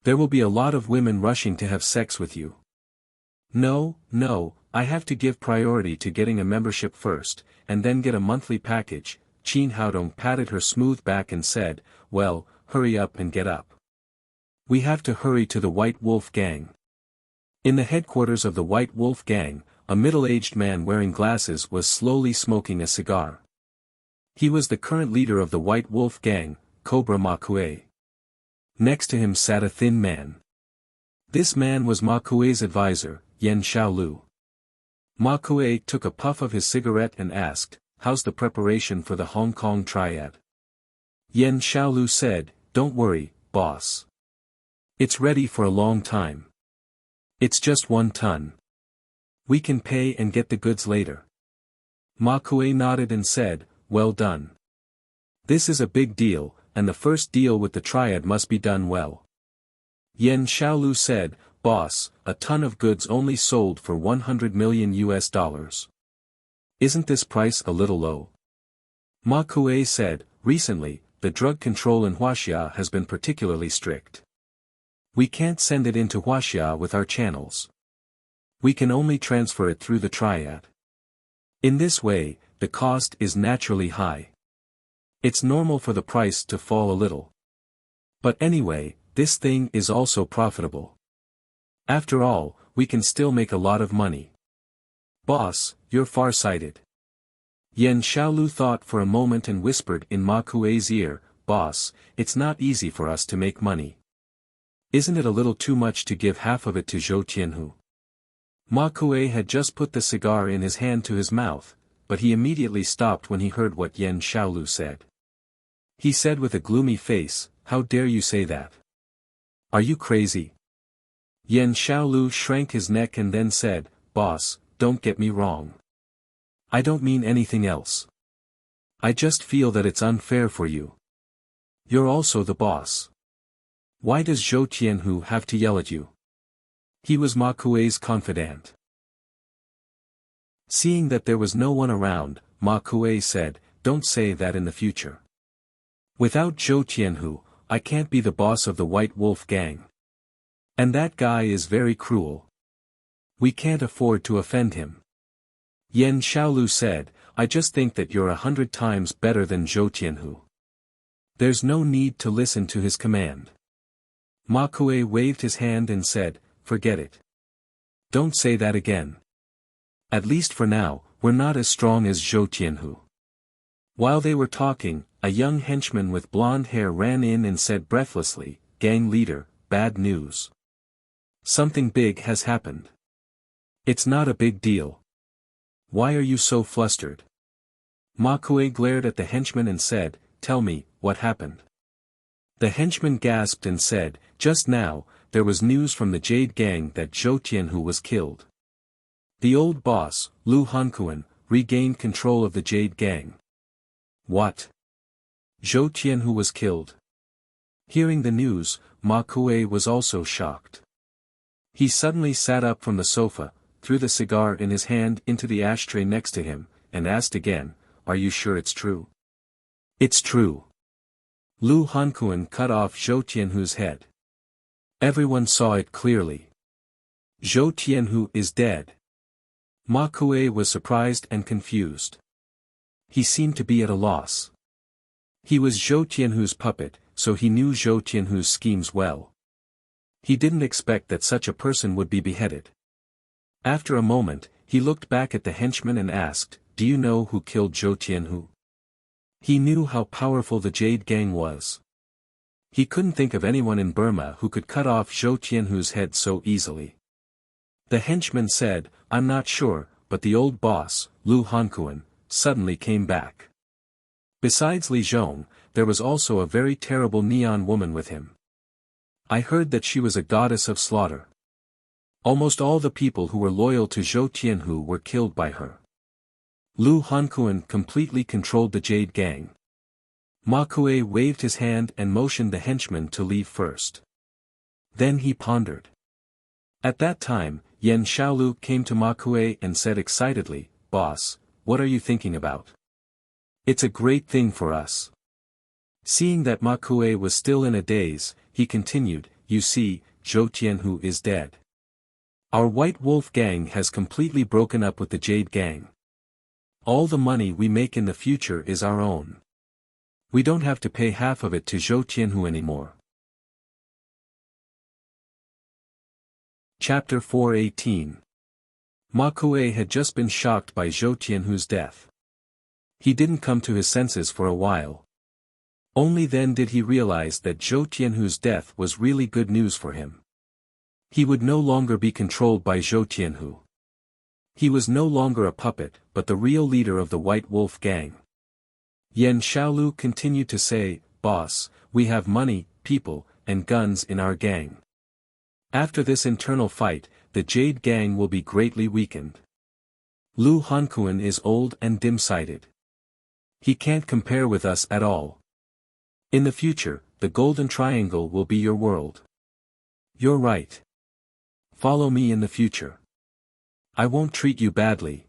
There will be a lot of women rushing to have sex with you. No, I have to give priority to getting a membership first, and then get a monthly package. Qin Haodong patted her smooth back and said, well, hurry up and get up. We have to hurry to the White Wolf Gang. In the headquarters of the White Wolf Gang, a middle-aged man wearing glasses was slowly smoking a cigar. He was the current leader of the White Wolf Gang, Cobra Ma Kuei. Next to him sat a thin man. This man was Ma Kuei's advisor, Yen Xiaolu. Ma Kuei took a puff of his cigarette and asked, how's the preparation for the Hong Kong triad? Yen Xiaolu said, don't worry, boss. It's ready for a long time. It's just 1 ton. We can pay and get the goods later. Ma Kuei nodded and said, well done. This is a big deal, and the first deal with the triad must be done well. Yen Xiaolu said, boss, a ton of goods only sold for $100 million. Isn't this price a little low? Ma Kuei said, recently, the drug control in Wuxia has been particularly strict. We can't send it into Wuxia with our channels. We can only transfer it through the triad. In this way, the cost is naturally high. It's normal for the price to fall a little. But anyway, this thing is also profitable. After all, we can still make a lot of money. Boss, you're far-sighted. Yen Xiaolu thought for a moment and whispered in Ma Kuei's ear, boss, it's not easy for us to make money. Isn't it a little too much to give half of it to Zhou Tianhu? Ma Kuei had just put the cigar in his hand to his mouth, but he immediately stopped when he heard what Yen Xiaolu said. He said with a gloomy face, how dare you say that? Are you crazy? Yen Xiaolu shrank his neck and then said, boss, don't get me wrong. I don't mean anything else. I just feel that it's unfair for you. You're also the boss. Why does Zhou Tianhu have to yell at you? He was Ma Kuei's confidant. Seeing that there was no one around, Ma Kuei said, don't say that in the future. Without Zhou Tianhu, I can't be the boss of the White Wolf Gang. And that guy is very cruel. We can't afford to offend him. Yen Xiaolu said, I just think that you're 100 times better than Zhou Tianhu. There's no need to listen to his command. Ma Kuei waved his hand and said, forget it. Don't say that again. At least for now, we're not as strong as Zhou Tianhu. While they were talking, a young henchman with blonde hair ran in and said breathlessly, gang leader, bad news. Something big has happened. It's not a big deal. Why are you so flustered? Ma Kuei glared at the henchman and said, tell me, what happened? The henchman gasped and said, just now, there was news from the Jade Gang that Zhou Tianhu was killed. The old boss, Lu Hankuan, regained control of the Jade Gang. What? Zhou Tianhu was killed? Hearing the news, Ma Kuei was also shocked. He suddenly sat up from the sofa, threw the cigar in his hand into the ashtray next to him, and asked again, are you sure it's true? It's true. Lu Hankuan cut off Zhou Tianhu's head. Everyone saw it clearly. Zhou Tianhu is dead. Ma Kuei was surprised and confused. He seemed to be at a loss. He was Zhou Tianhu's puppet, so he knew Zhou Tianhu's schemes well. He didn't expect that such a person would be beheaded. After a moment, he looked back at the henchman and asked, do you know who killed Zhou Tianhu? He knew how powerful the Jade Gang was. He couldn't think of anyone in Burma who could cut off Zhou Tianhu's head so easily. The henchman said, I'm not sure, but the old boss, Lu Hankuan, suddenly came back. Besides Li Zhong, there was also a very terrible neon woman with him. I heard that she was a goddess of slaughter. Almost all the people who were loyal to Zhou Tianhu were killed by her. Lu Hankuan completely controlled the Jade Gang. Ma Kuei waved his hand and motioned the henchman to leave first. Then he pondered. At that time, Yen Xiaolu came to Ma Kuei and said excitedly, Boss, what are you thinking about? It's a great thing for us. Seeing that Ma Kuei was still in a daze, he continued, you see, Zhou Tianhu is dead. Our White Wolf gang has completely broken up with the Jade gang. All the money we make in the future is our own. We don't have to pay half of it to Zhou Tianhu anymore. Chapter 418. Ma Kuei had just been shocked by Zhou Tianhu's death. He didn't come to his senses for a while. Only then did he realize that Zhou Tianhu's death was really good news for him. He would no longer be controlled by Zhou Tianhu. He was no longer a puppet, but the real leader of the White Wolf gang. Yan Xiaolu continued to say, Boss, we have money, people, and guns in our gang. After this internal fight, the Jade gang will be greatly weakened. Lu Hankuan is old and dim-sighted. He can't compare with us at all. In the future, the Golden Triangle will be your world. You're right. Follow me in the future. I won't treat you badly.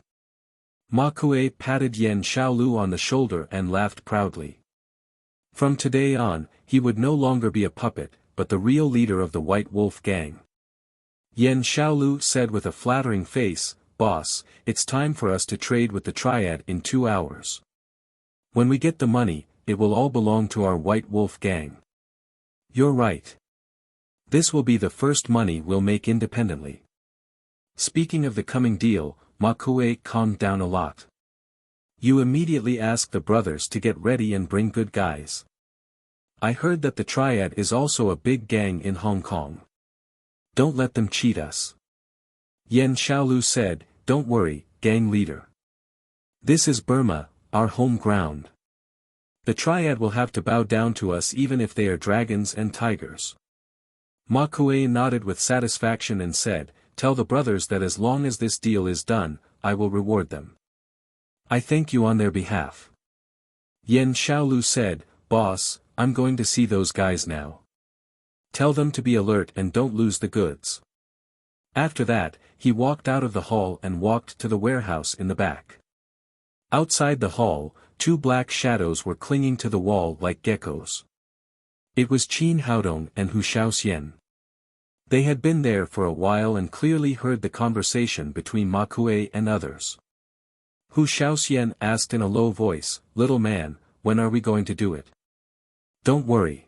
Ma Kuei patted Yan Xiaolu on the shoulder and laughed proudly. From today on, he would no longer be a puppet, but the real leader of the White Wolf gang. Yan Xiaolu said with a flattering face, Boss, it's time for us to trade with the Triad in 2 hours. When we get the money, it will all belong to our White Wolf gang. You're right. This will be the first money we'll make independently. Speaking of the coming deal, Ma Kuei calmed down a lot. You immediately ask the brothers to get ready and bring good guys. I heard that the Triad is also a big gang in Hong Kong. Don't let them cheat us. Yan Xiaolu said, Don't worry, gang leader. This is Burma, our home ground. The Triad will have to bow down to us even if they are dragons and tigers. Ma Kuei nodded with satisfaction and said, Tell the brothers that as long as this deal is done, I will reward them. I thank you on their behalf. Yan Xiaolu said, Boss, I'm going to see those guys now. Tell them to be alert and don't lose the goods. After that, he walked out of the hall and walked to the warehouse in the back. Outside the hall, 2 black shadows were clinging to the wall like geckos. It was Qin Haodong and Hu Shaoxian. They had been there for a while and clearly heard the conversation between Ma Kuei and others. Hu Shaoxian asked in a low voice, Little man, when are we going to do it? Don't worry.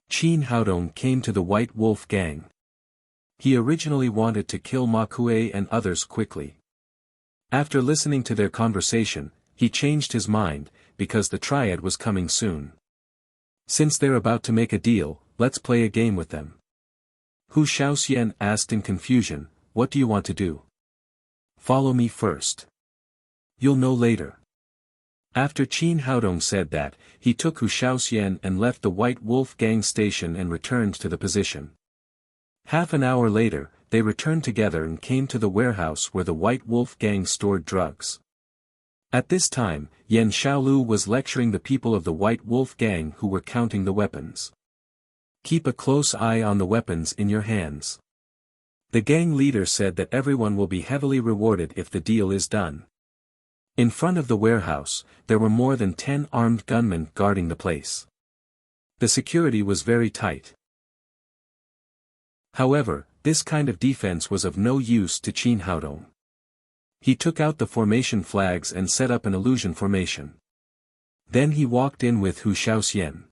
Qin Haodong came to the White Wolf gang. He originally wanted to kill Ma Kuei and others quickly. After listening to their conversation, he changed his mind, because the Triad was coming soon. Since they're about to make a deal, let's play a game with them. Hu Shaoxian asked in confusion, What do you want to do? Follow me first. You'll know later. After Qin Haodong said that, he took Hu Shaoxian and left the White Wolf gang station and returned to the position. Half an hour later, they returned together and came to the warehouse where the White Wolf gang stored drugs. At this time, Yan Xiaolu was lecturing the people of the White Wolf gang who were counting the weapons. Keep a close eye on the weapons in your hands. The gang leader said that everyone will be heavily rewarded if the deal is done. In front of the warehouse, there were more than 10 armed gunmen guarding the place. The security was very tight. However, this kind of defense was of no use to Qin Haodong. He took out the formation flags and set up an illusion formation. Then he walked in with Hu Shaoxian.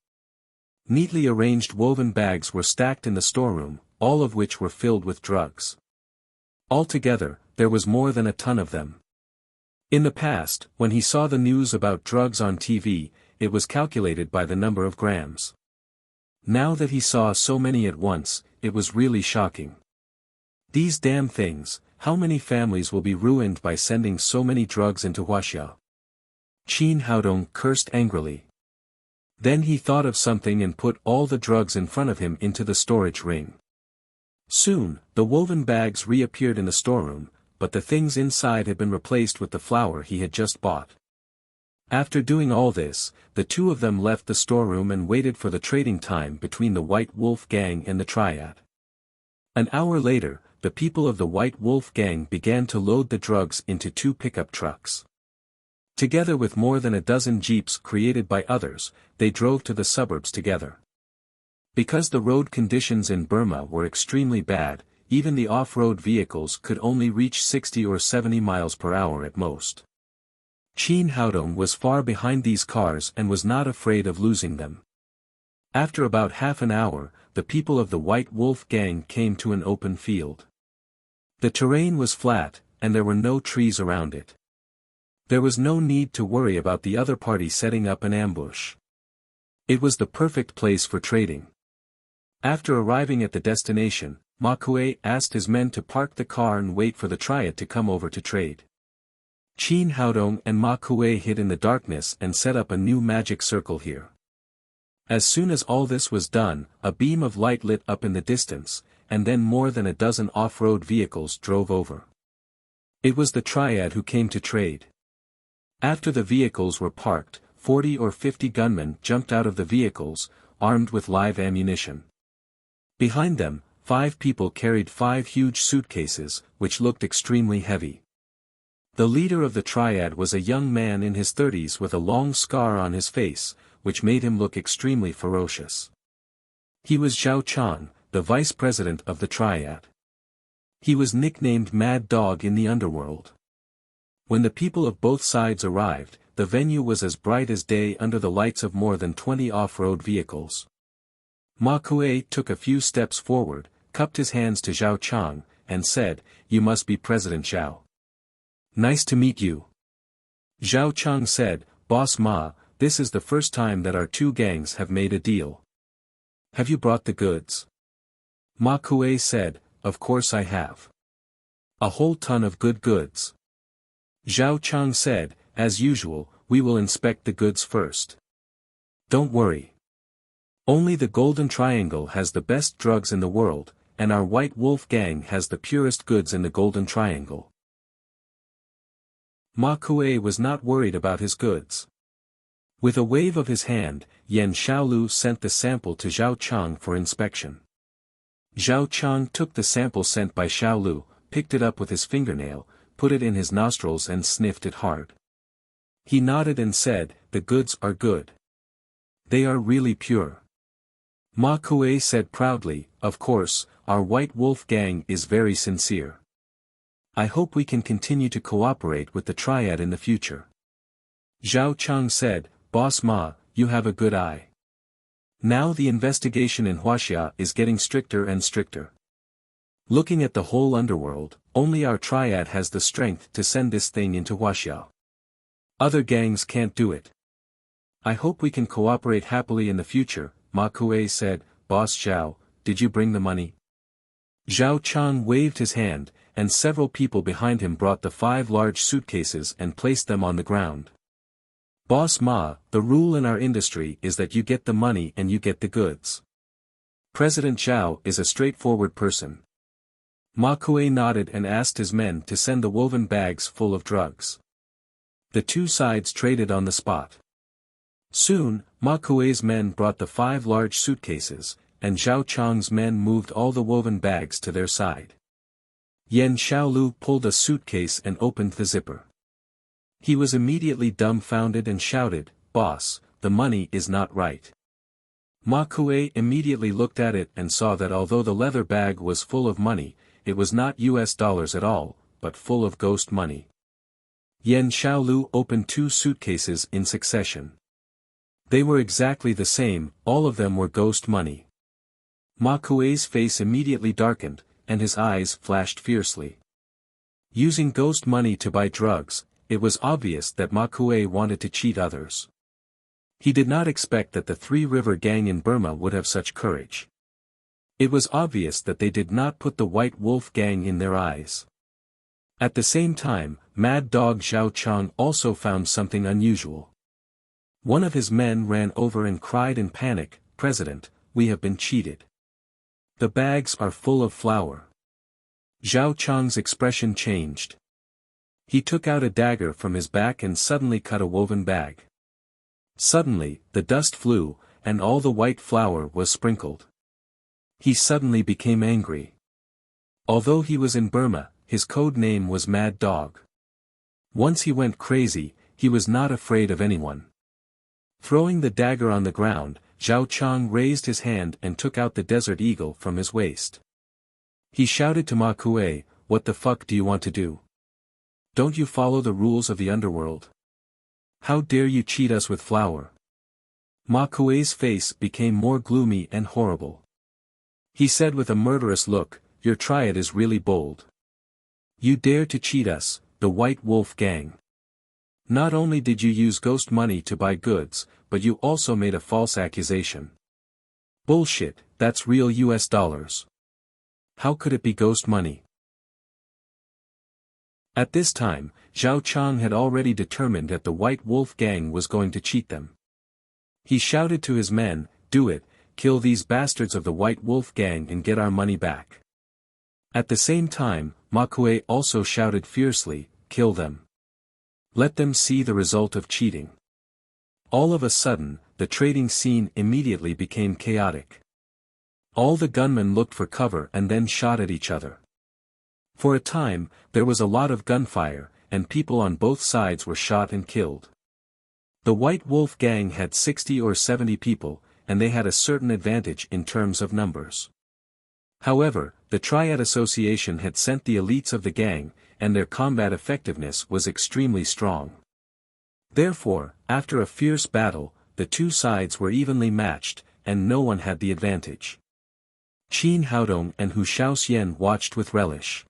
Neatly arranged woven bags were stacked in the storeroom, all of which were filled with drugs. Altogether, there was more than a ton of them. In the past, when he saw the news about drugs on TV, it was calculated by the number of grams. Now that he saw so many at once, it was really shocking. These damn things, how many families will be ruined by sending so many drugs into Wuxia? Qin Haodong cursed angrily. Then he thought of something and put all the drugs in front of him into the storage ring. Soon, the woven bags reappeared in the storeroom, but the things inside had been replaced with the flour he had just bought. After doing all this, the two of them left the storeroom and waited for the trading time between the White Wolf gang and the Triad. An hour later, the people of the White Wolf gang began to load the drugs into 2 pickup trucks. Together with more than a dozen jeeps created by others, they drove to the suburbs together. Because the road conditions in Burma were extremely bad, even the off-road vehicles could only reach 60 or 70 miles per hour at most. Chin Haodong was far behind these cars and was not afraid of losing them. After about half an hour, the people of the White Wolf gang came to an open field. The terrain was flat, and there were no trees around it. There was no need to worry about the other party setting up an ambush. It was the perfect place for trading. After arriving at the destination, Ma Kuei asked his men to park the car and wait for the triad to come over to trade. Chin Haodong and Ma Kuei hid in the darkness and set up a new magic circle here. As soon as all this was done, a beam of light lit up in the distance, and then more than a dozen off-road vehicles drove over. It was the triad who came to trade. After the vehicles were parked, 40 or 50 gunmen jumped out of the vehicles, armed with live ammunition. Behind them, 5 people carried 5 huge suitcases, which looked extremely heavy. The leader of the triad was a young man in his 30s with a long scar on his face, which made him look extremely ferocious. He was Zhao Chang, the vice president of the triad. He was nicknamed Mad Dog in the underworld. When the people of both sides arrived, the venue was as bright as day under the lights of more than 20 off-road vehicles. Ma Kuei took a few steps forward, cupped his hands to Zhao Chang, and said, "You must be President Zhao. Nice to meet you." Zhao Chang said, "Boss Ma, this is the first time that our two gangs have made a deal. Have you brought the goods?" Ma Kuei said, "Of course I have. A whole ton of good goods." Zhao Chang said, "As usual, we will inspect the goods first. Don't worry. Only the Golden Triangle has the best drugs in the world, and our White Wolf gang has the purest goods in the Golden Triangle." Ma Kuei was not worried about his goods. With a wave of his hand, Yan Xiaolu sent the sample to Zhao Chang for inspection. Zhao Chang took the sample sent by Xiaolu, picked it up with his fingernail, put it in his nostrils and sniffed it hard. He nodded and said, "The goods are good. They are really pure." Ma Kuei said proudly, "Of course, our White Wolf gang is very sincere. I hope we can continue to cooperate with the triad in the future." Zhao Chang said, "Boss Ma, you have a good eye. Now the investigation in Wuxia is getting stricter and stricter. Looking at the whole underworld, only our triad has the strength to send this thing into Wuxia. Other gangs can't do it. I hope we can cooperate happily in the future." Ma Kuei said, "Boss Zhao, did you bring the money?" Zhao Chang waved his hand, and several people behind him brought the 5 large suitcases and placed them on the ground. "Boss Ma, the rule in our industry is that you get the money and you get the goods. President Zhao is a straightforward person." Ma Kuei nodded and asked his men to send the woven bags full of drugs. The two sides traded on the spot. Soon, Ma Kuei's men brought the 5 large suitcases, and Zhao Chang's men moved all the woven bags to their side. Yan Xiaolu pulled a suitcase and opened the zipper. He was immediately dumbfounded and shouted, "Boss, the money is not right." Ma Kuei immediately looked at it and saw that although the leather bag was full of money, it was not US dollars at all, but full of ghost money. Yan Xiaolu opened 2 suitcases in succession. They were exactly the same, all of them were ghost money. Ma Kuei's face immediately darkened, and his eyes flashed fiercely. Using ghost money to buy drugs, it was obvious that Ma Kuei wanted to cheat others. He did not expect that the Three River Gang in Burma would have such courage. It was obvious that they did not put the White Wolf Gang in their eyes. At the same time, Mad Dog Zhao Chang also found something unusual. One of his men ran over and cried in panic, "President, we have been cheated. The bags are full of flour." Zhao Chang's expression changed. He took out a dagger from his back and suddenly cut a woven bag. Suddenly, the dust flew, and all the white flour was sprinkled. He suddenly became angry. Although he was in Burma, his code name was Mad Dog. Once he went crazy, he was not afraid of anyone. Throwing the dagger on the ground, Zhao Chang raised his hand and took out the desert eagle from his waist. He shouted to Ma Kuei, "What the fuck do you want to do? Don't you follow the rules of the underworld? How dare you cheat us with flour?" Ma Kuei's face became more gloomy and horrible. He said with a murderous look, "Your triad is really bold. You dare to cheat us, the White Wolf Gang. Not only did you use ghost money to buy goods, but you also made a false accusation. Bullshit, that's real US dollars. How could it be ghost money?" At this time, Zhao Chang had already determined that the White Wolf Gang was going to cheat them. He shouted to his men, "Do it, kill these bastards of the White Wolf Gang and get our money back." At the same time, Ma Kuei also shouted fiercely, "Kill them. Let them see the result of cheating." All of a sudden, the trading scene immediately became chaotic. All the gunmen looked for cover and then shot at each other. For a time, there was a lot of gunfire, and people on both sides were shot and killed. The White Wolf Gang had 60 or 70 people, and they had a certain advantage in terms of numbers. However, the Triad Association had sent the elites of the gang, and their combat effectiveness was extremely strong. Therefore, after a fierce battle, the two sides were evenly matched, and no one had the advantage. Qin Haodong and Hu Shaoxian watched with relish.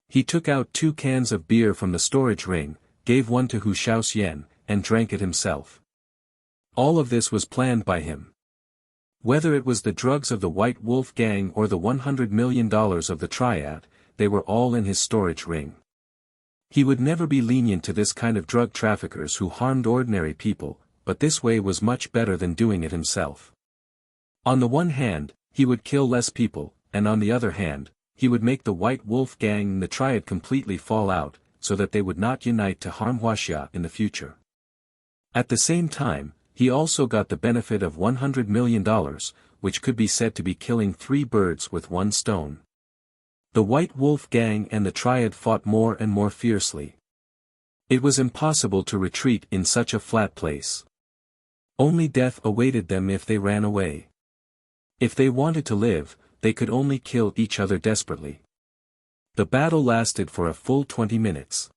He took out 2 cans of beer from the storage ring, gave one to Hu Shaoxian, and drank it himself. All of this was planned by him. Whether it was the drugs of the White Wolf Gang or the $100 million of the Triad, they were all in his storage ring. He would never be lenient to this kind of drug traffickers who harmed ordinary people, but this way was much better than doing it himself. On the one hand, he would kill less people, and on the other hand, he would make the White Wolf Gang and the Triad completely fall out, so that they would not unite to harm Wuxia in the future. At the same time, he also got the benefit of $100 million, which could be said to be killing 3 birds with 1 stone. The White Wolf Gang and the Triad fought more and more fiercely. It was impossible to retreat in such a flat place. Only death awaited them if they ran away. If they wanted to live, they could only kill each other desperately. The battle lasted for a full 20 minutes.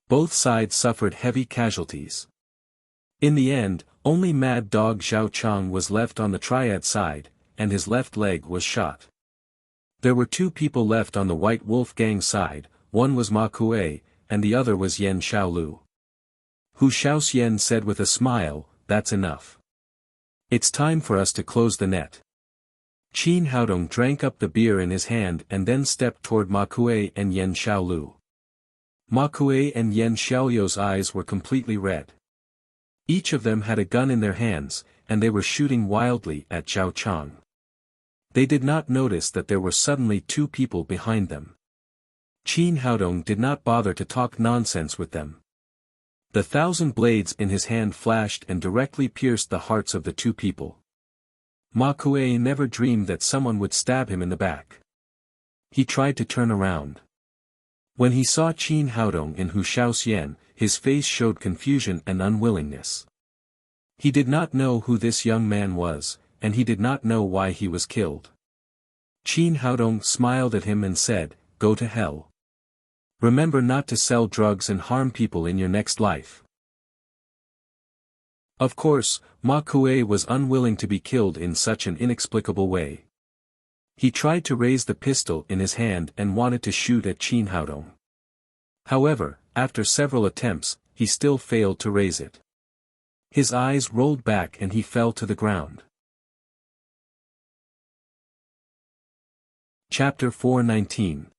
Both sides suffered heavy casualties. In the end, only Mad Dog Zhao Chang was left on the Triad side, and his left leg was shot. There were 2 people left on the White Wolf Gang side, one was Ma Kuei, and the other was Yan Xiaolu. Hu Shaoxian said with a smile, "That's enough. It's time for us to close the net." Qin Haodong drank up the beer in his hand and then stepped toward Ma Kuei and Yan Xiaolu. Ma Kuei and Yan Xiaolu's eyes were completely red. Each of them had a gun in their hands, and they were shooting wildly at Zhao Chang. They did not notice that there were suddenly 2 people behind them. Qin Haodong did not bother to talk nonsense with them. The 1,000 blades in his hand flashed and directly pierced the hearts of the 2 people. Ma Kuei never dreamed that someone would stab him in the back. He tried to turn around. When he saw Qin Haodong and Hu Shaoxian, his face showed confusion and unwillingness. He did not know who this young man was, and he did not know why he was killed. Qin Haodong smiled at him and said, "Go to hell. Remember not to sell drugs and harm people in your next life." Of course, Ma Kuei was unwilling to be killed in such an inexplicable way. He tried to raise the pistol in his hand and wanted to shoot at Qin Haodong. However, after several attempts, he still failed to raise it. His eyes rolled back and he fell to the ground. Chapter 419.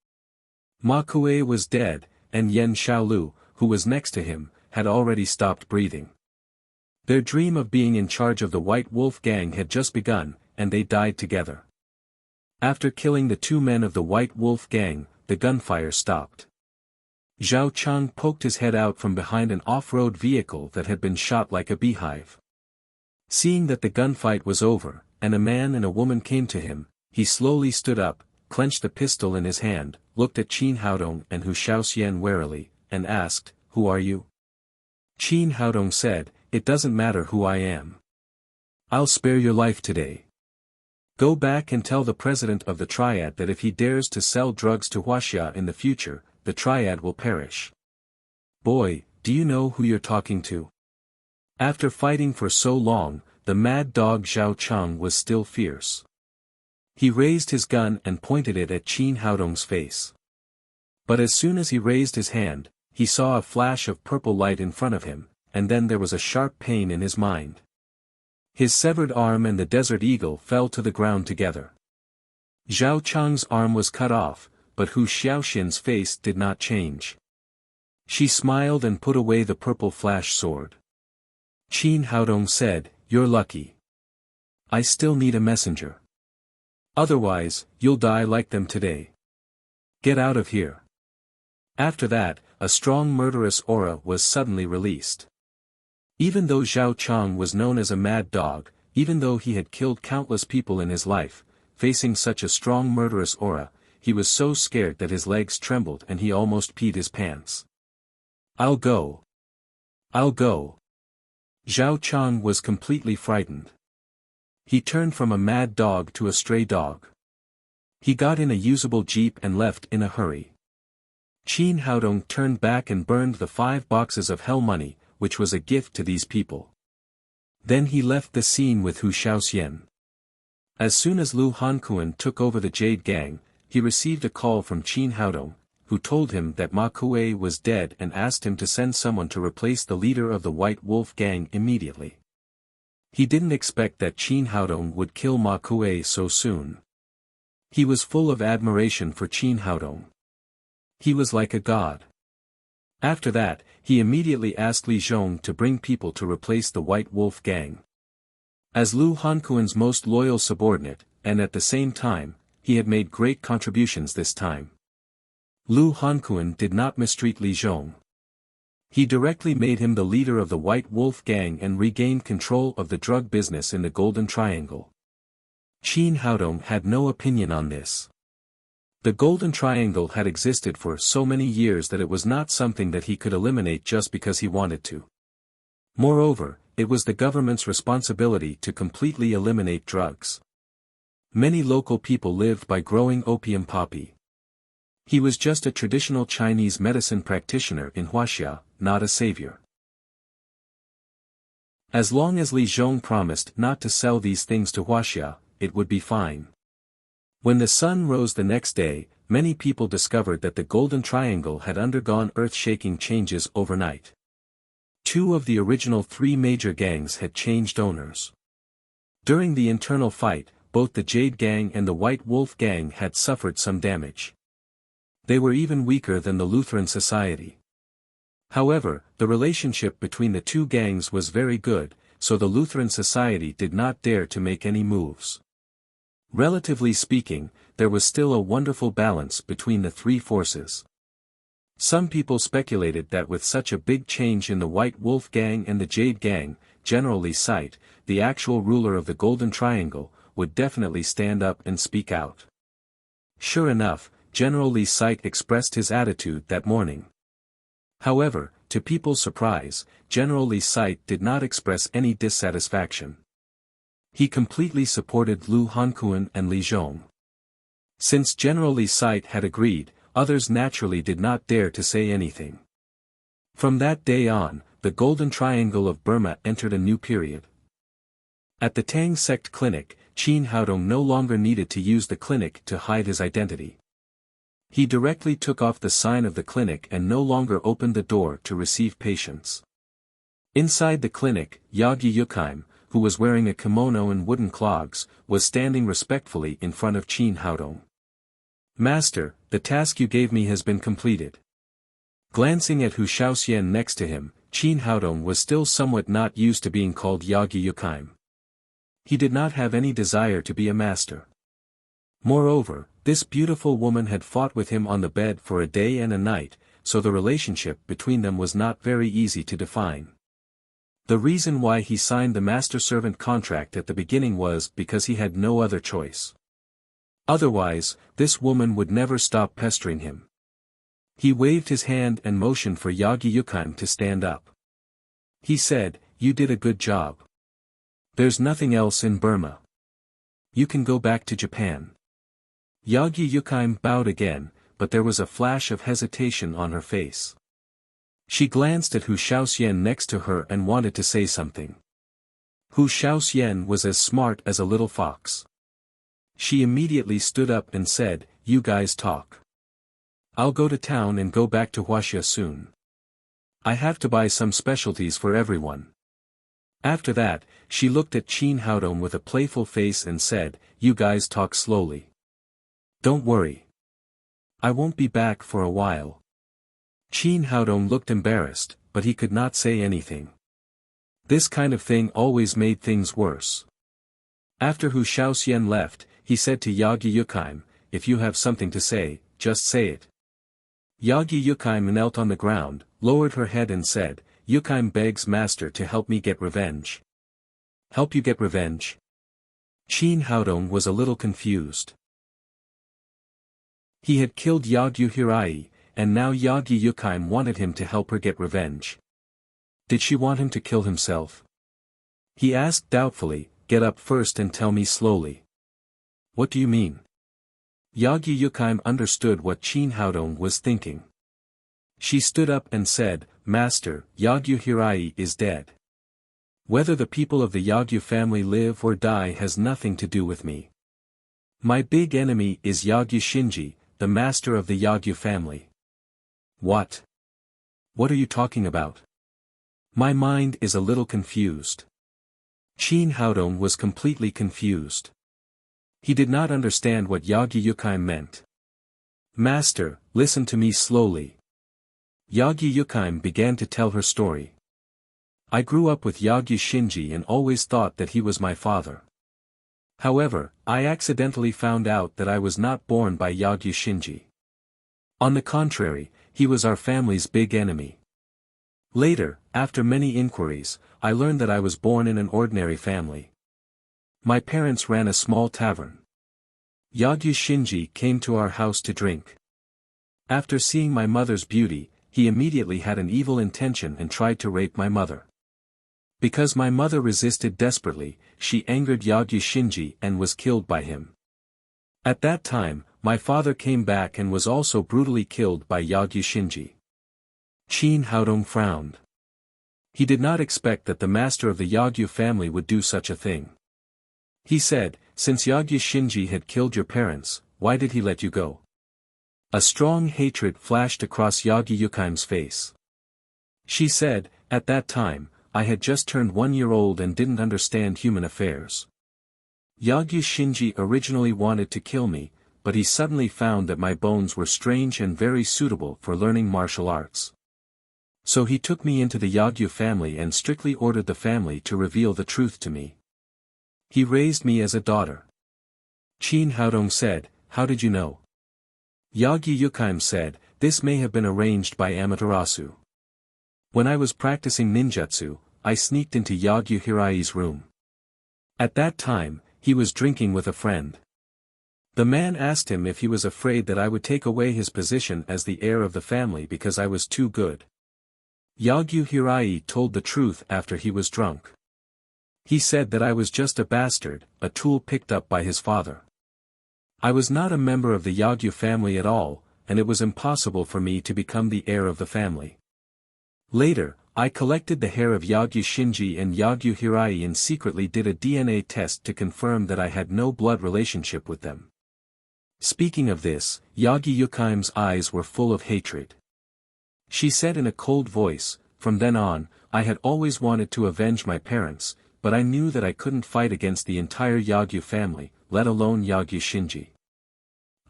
Ma Kuei was dead, and Yan Xiaolu, who was next to him, had already stopped breathing. Their dream of being in charge of the White Wolf Gang had just begun, and they died together. After killing the 2 men of the White Wolf Gang, the gunfire stopped. Zhao Chang poked his head out from behind an off-road vehicle that had been shot like a beehive. Seeing that the gunfight was over, and a man and a woman came to him, he slowly stood up, clenched the pistol in his hand, looked at Qin Haodong and Hu Shaoxian warily, and asked, "Who are you?" Qin Haodong said, "It doesn't matter who I am. I'll spare your life today. Go back and tell the president of the triad that if he dares to sell drugs to Wuxia in the future, the triad will perish." "Boy, do you know who you're talking to?" After fighting for so long, the mad dog Zhao Chang was still fierce. He raised his gun and pointed it at Qin Haodong's face. But as soon as he raised his hand, he saw a flash of purple light in front of him, and then there was a sharp pain in his mind. His severed arm and the desert eagle fell to the ground together. Zhao Chang's arm was cut off, but Hu Xiaoxin's face did not change. She smiled and put away the purple flash sword. Qin Haodong said, "You're lucky. I still need a messenger. Otherwise, you'll die like them today. Get out of here." After that, a strong murderous aura was suddenly released. Even though Zhao Chang was known as a mad dog, even though he had killed countless people in his life, facing such a strong murderous aura, he was so scared that his legs trembled and he almost peed his pants. "I'll go. I'll go." Zhao Chang was completely frightened. He turned from a mad dog to a stray dog. He got in a usable jeep and left in a hurry. Qin Haodong turned back and burned the 5 boxes of hell money, which was a gift to these people. Then he left the scene with Hu Xiaoxian. As soon as Lu Hankuan took over the Jade Gang, he received a call from Qin Haodong, who told him that Ma Kuei was dead and asked him to send someone to replace the leader of the White Wolf Gang immediately. He didn't expect that Qin Haodong would kill Ma Kuei so soon. He was full of admiration for Qin Haodong. He was like a god. After that, he immediately asked Li Zhong to bring people to replace the White Wolf Gang. As Lu Hankuan's most loyal subordinate, and at the same time, he had made great contributions this time. Lu Hankuan did not mistreat Li Zhong. He directly made him the leader of the White Wolf Gang and regained control of the drug business in the Golden Triangle. Qin Haodong had no opinion on this. The Golden Triangle had existed for so many years that it was not something that he could eliminate just because he wanted to. Moreover, it was the government's responsibility to completely eliminate drugs. Many local people lived by growing opium poppy. He was just a traditional Chinese medicine practitioner in Wuxia, not a savior. As long as Li Zhong promised not to sell these things to Wuxia, it would be fine. When the sun rose the next day, many people discovered that the Golden Triangle had undergone earth-shaking changes overnight. 2 of the original 3 major gangs had changed owners. During the internal fight, both the Jade Gang and the White Wolf Gang had suffered some damage. They were even weaker than the Lutheran Society. However, the relationship between the 2 gangs was very good, so the Lutheran Society did not dare to make any moves. Relatively speaking, there was still a wonderful balance between the 3 forces. Some people speculated that with such a big change in the White Wolf Gang and the Jade Gang, General Li Site, the actual ruler of the Golden Triangle, would definitely stand up and speak out. Sure enough, General Li Site expressed his attitude that morning. However, to people's surprise, General Li Site did not express any dissatisfaction. He completely supported Lu Hankuan and Li Zhong. Since General Li Site had agreed, others naturally did not dare to say anything. From that day on, the Golden Triangle of Burma entered a new period. At the Tang Sect Clinic, Qin Haodong no longer needed to use the clinic to hide his identity. He directly took off the sign of the clinic and no longer opened the door to receive patients. Inside the clinic, Yagi Yukheim, who was wearing a kimono and wooden clogs, was standing respectfully in front of Qin Haodong. "Master, the task you gave me has been completed." Glancing at Hu Xiaoxian next to him, Qin Haodong was still somewhat not used to being called Yagi Yukheim. He did not have any desire to be a master. Moreover, this beautiful woman had fought with him on the bed for a day and a night, so the relationship between them was not very easy to define. The reason why he signed the master-servant contract at the beginning was because he had no other choice. Otherwise, this woman would never stop pestering him. He waved his hand and motioned for Yagi Yukheim to stand up. He said, "You did a good job. There's nothing else in Burma. You can go back to Japan." Yagyu Yukime bowed again, but there was a flash of hesitation on her face. She glanced at Hu Shaoxian next to her and wanted to say something. Hu Shaoxian was as smart as a little fox. She immediately stood up and said, "You guys talk. I'll go to town and go back to Wuxia soon. I have to buy some specialties for everyone." After that, she looked at Qin Haodong with a playful face and said, "You guys talk slowly. Don't worry. I won't be back for a while." Qin Haodong looked embarrassed, but he could not say anything. This kind of thing always made things worse. After Hu Shaoxian left, he said to Yagyu Yukime, "If you have something to say, just say it." Yagyu Yukime knelt on the ground, lowered her head and said, "Yukime begs master to help me get revenge." "Help you get revenge?" Qin Haodong was a little confused. He had killed Yagyu Hirai, and now Yagyu Yukime wanted him to help her get revenge. Did she want him to kill himself? He asked doubtfully, "Get up first and tell me slowly." "What do you mean?" Yagyu Yukime understood what Qin Haodong was thinking. She stood up and said, "Master, Yagyu Hirai is dead. Whether the people of the Yagyu family live or die has nothing to do with me. My big enemy is Yagyu Shinji, the master of the Yagyu family." "What? What are you talking about? My mind is a little confused." Qin Haodong was completely confused. He did not understand what Yagyu Yukime meant. "Master, listen to me slowly." Yagyu Yukime began to tell her story. "I grew up with Yagyu Shinji and always thought that he was my father. However, I accidentally found out that I was not born by Yagyu Shinji. On the contrary, he was our family's big enemy. Later, after many inquiries, I learned that I was born in an ordinary family. My parents ran a small tavern. Yagyu Shinji came to our house to drink. After seeing my mother's beauty, he immediately had an evil intention and tried to rape my mother. Because my mother resisted desperately, she angered Yagyu Shinji and was killed by him. At that time, my father came back and was also brutally killed by Yagyu Shinji." Qin Haodong frowned. He did not expect that the master of the Yagyu family would do such a thing. He said, "Since Yagyu Shinji had killed your parents, why did he let you go?" A strong hatred flashed across Yagyu Yukime's face. She said, "At that time, I had just turned 1 year old and didn't understand human affairs. Yagyu Shinji originally wanted to kill me, but he suddenly found that my bones were strange and very suitable for learning martial arts. So he took me into the Yagyu family and strictly ordered the family to reveal the truth to me. He raised me as a daughter." Qin Haodong said, "How did you know?" Yagyu Yukime said, "This may have been arranged by Amaterasu. When I was practicing ninjutsu, I sneaked into Yagyu Hirai's room. At that time, he was drinking with a friend. The man asked him if he was afraid that I would take away his position as the heir of the family because I was too good. Yagyu Hirai told the truth after he was drunk. He said that I was just a bastard, a tool picked up by his father. I was not a member of the Yagyu family at all, and it was impossible for me to become the heir of the family. Later, I collected the hair of Yagyu Shinji and Yagyu Hirai and secretly did a DNA test to confirm that I had no blood relationship with them." Speaking of this, Yagyu Yukime's eyes were full of hatred. She said in a cold voice, "From then on, I had always wanted to avenge my parents, but I knew that I couldn't fight against the entire Yagyu family, let alone Yagyu Shinji.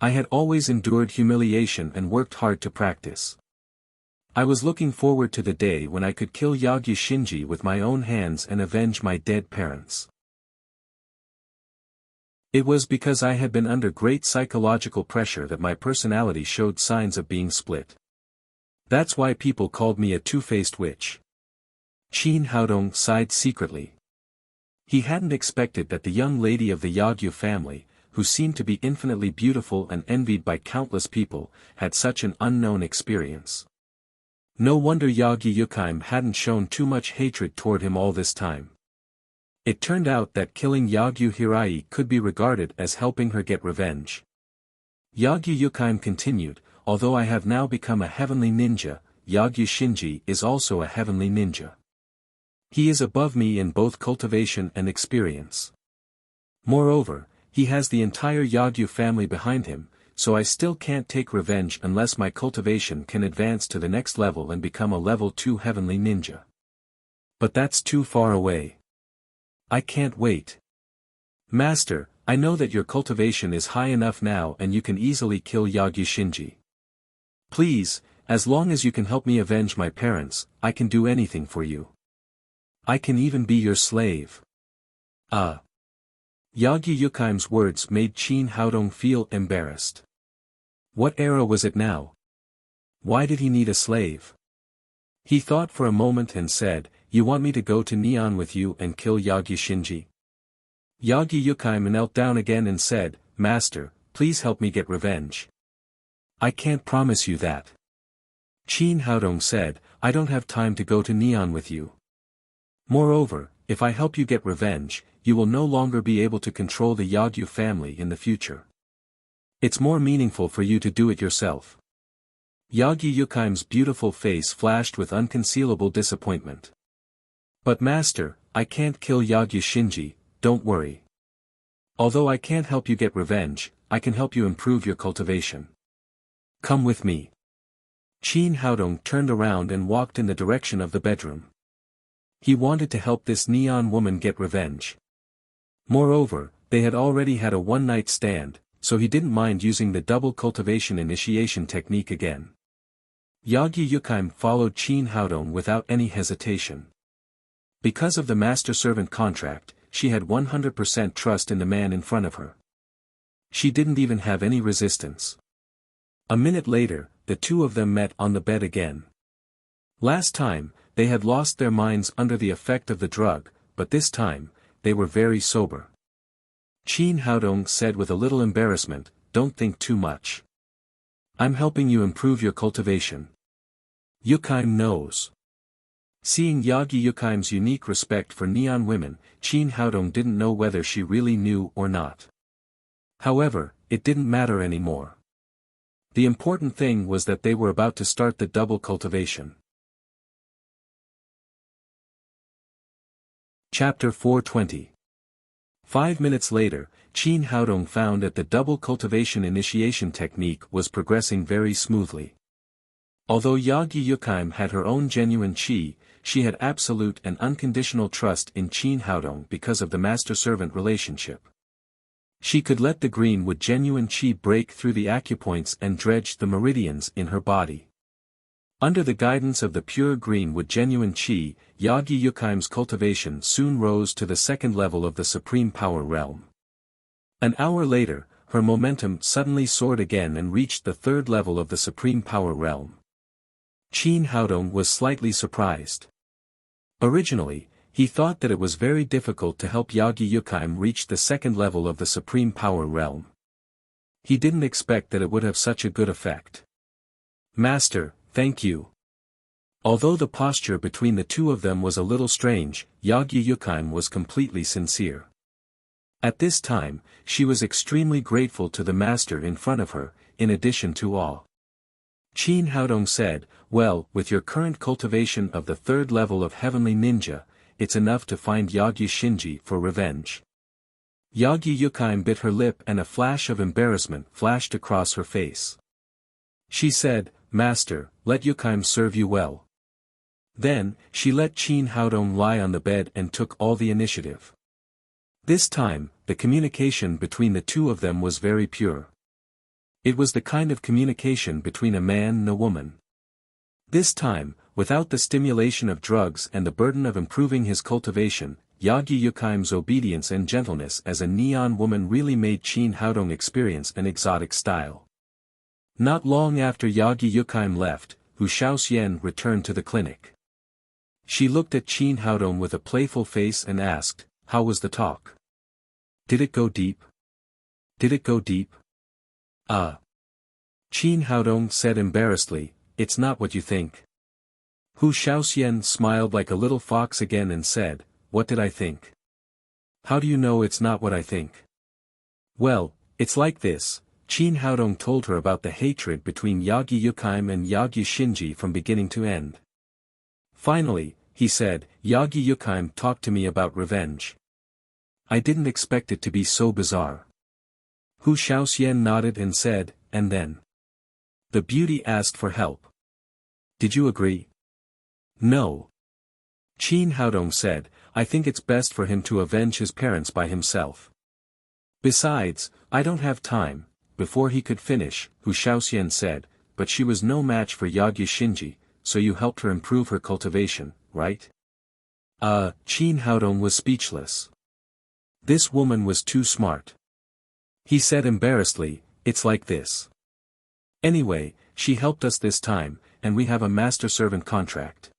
I had always endured humiliation and worked hard to practice. I was looking forward to the day when I could kill Yagyu Shinji with my own hands and avenge my dead parents. It was because I had been under great psychological pressure that my personality showed signs of being split. That's why people called me a two-faced witch." Qin Haodong sighed secretly. He hadn't expected that the young lady of the Yagyu family, who seemed to be infinitely beautiful and envied by countless people, had such an unknown experience. No wonder Yagi Yukime hadn't shown too much hatred toward him all this time. It turned out that killing Yagyu Hirai could be regarded as helping her get revenge. Yagyu Yukime continued, although I have now become a heavenly ninja, Yagyu Shinji is also a heavenly ninja. He is above me in both cultivation and experience. Moreover, he has the entire Yagyu family behind him, so I still can't take revenge unless my cultivation can advance to the next level and become a level 2 heavenly ninja. But that's too far away. I can't wait. Master, I know that your cultivation is high enough now and you can easily kill Yagyu Shinji. Please, as long as you can help me avenge my parents, I can do anything for you. I can even be your slave. Yagi Yukime's words made Qin Haodong feel embarrassed. What era was it now? Why did he need a slave? He thought for a moment and said, "You want me to go to Neon with you and kill Yagyu Shinji?" Yagi Yukime knelt down again and said, "Master, please help me get revenge." "I can't promise you that." Qin Haodong said, "I don't have time to go to Neon with you. Moreover, if I help you get revenge, you will no longer be able to control the Yagyu family in the future. It's more meaningful for you to do it yourself." Yagi Yukime's beautiful face flashed with unconcealable disappointment. "But master, I can't kill Yagyu Shinji, don't worry. Although I can't help you get revenge, I can help you improve your cultivation. Come with me." Qin Haodong turned around and walked in the direction of the bedroom. He wanted to help this Neon woman get revenge. Moreover, they had already had a one-night stand, so he didn't mind using the double cultivation initiation technique again. Yagi Yukime followed Qin Haodong without any hesitation. Because of the master-servant contract, she had 100% trust in the man in front of her. She didn't even have any resistance. A minute later, the two of them met on the bed again. Last time, they had lost their minds under the effect of the drug, but this time, they were very sober. Qin Haodong said with a little embarrassment, "Don't think too much. I'm helping you improve your cultivation. Yukime knows." Seeing Yagi Yukime's unique respect for Neon women, Qin Haodong didn't know whether she really knew or not. However, it didn't matter anymore. The important thing was that they were about to start the double cultivation. Chapter 420. 5 minutes later, Qin Haodong found that the double cultivation initiation technique was progressing very smoothly. Although Yagi Yukime had her own genuine qi, she had absolute and unconditional trust in Qin Haodong because of the master-servant relationship. She could let the green with genuine qi break through the acupoints and dredge the meridians in her body. Under the guidance of the pure green with genuine qi, Yagi Yukime's cultivation soon rose to the second level of the supreme power realm. An hour later, her momentum suddenly soared again and reached the third level of the supreme power realm. Qin Haodong was slightly surprised. Originally, he thought that it was very difficult to help Yagi Yukime reach the second level of the supreme power realm. He didn't expect that it would have such a good effect. "Master, thank you." Although the posture between the two of them was a little strange, Yagi Yukime was completely sincere. At this time, she was extremely grateful to the master in front of her, in addition to awe. Qin Haodong said, "Well, with your current cultivation of the third level of heavenly ninja, it's enough to find Yagyu Shinji for revenge." Yagi Yukime bit her lip and a flash of embarrassment flashed across her face. She said, "Master, let Yukime serve you well." Then, she let Qin Haodong lie on the bed and took all the initiative. This time, the communication between the two of them was very pure. It was the kind of communication between a man and a woman. This time, without the stimulation of drugs and the burden of improving his cultivation, Yagi Yukime's obedience and gentleness as a Neon woman really made Qin Haodong experience an exotic style. Not long after Yagi Yukime left, Hu Shaoxian returned to the clinic. She looked at Qin Haodong with a playful face and asked, "How was the talk? Did it go deep? Did it go deep?" Qin Haodong said embarrassedly, "It's not what you think. Hu Shaoxian smiled like a little fox again and said, "What did I think? How do you know it's not what I think?" "Well, it's like this." Qin Haodong told her about the hatred between Yagi Yukime and Yagi Shinji from beginning to end. "Finally," he said, "Yagi Yukime talked to me about revenge. I didn't expect it to be so bizarre." Hu Shaoxian nodded and said, "And then?" "The beauty asked for help. Did you agree?" "No." Qin Haodong said, "I think it's best for him to avenge his parents by himself. Besides, I don't have time." Before he could finish, Hu Shaoxian said, "But she was no match for Yagi Shinji, so you helped her improve her cultivation, right?" Qin Haodong was speechless. This woman was too smart. He said embarrassedly, "It's like this. Anyway, she helped us this time, and we have a master-servant contract.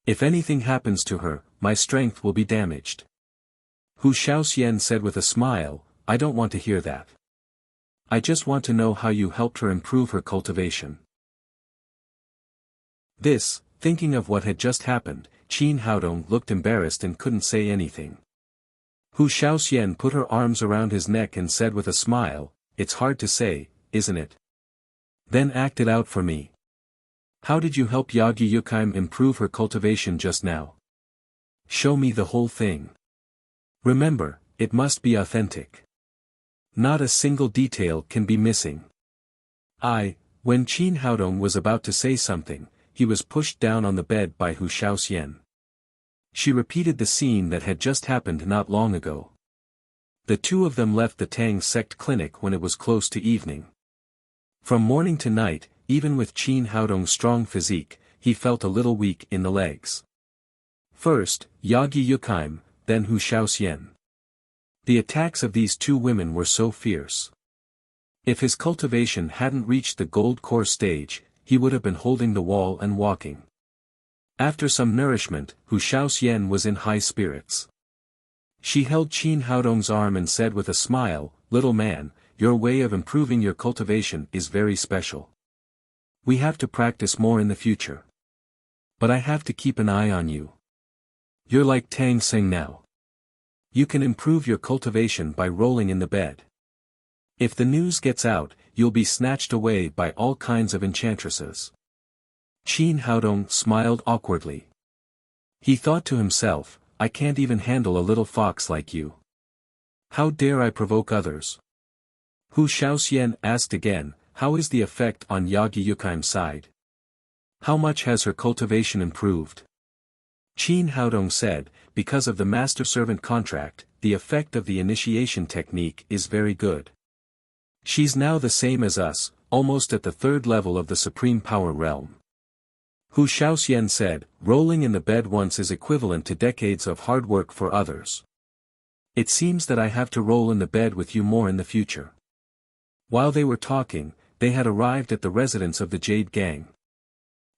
If anything happens to her, my strength will be damaged." Hu Shaoxian said with a smile, "I don't want to hear that. I just want to know how you helped her improve her cultivation." Thinking of what had just happened, Qin Haodong looked embarrassed and couldn't say anything. Hu Shaoxian put her arms around his neck and said with a smile, "It's hard to say, isn't it? Then act it out for me. How did you help Yagi Yukime improve her cultivation just now? Show me the whole thing. Remember, it must be authentic. Not a single detail can be missing." When Qin Haodong was about to say something, he was pushed down on the bed by Hu Shaoxian. She repeated the scene that had just happened not long ago. The two of them left the Tang sect clinic when it was close to evening. From morning to night, even with Qin Haodong's strong physique, he felt a little weak in the legs. First, Yagi Yukime, then Hu Shaoxian. The attacks of these two women were so fierce. If his cultivation hadn't reached the gold core stage, he would have been holding the wall and walking. After some nourishment, Hu Shaoxian was in high spirits. She held Qin Haodong's arm and said with a smile, "Little man, your way of improving your cultivation is very special. We have to practice more in the future. But I have to keep an eye on you. You're like Tang Seng now. You can improve your cultivation by rolling in the bed. If the news gets out, you'll be snatched away by all kinds of enchantresses." Qin Haodong smiled awkwardly. He thought to himself, "I can't even handle a little fox like you. How dare I provoke others?" Hu Shaoxian asked again, "How is the effect on Yagi Yukime's side? How much has her cultivation improved?" Qin Haodong said, "Because of the master-servant contract, the effect of the initiation technique is very good. She's now the same as us, almost at the third level of the supreme power realm." Hu Shaoxian said, "Rolling in the bed once is equivalent to decades of hard work for others. It seems that I have to roll in the bed with you more in the future." While they were talking, they had arrived at the residence of the Jade Gang.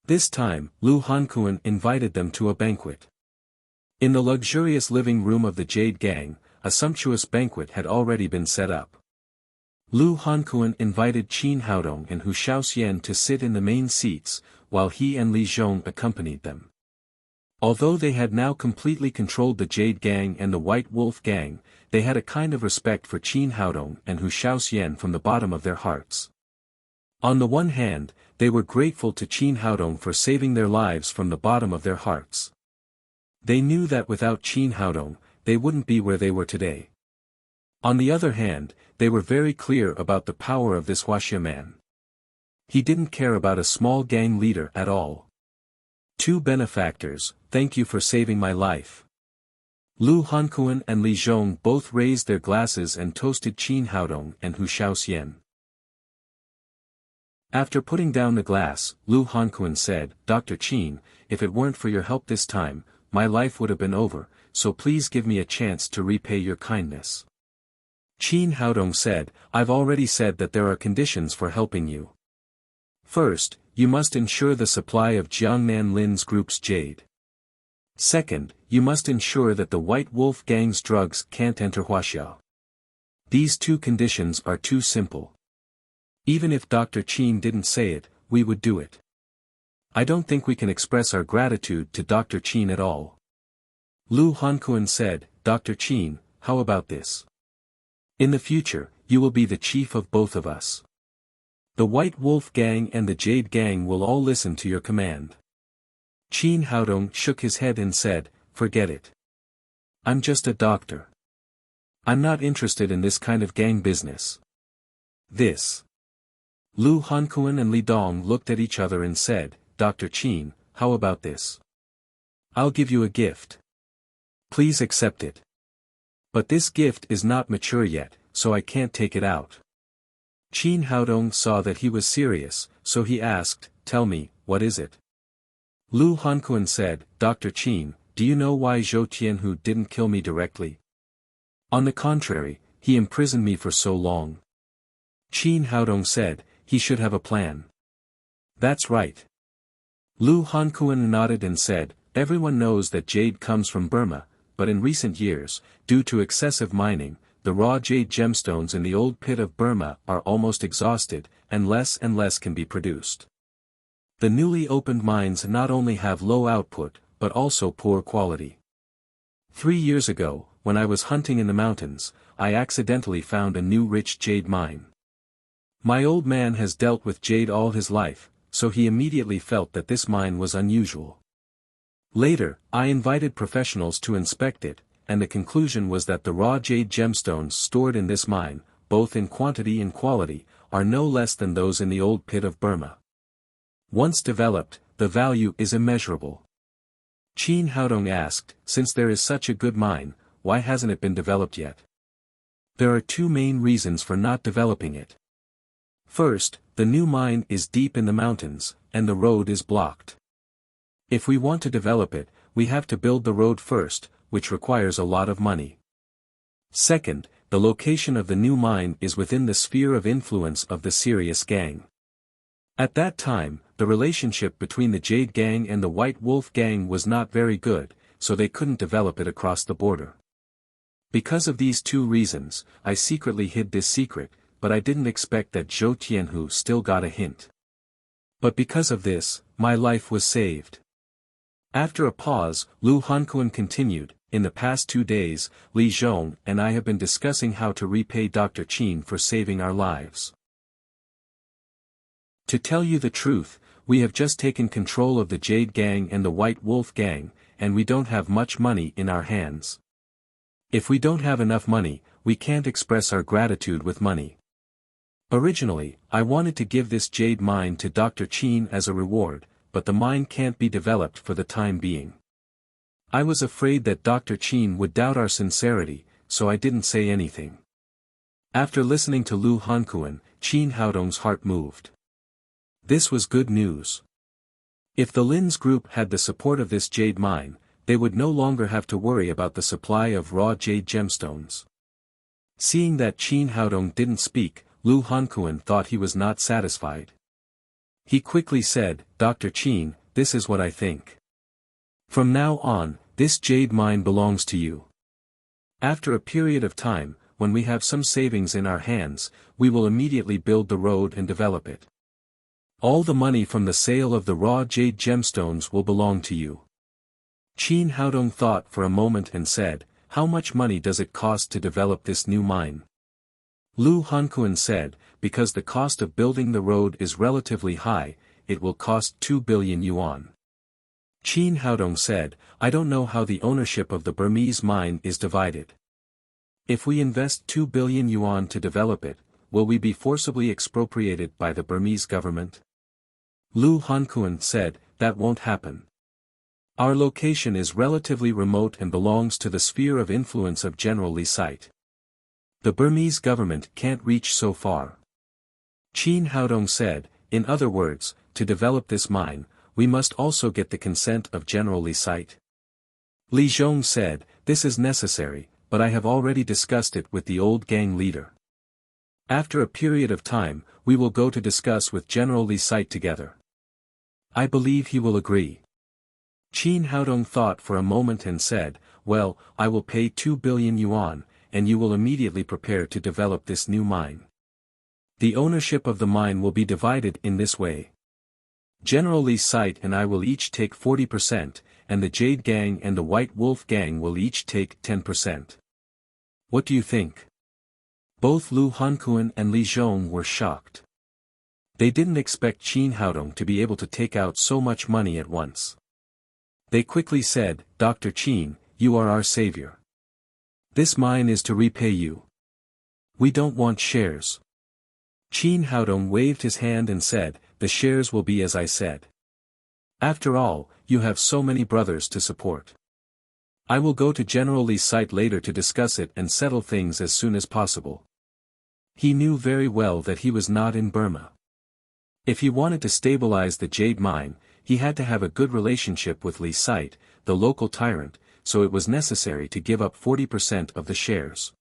This time, Lu Hankuan invited them to a banquet. In the luxurious living room of the Jade Gang, a sumptuous banquet had already been set up. Lu Hankuan invited Qin Haodong and Hu Shaoxian to sit in the main seats, while he and Li Zhong accompanied them. Although they had now completely controlled the Jade Gang and the White Wolf Gang, they had a kind of respect for Qin Haodong and Hu Shaoxian from the bottom of their hearts. On the one hand, they were grateful to Qin Haodong for saving their lives from the bottom of their hearts. They knew that without Qin Haodong, they wouldn't be where they were today. On the other hand, they were very clear about the power of this Wuxia man. He didn't care about a small gang leader at all. "Two benefactors, thank you for saving my life." Lu Hankuan and Li Zhong both raised their glasses and toasted Qin Haodong and Hu Shaoxian. After putting down the glass, Lu Hankuan said, "Dr. Qin, if it weren't for your help this time, my life would have been over, so please give me a chance to repay your kindness." Qin Haodong said, "I've already said that there are conditions for helping you. First, you must ensure the supply of Jiangnan Lin's group's jade. Second, you must ensure that the White Wolf Gang's drugs can't enter Huaxia. These two conditions are too simple. Even if Dr. Qin didn't say it, we would do it. I don't think we can express our gratitude to Dr. Qin at all. Lu Hankuan said, Dr. Qin, how about this? In the future, you will be the chief of both of us. The White Wolf Gang and the Jade Gang will all listen to your command. Qin Haodong shook his head and said, forget it. I'm just a doctor. I'm not interested in this kind of gang business. This. Lu Hankuan and Li Dong looked at each other and said, Dr. Qin, how about this? I'll give you a gift. Please accept it. But this gift is not mature yet, so I can't take it out. Qin Haodong saw that he was serious, so he asked, tell me, what is it? Lu Hankuan said, Dr. Qin, do you know why Zhou Tianhu didn't kill me directly? On the contrary, he imprisoned me for so long. Qin Haodong said, he should have a plan. That's right. Lu Hankuan nodded and said, everyone knows that jade comes from Burma, but in recent years, due to excessive mining, the raw jade gemstones in the old pit of Burma are almost exhausted, and less can be produced. The newly opened mines not only have low output, but also poor quality. 3 years ago, when I was hunting in the mountains, I accidentally found a new rich jade mine. My old man has dealt with jade all his life, so he immediately felt that this mine was unusual. Later, I invited professionals to inspect it, and the conclusion was that the raw jade gemstones stored in this mine, both in quantity and quality, are no less than those in the old pit of Burma. Once developed, the value is immeasurable. Qin Haodong asked, since there is such a good mine, why hasn't it been developed yet? There are 2 main reasons for not developing it. First, the new mine is deep in the mountains, and the road is blocked. If we want to develop it, we have to build the road first, which requires a lot of money. Second, the location of the new mine is within the sphere of influence of the Sirius Gang. At that time, the relationship between the Jade Gang and the White Wolf Gang was not very good, so they couldn't develop it across the border. Because of these 2 reasons, I secretly hid this secret, but I didn't expect that Zhou Tianhu still got a hint. But because of this, my life was saved. After a pause, Lu Hankuan continued, in the past 2 days, Li Zhong and I have been discussing how to repay Dr. Qin for saving our lives. To tell you the truth, we have just taken control of the Jade Gang and the White Wolf Gang, and we don't have much money in our hands. If we don't have enough money, we can't express our gratitude with money. Originally, I wanted to give this jade mine to Dr. Qin as a reward, but the mine can't be developed for the time being. I was afraid that Dr. Qin would doubt our sincerity, so I didn't say anything. After listening to Lu Hankuan, Qin Haodong's heart moved. This was good news. If the Lin's group had the support of this jade mine, they would no longer have to worry about the supply of raw jade gemstones. Seeing that Qin Haodong didn't speak, Lu Hankuan thought he was not satisfied. He quickly said, Dr. Qin, this is what I think. From now on, this jade mine belongs to you. After a period of time, when we have some savings in our hands, we will immediately build the road and develop it. All the money from the sale of the raw jade gemstones will belong to you. Qin Haodong thought for a moment and said, how much money does it cost to develop this new mine? Lu Hankuan said, because the cost of building the road is relatively high, it will cost 2 billion yuan. Qin Haodong said, I don't know how the ownership of the Burmese mine is divided. If we invest 2 billion yuan to develop it, will we be forcibly expropriated by the Burmese government? Lu Hankuan said, that won't happen. Our location is relatively remote and belongs to the sphere of influence of General Li Site. The Burmese government can't reach so far. Qin Haodong said, in other words, to develop this mine, we must also get the consent of General Li Site. Li Zhong said, this is necessary, but I have already discussed it with the old gang leader. After a period of time, we will go to discuss with General Li Site together. I believe he will agree. Qin Haodong thought for a moment and said, well, I will pay 2 billion yuan, and you will immediately prepare to develop this new mine. The ownership of the mine will be divided in this way. General Li Site and I will each take 40%, and the Jade Gang and the White Wolf Gang will each take 10%. What do you think? Both Lu Hankuan and Li Zhong were shocked. They didn't expect Qin Haodong to be able to take out so much money at once. They quickly said, Dr. Qin, you are our savior. This mine is to repay you. We don't want shares. Qin Haodong waved his hand and said, the shares will be as I said. After all, you have so many brothers to support. I will go to General Li's site later to discuss it and settle things as soon as possible. He knew very well that he was not in Burma. If he wanted to stabilize the jade mine, he had to have a good relationship with Li Site, the local tyrant, so it was necessary to give up 40% of the shares.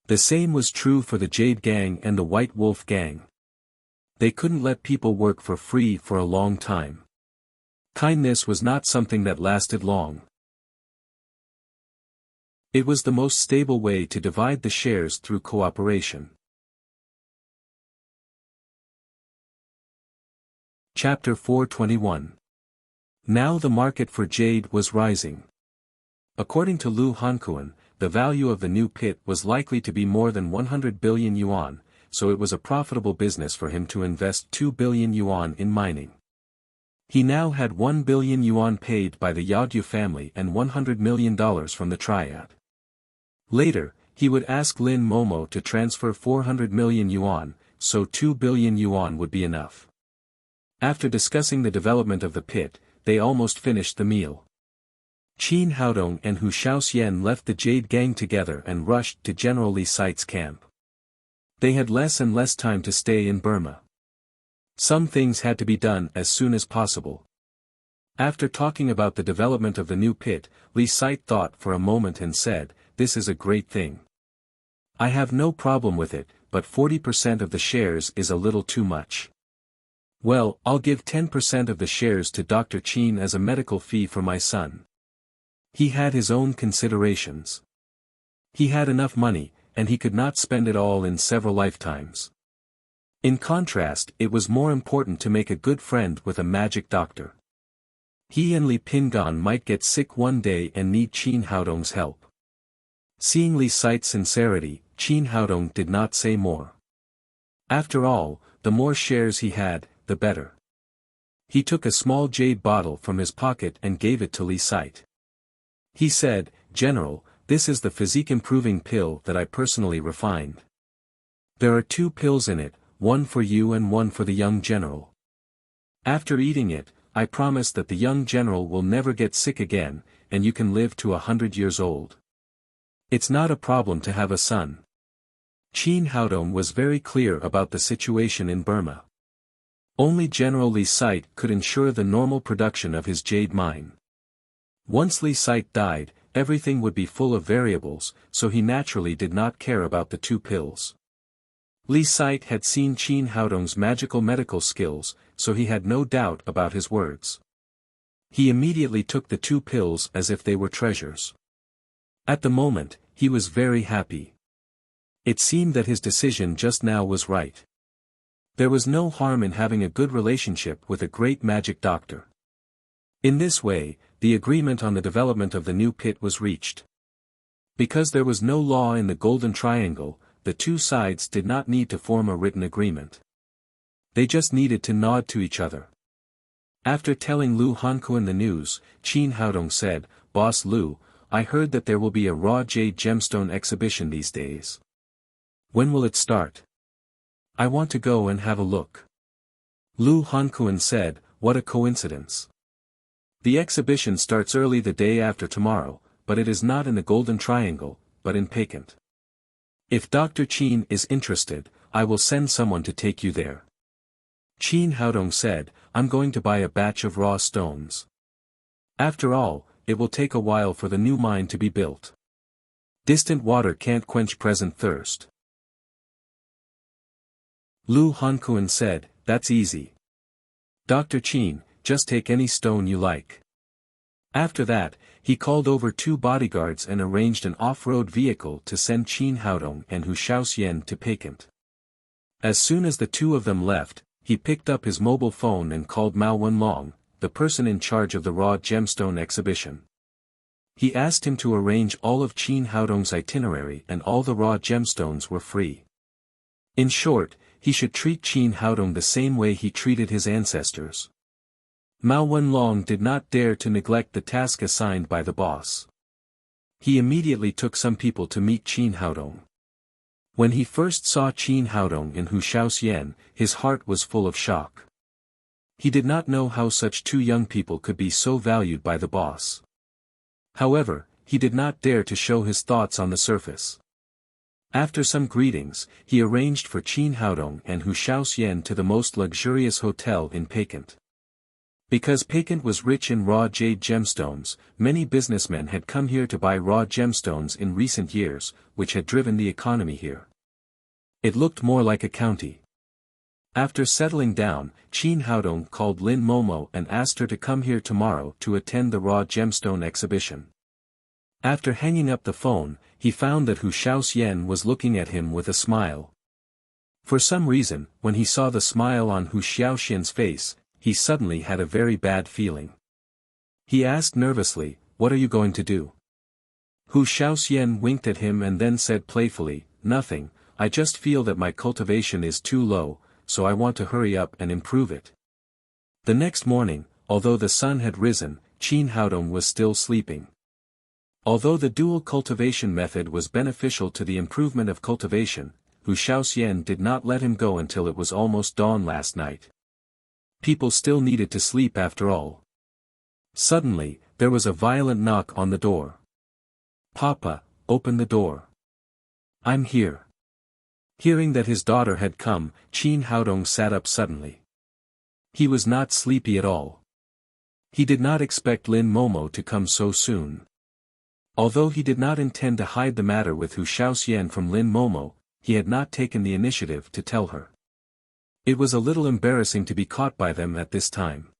The same was true for the Jade Gang and the White Wolf Gang. They couldn't let people work for free for a long time. Kindness was not something that lasted long. It was the most stable way to divide the shares through cooperation. Chapter 421. Now the market for jade was rising. According to Lu Hankuan, the value of the new pit was likely to be more than 100 billion yuan, so it was a profitable business for him to invest 2 billion yuan in mining. He now had 1 billion yuan paid by the Yadu family and $100 million from the triad. Later, he would ask Lin Momo to transfer 400 million yuan, so 2 billion yuan would be enough. After discussing the development of the pit, they almost finished the meal. Qin Haodong and Hu Shaoxian left the Jade Gang together and rushed to General Li Site's camp. They had less and less time to stay in Burma. Some things had to be done as soon as possible. After talking about the development of the new pit, Li Site thought for a moment and said, "This is a great thing. I have no problem with it, but 40% of the shares is a little too much. Well, I'll give 10% of the shares to Dr. Qin as a medical fee for my son." He had his own considerations. He had enough money, and he could not spend it all in several lifetimes. In contrast, it was more important to make a good friend with a magic doctor. He and Li Pingan might get sick one day and need Qin Haodong's help. Seeing Li Site's sincerity, Qin Haodong did not say more. After all, the more shares he had, the better. He took a small jade bottle from his pocket and gave it to Li Site. He said, "General, this is the physique-improving pill that I personally refined. There are 2 pills in it, one for you and one for the young general. After eating it, I promise that the young general will never get sick again, and you can live to 100 years old. It's not a problem to have a son." Qin Haodong was very clear about the situation in Burma. Only General Li Site could ensure the normal production of his jade mine. Once Li Site died, everything would be full of variables, so he naturally did not care about the 2 pills. Li Site had seen Qin Haodong's magical medical skills, so he had no doubt about his words. He immediately took the 2 pills as if they were treasures. At the moment, he was very happy. It seemed that his decision just now was right. There was no harm in having a good relationship with a great magic doctor. In this way, the agreement on the development of the new pit was reached. Because there was no law in the Golden Triangle, the 2 sides did not need to form a written agreement. They just needed to nod to each other. After telling Lu Hankuan the news, Qin Haodong said, "Boss Lu, I heard that there will be a raw jade gemstone exhibition these days. When will it start? I want to go and have a look." Lu Hankuan said, "What a coincidence. The exhibition starts early the day after tomorrow, but it is not in the Golden Triangle, but in Peking. If Dr. Qin is interested, I will send someone to take you there." Qin Haodong said, "I'm going to buy a batch of raw stones. After all, it will take a while for the new mine to be built. Distant water can't quench present thirst." Lu Hankuan said, "That's easy. Dr. Qin, just take any stone you like." After that, he called over 2 bodyguards and arranged an off-road vehicle to send Qin Haodong and Hu Shaoxian to Peking. As soon as the 2 of them left, he picked up his mobile phone and called Mao Wenlong, the person in charge of the raw gemstone exhibition. He asked him to arrange all of Qin Haodong's itinerary and all the raw gemstones were free. In short, he should treat Qin Haodong the same way he treated his ancestors. Mao Wenlong did not dare to neglect the task assigned by the boss. He immediately took some people to meet Qin Haodong. When he first saw Qin Haodong in Hu Shaoxian, his heart was full of shock. He did not know how such two young people could be so valued by the boss. However, he did not dare to show his thoughts on the surface. After some greetings, he arranged for Qin Haodong and Hu Shaoxian to the most luxurious hotel in Peking. Because Peking was rich in raw jade gemstones, many businessmen had come here to buy raw gemstones in recent years, which had driven the economy here. It looked more like a county. After settling down, Qin Haodong called Lin Momo and asked her to come here tomorrow to attend the raw gemstone exhibition. After hanging up the phone, he found that Hu Shaoxian was looking at him with a smile. For some reason, when he saw the smile on Hu Shaoxian's face, he suddenly had a very bad feeling. He asked nervously, "What are you going to do?" Hu Shaoxian winked at him and then said playfully, "Nothing, I just feel that my cultivation is too low, so I want to hurry up and improve it." The next morning, although the sun had risen, Qin Haodong was still sleeping. Although the dual cultivation method was beneficial to the improvement of cultivation, Hu Shaoxian did not let him go until it was almost dawn last night. People still needed to sleep after all. Suddenly, there was a violent knock on the door. "Papa, open the door. I'm here." Hearing that his daughter had come, Qin Haodong sat up suddenly. He was not sleepy at all. He did not expect Lin Momo to come so soon. Although he did not intend to hide the matter with Hu Shaoxian from Lin Momo, he had not taken the initiative to tell her. It was a little embarrassing to be caught by them at this time.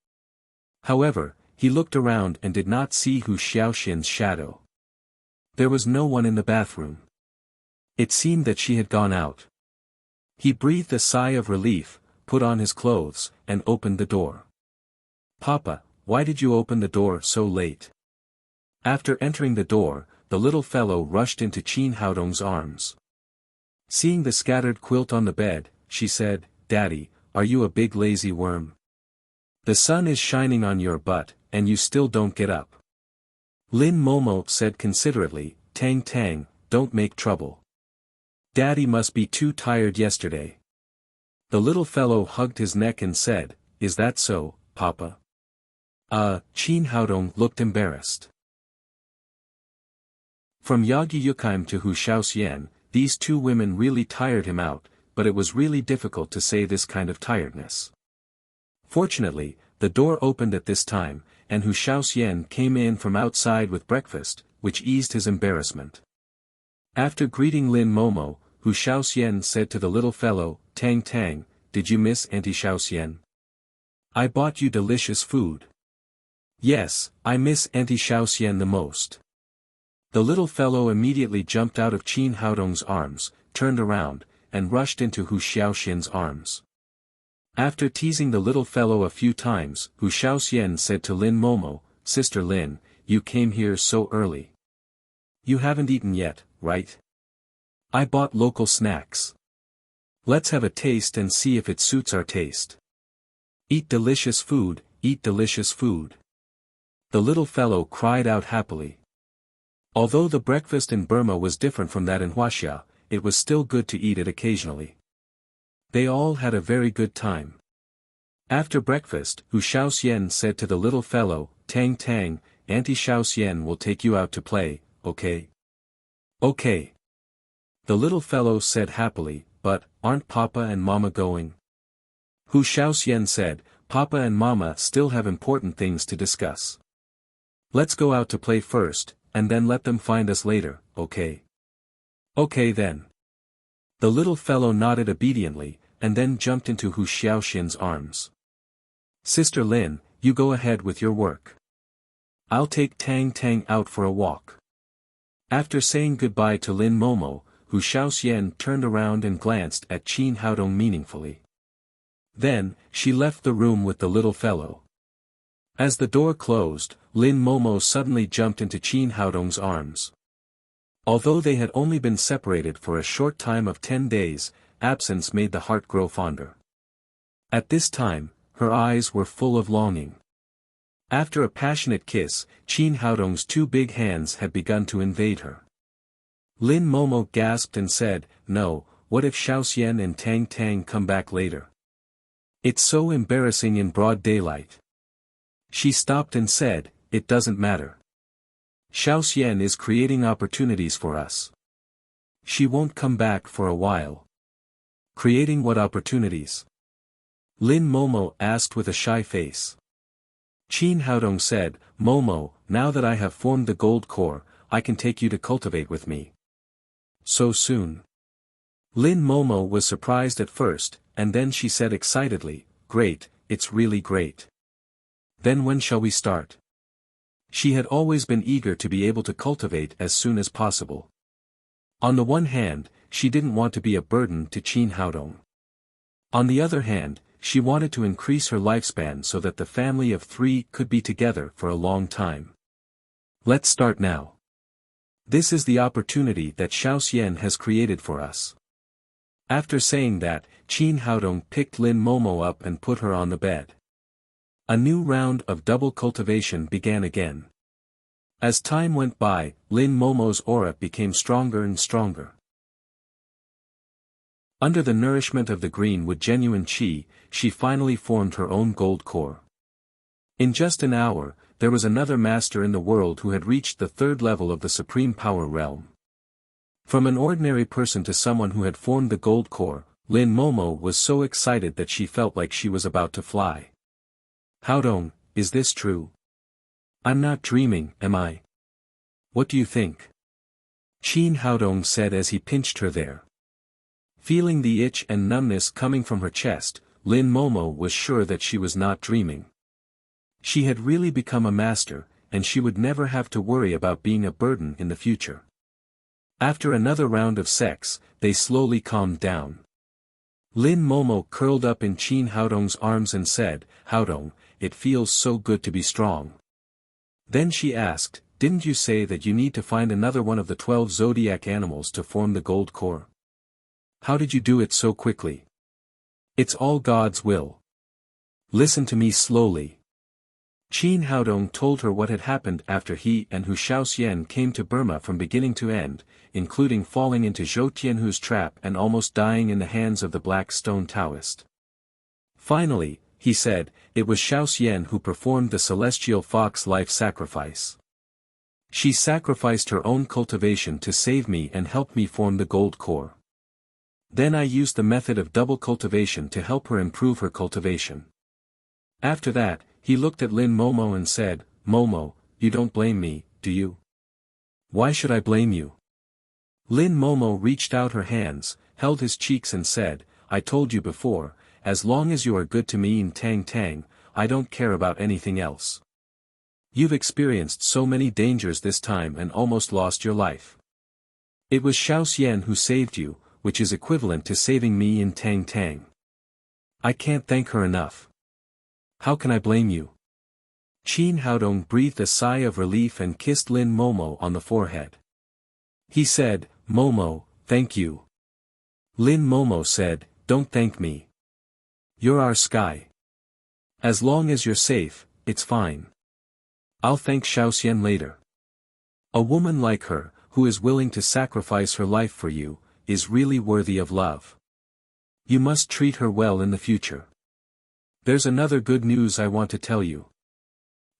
However, he looked around and did not see Hu Shaoxian's shadow. There was no one in the bathroom. It seemed that she had gone out. He breathed a sigh of relief, put on his clothes, and opened the door. "Papa, why did you open the door so late?" After entering the door, the little fellow rushed into Qin Haodong's arms. Seeing the scattered quilt on the bed, she said, "Daddy, are you a big lazy worm? The sun is shining on your butt, and you still don't get up." Lin Momo said considerately, "Tang Tang, don't make trouble. Daddy must be too tired yesterday." The little fellow hugged his neck and said, "Is that so, Papa?" Qin Haodong looked embarrassed. From Yagi Yukheim to Hu Shaoxian, these two women really tired him out, but it was really difficult to say this kind of tiredness. Fortunately, the door opened at this time, and Hu Shaoxian came in from outside with breakfast, which eased his embarrassment. After greeting Lin Momo, Hu Shaoxian said to the little fellow, "Tang Tang, did you miss Auntie Shaoxian? I bought you delicious food." "Yes, I miss Auntie Shaoxian the most." The little fellow immediately jumped out of Qin Haodong's arms, turned around, and rushed into Hu Shaoxian's arms. After teasing the little fellow a few times, Hu Shaoxian said to Lin Momo, "Sister Lin, you came here so early. You haven't eaten yet, right? I bought local snacks. Let's have a taste and see if it suits our taste. Eat delicious food, eat delicious food." The little fellow cried out happily. Although the breakfast in Burma was different from that in Huaxia, it was still good to eat it occasionally. They all had a very good time. After breakfast, Hu Shaoxian said to the little fellow, "Tang Tang, Auntie Shaoxian will take you out to play, okay?" "Okay." The little fellow said happily, "But, aren't Papa and Mama going?" Hu Shaoxian said, "Papa and Mama still have important things to discuss. Let's go out to play first, and then let them find us later, okay?" "Okay then." The little fellow nodded obediently, and then jumped into Hu Shaoxian's arms. "Sister Lin, you go ahead with your work. I'll take Tang Tang out for a walk." After saying goodbye to Lin Momo, Hu Shaoxian turned around and glanced at Qin Haodong meaningfully. Then, she left the room with the little fellow. As the door closed, Lin Momo suddenly jumped into Qin Haodong's arms. Although they had only been separated for a short time of 10 days, absence made the heart grow fonder. At this time, her eyes were full of longing. After a passionate kiss, Qin Haodong's 2 big hands had begun to invade her. Lin Momo gasped and said, "No, what if Xiaoxian and Tang Tang come back later? It's so embarrassing in broad daylight." She stopped and said, "It doesn't matter. Xiaoxian is creating opportunities for us. She won't come back for a while." "Creating what opportunities?" Lin Momo asked with a shy face. Qin Haodong said, "Momo, now that I have formed the gold core, I can take you to cultivate with me." "So soon?" Lin Momo was surprised at first, and then she said excitedly, "Great, it's really great. Then when shall we start?" She had always been eager to be able to cultivate as soon as possible. On the one hand, she didn't want to be a burden to Qin Haodong. On the other hand, she wanted to increase her lifespan so that the family of 3 could be together for a long time. "Let's start now. This is the opportunity that Xiaoxian has created for us." After saying that, Qin Haodong picked Lin Momo up and put her on the bed. A new round of double cultivation began again. As time went by, Lin Momo's aura became stronger and stronger. Under the nourishment of the green with genuine qi, she finally formed her own gold core. In just an hour, there was another master in the world who had reached the 3rd level of the supreme power realm. From an ordinary person to someone who had formed the gold core, Lin Momo was so excited that she felt like she was about to fly. "Haodong, is this true? I'm not dreaming, am I? What do you think?" Qin Haodong said as he pinched her there. Feeling the itch and numbness coming from her chest, Lin Momo was sure that she was not dreaming. She had really become a master, and she would never have to worry about being a burden in the future. After another round of sex, they slowly calmed down. Lin Momo curled up in Qin Haodong's arms and said, "Haodong, it feels so good to be strong." Then she asked, "Didn't you say that you need to find another one of the 12 zodiac animals to form the gold core? How did you do it so quickly?" "It's all God's will. Listen to me slowly." Qin Haodong told her what had happened after he and Hu Xiaoxian came to Burma from beginning to end, including falling into Zhou Tianhu's trap and almost dying in the hands of the Black Stone Taoist. Finally, he said, it was Xiaoxian who performed the celestial fox life sacrifice. She sacrificed her own cultivation to save me and help me form the gold core. Then I used the method of double cultivation to help her improve her cultivation. After that, he looked at Lin Momo and said, "Momo, you don't blame me, do you?" "Why should I blame you?" Lin Momo reached out her hands, held his cheeks and said, "I told you before, as long as you are good to me and Tang Tang, I don't care about anything else. You've experienced so many dangers this time and almost lost your life. It was Xiaoxian who saved you, which is equivalent to saving me and Tang Tang. I can't thank her enough. How can I blame you?" Qin Haodong breathed a sigh of relief and kissed Lin Momo on the forehead. He said, "Momo, thank you." Lin Momo said, "Don't thank me. You're our sky. As long as you're safe, it's fine. I'll thank Xiaoxian later. A woman like her, who is willing to sacrifice her life for you, is really worthy of love. You must treat her well in the future. There's another good news I want to tell you."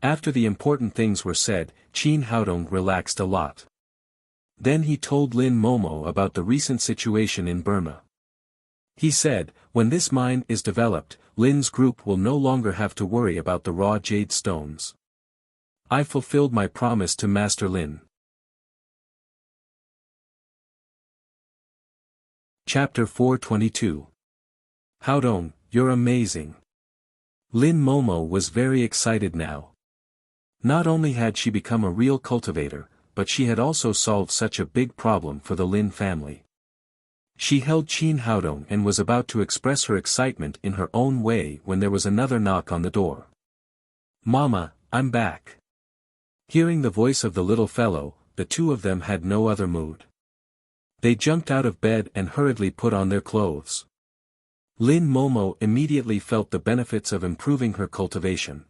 After the important things were said, Qin Haodong relaxed a lot. Then he told Lin Momo about the recent situation in Burma. He said, "When this mine is developed, Lin's group will no longer have to worry about the raw jade stones. I fulfilled my promise to Master Lin." Chapter 422. Haodong, you're amazing. Lin Momo was very excited now. Not only had she become a real cultivator, but she had also solved such a big problem for the Lin family. She held Qin Haodong and was about to express her excitement in her own way when there was another knock on the door. "Mama, I'm back." Hearing the voice of the little fellow, the two of them had no other mood. They jumped out of bed and hurriedly put on their clothes. Lin Momo immediately felt the benefits of improving her cultivation.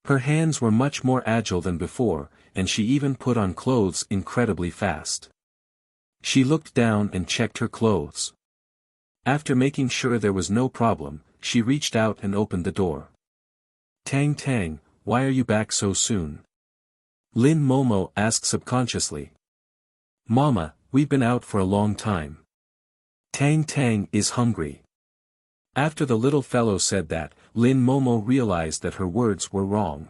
Her hands were much more agile than before, and she even put on clothes incredibly fast. She looked down and checked her clothes. After making sure there was no problem, she reached out and opened the door. "Tang Tang, why are you back so soon?" Lin Momo asked subconsciously. "Mama, we've been out for a long time. Tang Tang is hungry." After the little fellow said that, Lin Momo realized that her words were wrong.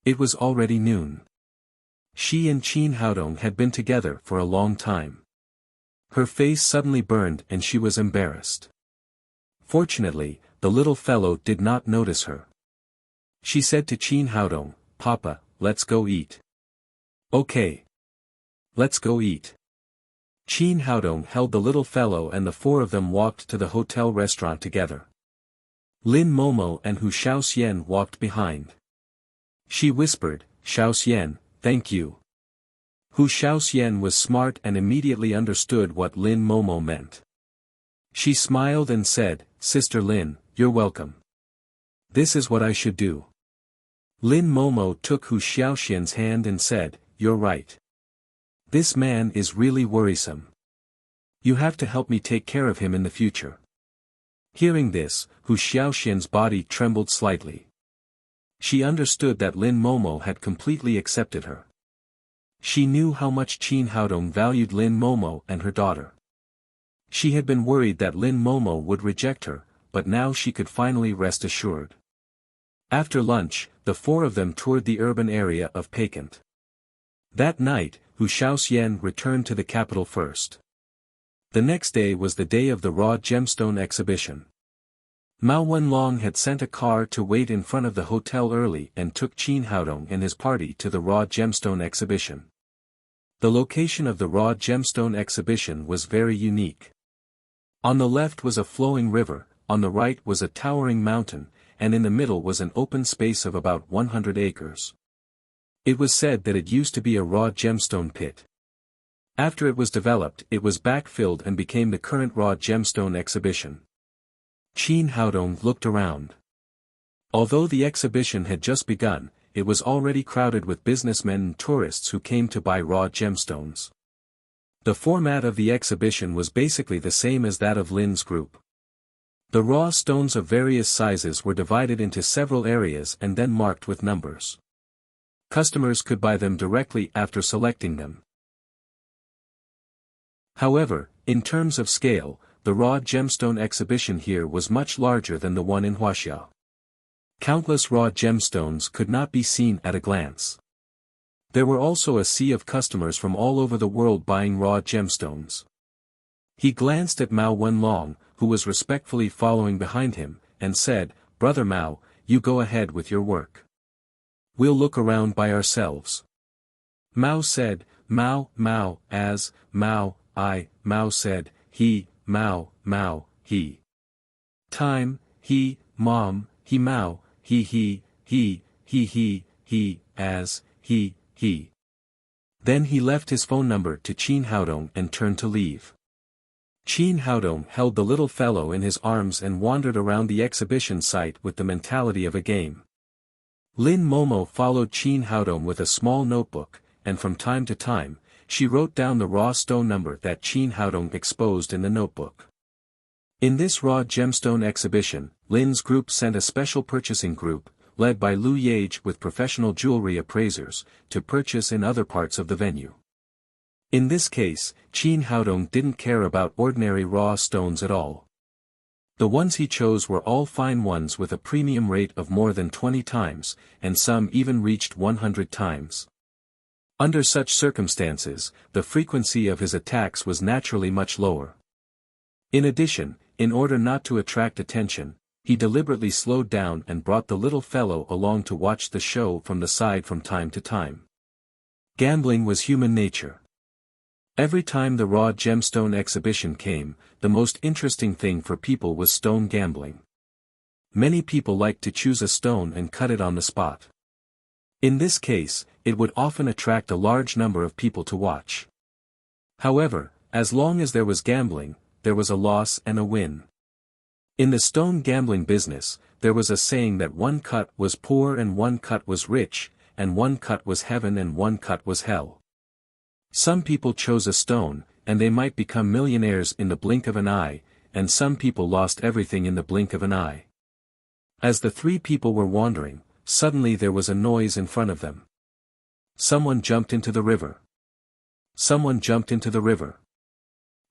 It was already noon. She and Qin Haodong had been together for a long time. Her face suddenly burned and she was embarrassed. Fortunately, the little fellow did not notice her. She said to Qin Haodong, "Papa, let's go eat." "Okay. Let's go eat." Qin Haodong held the little fellow and the four of them walked to the hotel restaurant together. Lin Momo and Hu Shaoxian walked behind. She whispered, "Shaoxian, thank you." Hu Shaoxian was smart and immediately understood what Lin Momo meant. She smiled and said, "Sister Lin, you're welcome. This is what I should do." Lin Momo took Hu Shaoxian's hand and said, "You're right. This man is really worrisome. You have to help me take care of him in the future." Hearing this, Hu Shaoxian's body trembled slightly. She understood that Lin Momo had completely accepted her. She knew how much Qin Haodong valued Lin Momo and her daughter. She had been worried that Lin Momo would reject her, but now she could finally rest assured. After lunch, the four of them toured the urban area of Peking. That night, Hu Shaoxian returned to the capital first. The next day was the day of the raw gemstone exhibition. Mao Wenlong had sent a car to wait in front of the hotel early and took Qin Haodong and his party to the raw gemstone exhibition. The location of the raw gemstone exhibition was very unique. On the left was a flowing river, on the right was a towering mountain, and in the middle was an open space of about 100 acres. It was said that it used to be a raw gemstone pit. After it was developed, it was backfilled and became the current raw gemstone exhibition. Qin Haodong looked around. Although the exhibition had just begun, it was already crowded with businessmen and tourists who came to buy raw gemstones. The format of the exhibition was basically the same as that of Lin's group. The raw stones of various sizes were divided into several areas and then marked with numbers. Customers could buy them directly after selecting them. However, in terms of scale, the raw gemstone exhibition here was much larger than the one in Wuxia. Countless raw gemstones could not be seen at a glance. There were also a sea of customers from all over the world buying raw gemstones. He glanced at Mao Wenlong, who was respectfully following behind him, and said, "Brother Mao, you go ahead with your work. We'll look around by ourselves." Mao said, "Mao, Mao," as, "Mao, I," Mao said, "He, Mao, Mao, he." Time, he, mom, he Mao, he, as, he. Then he left his phone number to Qin Haodong and turned to leave. Qin Haodong held the little fellow in his arms and wandered around the exhibition site with the mentality of a game. Lin Momo followed Qin Haodong with a small notebook, and from time to time, she wrote down the raw stone number that Qin Haodong exposed in the notebook. In this raw gemstone exhibition, Lin's group sent a special purchasing group, led by Lu Yage with professional jewelry appraisers, to purchase in other parts of the venue. In this case, Qin Haodong didn't care about ordinary raw stones at all. The ones he chose were all fine ones with a premium rate of more than 20 times, and some even reached 100 times. Under such circumstances, the frequency of his attacks was naturally much lower. In addition, in order not to attract attention, he deliberately slowed down and brought the little fellow along to watch the show from the side from time to time. Gambling was human nature. Every time the raw gemstone exhibition came, the most interesting thing for people was stone gambling. Many people liked to choose a stone and cut it on the spot. In this case, it would often attract a large number of people to watch. However, as long as there was gambling, there was a loss and a win. In the stone gambling business, there was a saying that one cut was poor and one cut was rich, and one cut was heaven and one cut was hell. Some people chose a stone, and they might become millionaires in the blink of an eye, and some people lost everything in the blink of an eye. As the three people were wandering, suddenly there was a noise in front of them. Someone jumped into the river. Someone jumped into the river.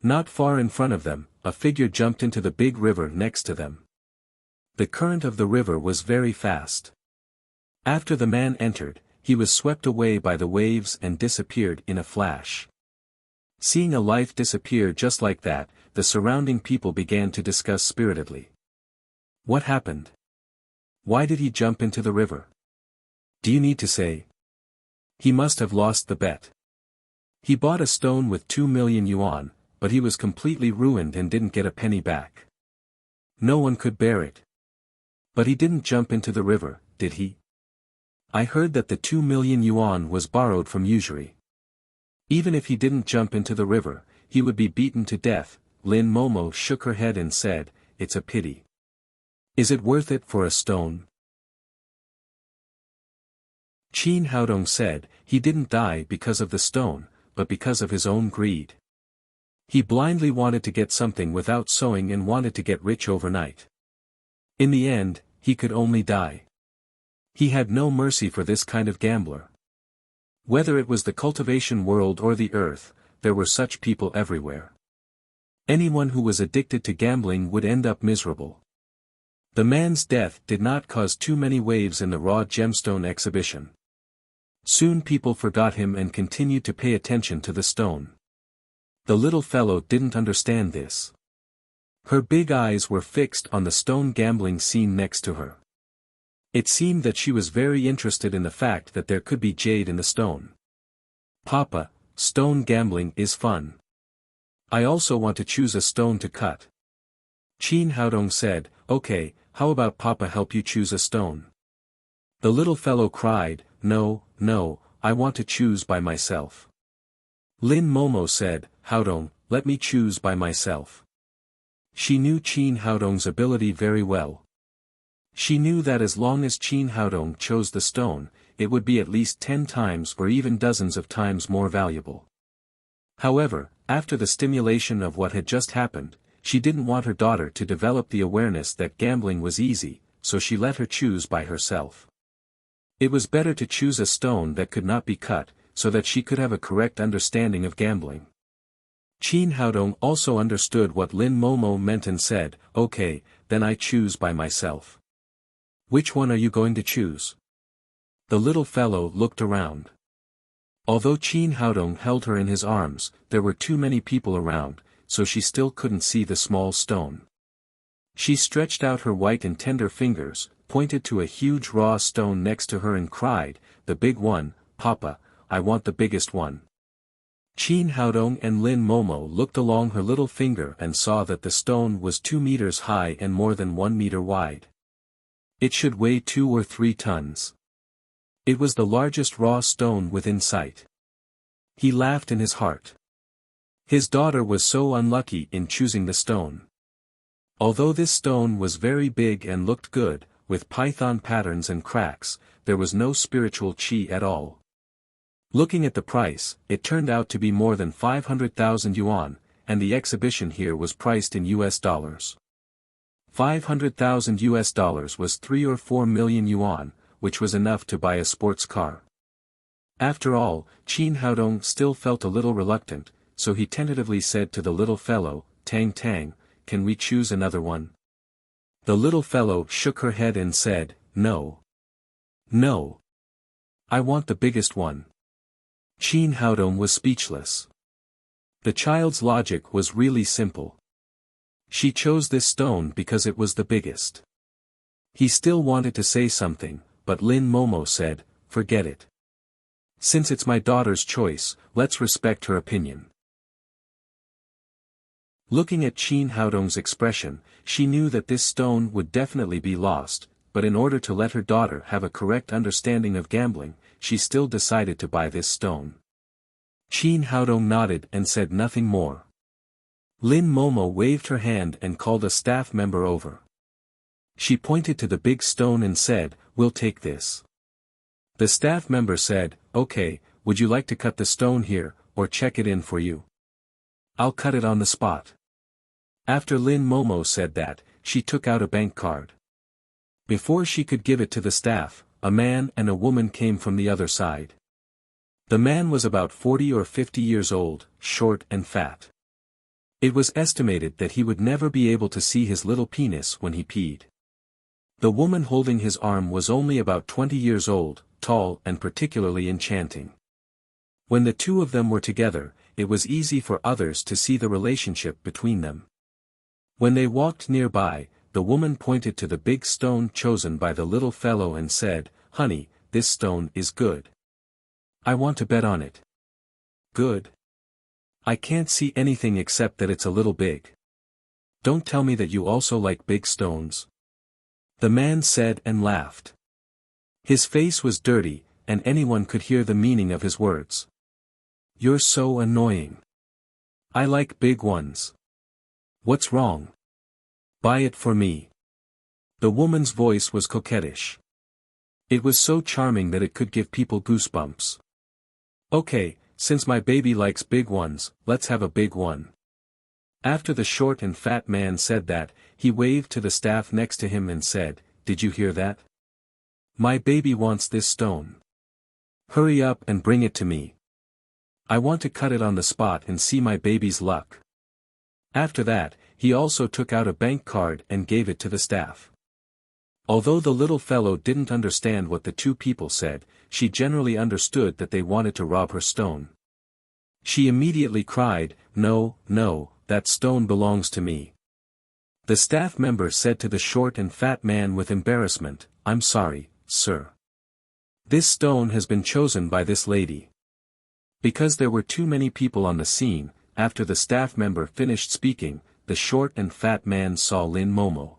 Not far in front of them, a figure jumped into the big river next to them. The current of the river was very fast. After the man entered, he was swept away by the waves and disappeared in a flash. Seeing a life disappear just like that, the surrounding people began to discuss spiritedly. What happened? Why did he jump into the river? Do you need to say? He must have lost the bet. He bought a stone with 2 million yuan, but he was completely ruined and didn't get a penny back. No one could bear it. But he didn't jump into the river, did he? I heard that the 2 million yuan was borrowed from usury. Even if he didn't jump into the river, he would be beaten to death. Lin Momo shook her head and said, "It's a pity. Is it worth it for a stone?" Qin Haodong said, "He didn't die because of the stone, but because of his own greed. He blindly wanted to get something without sowing and wanted to get rich overnight. In the end, he could only die. He had no mercy for this kind of gambler." Whether it was the cultivation world or the earth, there were such people everywhere. Anyone who was addicted to gambling would end up miserable. The man's death did not cause too many waves in the raw gemstone exhibition. Soon people forgot him and continued to pay attention to the stone. The little fellow didn't understand this. Her big eyes were fixed on the stone gambling scene next to her. It seemed that she was very interested in the fact that there could be jade in the stone. "Papa, stone gambling is fun. I also want to choose a stone to cut." Qin Haodong said, "Okay, how about Papa help you choose a stone?" The little fellow cried, "No, no, I want to choose by myself." Lin Momo said, "Haodong, let me choose by myself." She knew Qin Haodong's ability very well. She knew that as long as Qin Haodong chose the stone, it would be at least 10 times or even dozens of times more valuable. However, after the stimulation of what had just happened, she didn't want her daughter to develop the awareness that gambling was easy, so she let her choose by herself. It was better to choose a stone that could not be cut, so that she could have a correct understanding of gambling. Qin Haodong also understood what Lin Momo meant and said, "Okay, then I choose by myself." "Which one are you going to choose?" The little fellow looked around. Although Qin Haodong held her in his arms, there were too many people around, so she still couldn't see the small stone. She stretched out her white and tender fingers, pointed to a huge raw stone next to her and cried, "The big one, Papa, I want the biggest one." Qin Haodong and Lin Momo looked along her little finger and saw that the stone was 2 meters high and more than 1 meter wide. It should weigh 2 or 3 tons. It was the largest raw stone within sight. He laughed in his heart. His daughter was so unlucky in choosing the stone. Although this stone was very big and looked good, with python patterns and cracks, there was no spiritual qi at all. Looking at the price, it turned out to be more than 500,000 yuan, and the exhibition here was priced in US dollars. 500,000 US dollars was 3 or 4 million yuan, which was enough to buy a sports car. After all, Qin Haodong still felt a little reluctant, so he tentatively said to the little fellow, "Tang Tang, can we choose another one?" The little fellow shook her head and said, "No. No. I want the biggest one." Qin Haodong was speechless. The child's logic was really simple. She chose this stone because it was the biggest. He still wanted to say something, but Lin Momo said, "Forget it. Since it's my daughter's choice, let's respect her opinion." Looking at Qin Haodong's expression, she knew that this stone would definitely be lost, but in order to let her daughter have a correct understanding of gambling, she still decided to buy this stone. Qin Haodong nodded and said nothing more. Lin Momo waved her hand and called a staff member over. She pointed to the big stone and said, "We'll take this." The staff member said, "Okay, would you like to cut the stone here, or check it in for you?" "I'll cut it on the spot." After Lin Momo said that, she took out a bank card. Before she could give it to the staff, a man and a woman came from the other side. The man was about 40 or 50 years old, short and fat. It was estimated that he would never be able to see his little penis when he peed. The woman holding his arm was only about 20 years old, tall and particularly enchanting. When the two of them were together, it was easy for others to see the relationship between them. When they walked nearby, the woman pointed to the big stone chosen by the little fellow and said, "Honey, this stone is good. I want to bet on it." "Good? I can't see anything except that it's a little big. Don't tell me that you also like big stones." The man said and laughed. His face was dirty, and anyone could hear the meaning of his words. "You're so annoying. I like big ones. What's wrong? Buy it for me." The woman's voice was coquettish. It was so charming that it could give people goosebumps. "Okay, since my baby likes big ones, let's have a big one." After the short and fat man said that, he waved to the staff next to him and said, "Did you hear that? My baby wants this stone. Hurry up and bring it to me. I want to cut it on the spot and see my baby's luck." After that, he also took out a bank card and gave it to the staff. Although the little fellow didn't understand what the two people said, she generally understood that they wanted to rob her stone. She immediately cried, "No, no, that stone belongs to me." The staff member said to the short and fat man with embarrassment, "I'm sorry, sir. This stone has been chosen by this lady." Because there were too many people on the scene, after the staff member finished speaking, the short and fat man saw Lin Momo.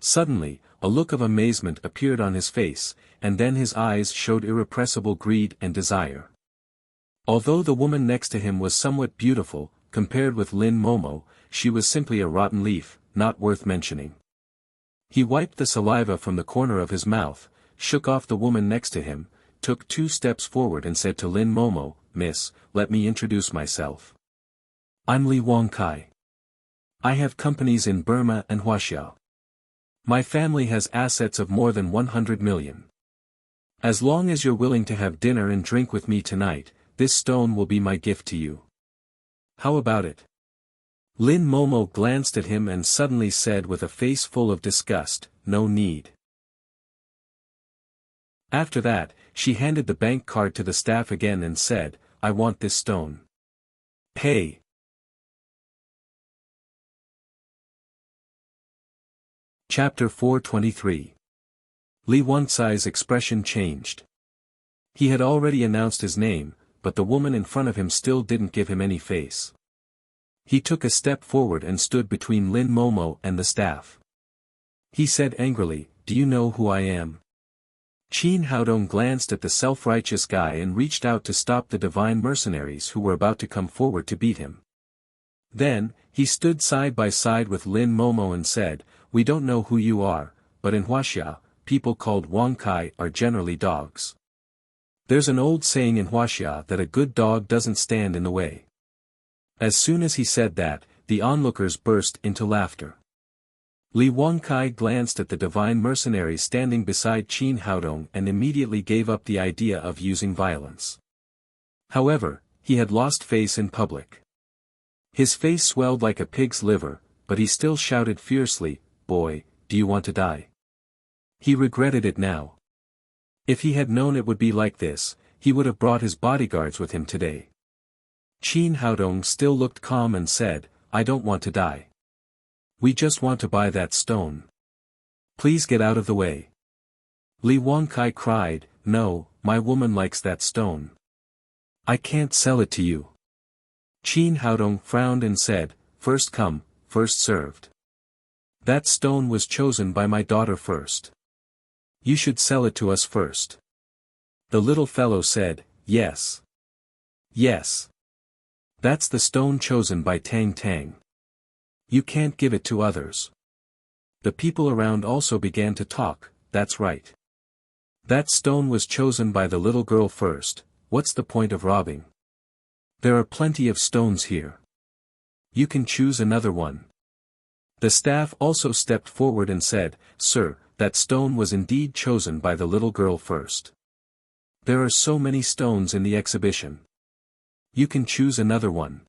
Suddenly, a look of amazement appeared on his face, and then his eyes showed irrepressible greed and desire. Although the woman next to him was somewhat beautiful, compared with Lin Momo, she was simply a rotten leaf, not worth mentioning. He wiped the saliva from the corner of his mouth, shook off the woman next to him, took 2 steps forward and said to Lin Momo, "Miss, let me introduce myself. I'm Li Wangkai. I have companies in Burma and Wuxia. My family has assets of more than 100 million. As long as you're willing to have dinner and drink with me tonight, this stone will be my gift to you. How about it?" Lin Momo glanced at him and suddenly said with a face full of disgust, "No need." After that, she handed the bank card to the staff again and said, "I want this stone. Pay." Chapter 423. Li Wangcai's expression changed. He had already announced his name, but the woman in front of him still didn't give him any face. He took a step forward and stood between Lin Momo and the staff. He said angrily, "Do you know who I am?" Qin Haodong glanced at the self-righteous guy and reached out to stop the divine mercenaries who were about to come forward to beat him. Then, he stood side by side with Lin Momo and said, "We don't know who you are, but in Wuxia, people called Wangkai are generally dogs. There's an old saying in Wuxia that a good dog doesn't stand in the way." As soon as he said that, the onlookers burst into laughter. Li Wangkai glanced at the divine mercenary standing beside Qin Haodong and immediately gave up the idea of using violence. However, he had lost face in public. His face swelled like a pig's liver, but he still shouted fiercely, "Boy, do you want to die?" He regretted it now. If he had known it would be like this, he would have brought his bodyguards with him today. Qin Haodong still looked calm and said, "I don't want to die. We just want to buy that stone. Please get out of the way." Li Wangkai cried, "No, my woman likes that stone. I can't sell it to you." Qin Haodong frowned and said, first come, first served. That stone was chosen by my daughter first. You should sell it to us first. The little fellow said, yes. Yes. That's the stone chosen by Tang Tang. You can't give it to others. The people around also began to talk, that's right. That stone was chosen by the little girl first, what's the point of robbing? There are plenty of stones here. You can choose another one. The staff also stepped forward and said, Sir, that stone was indeed chosen by the little girl first. There are so many stones in the exhibition. You can choose another one.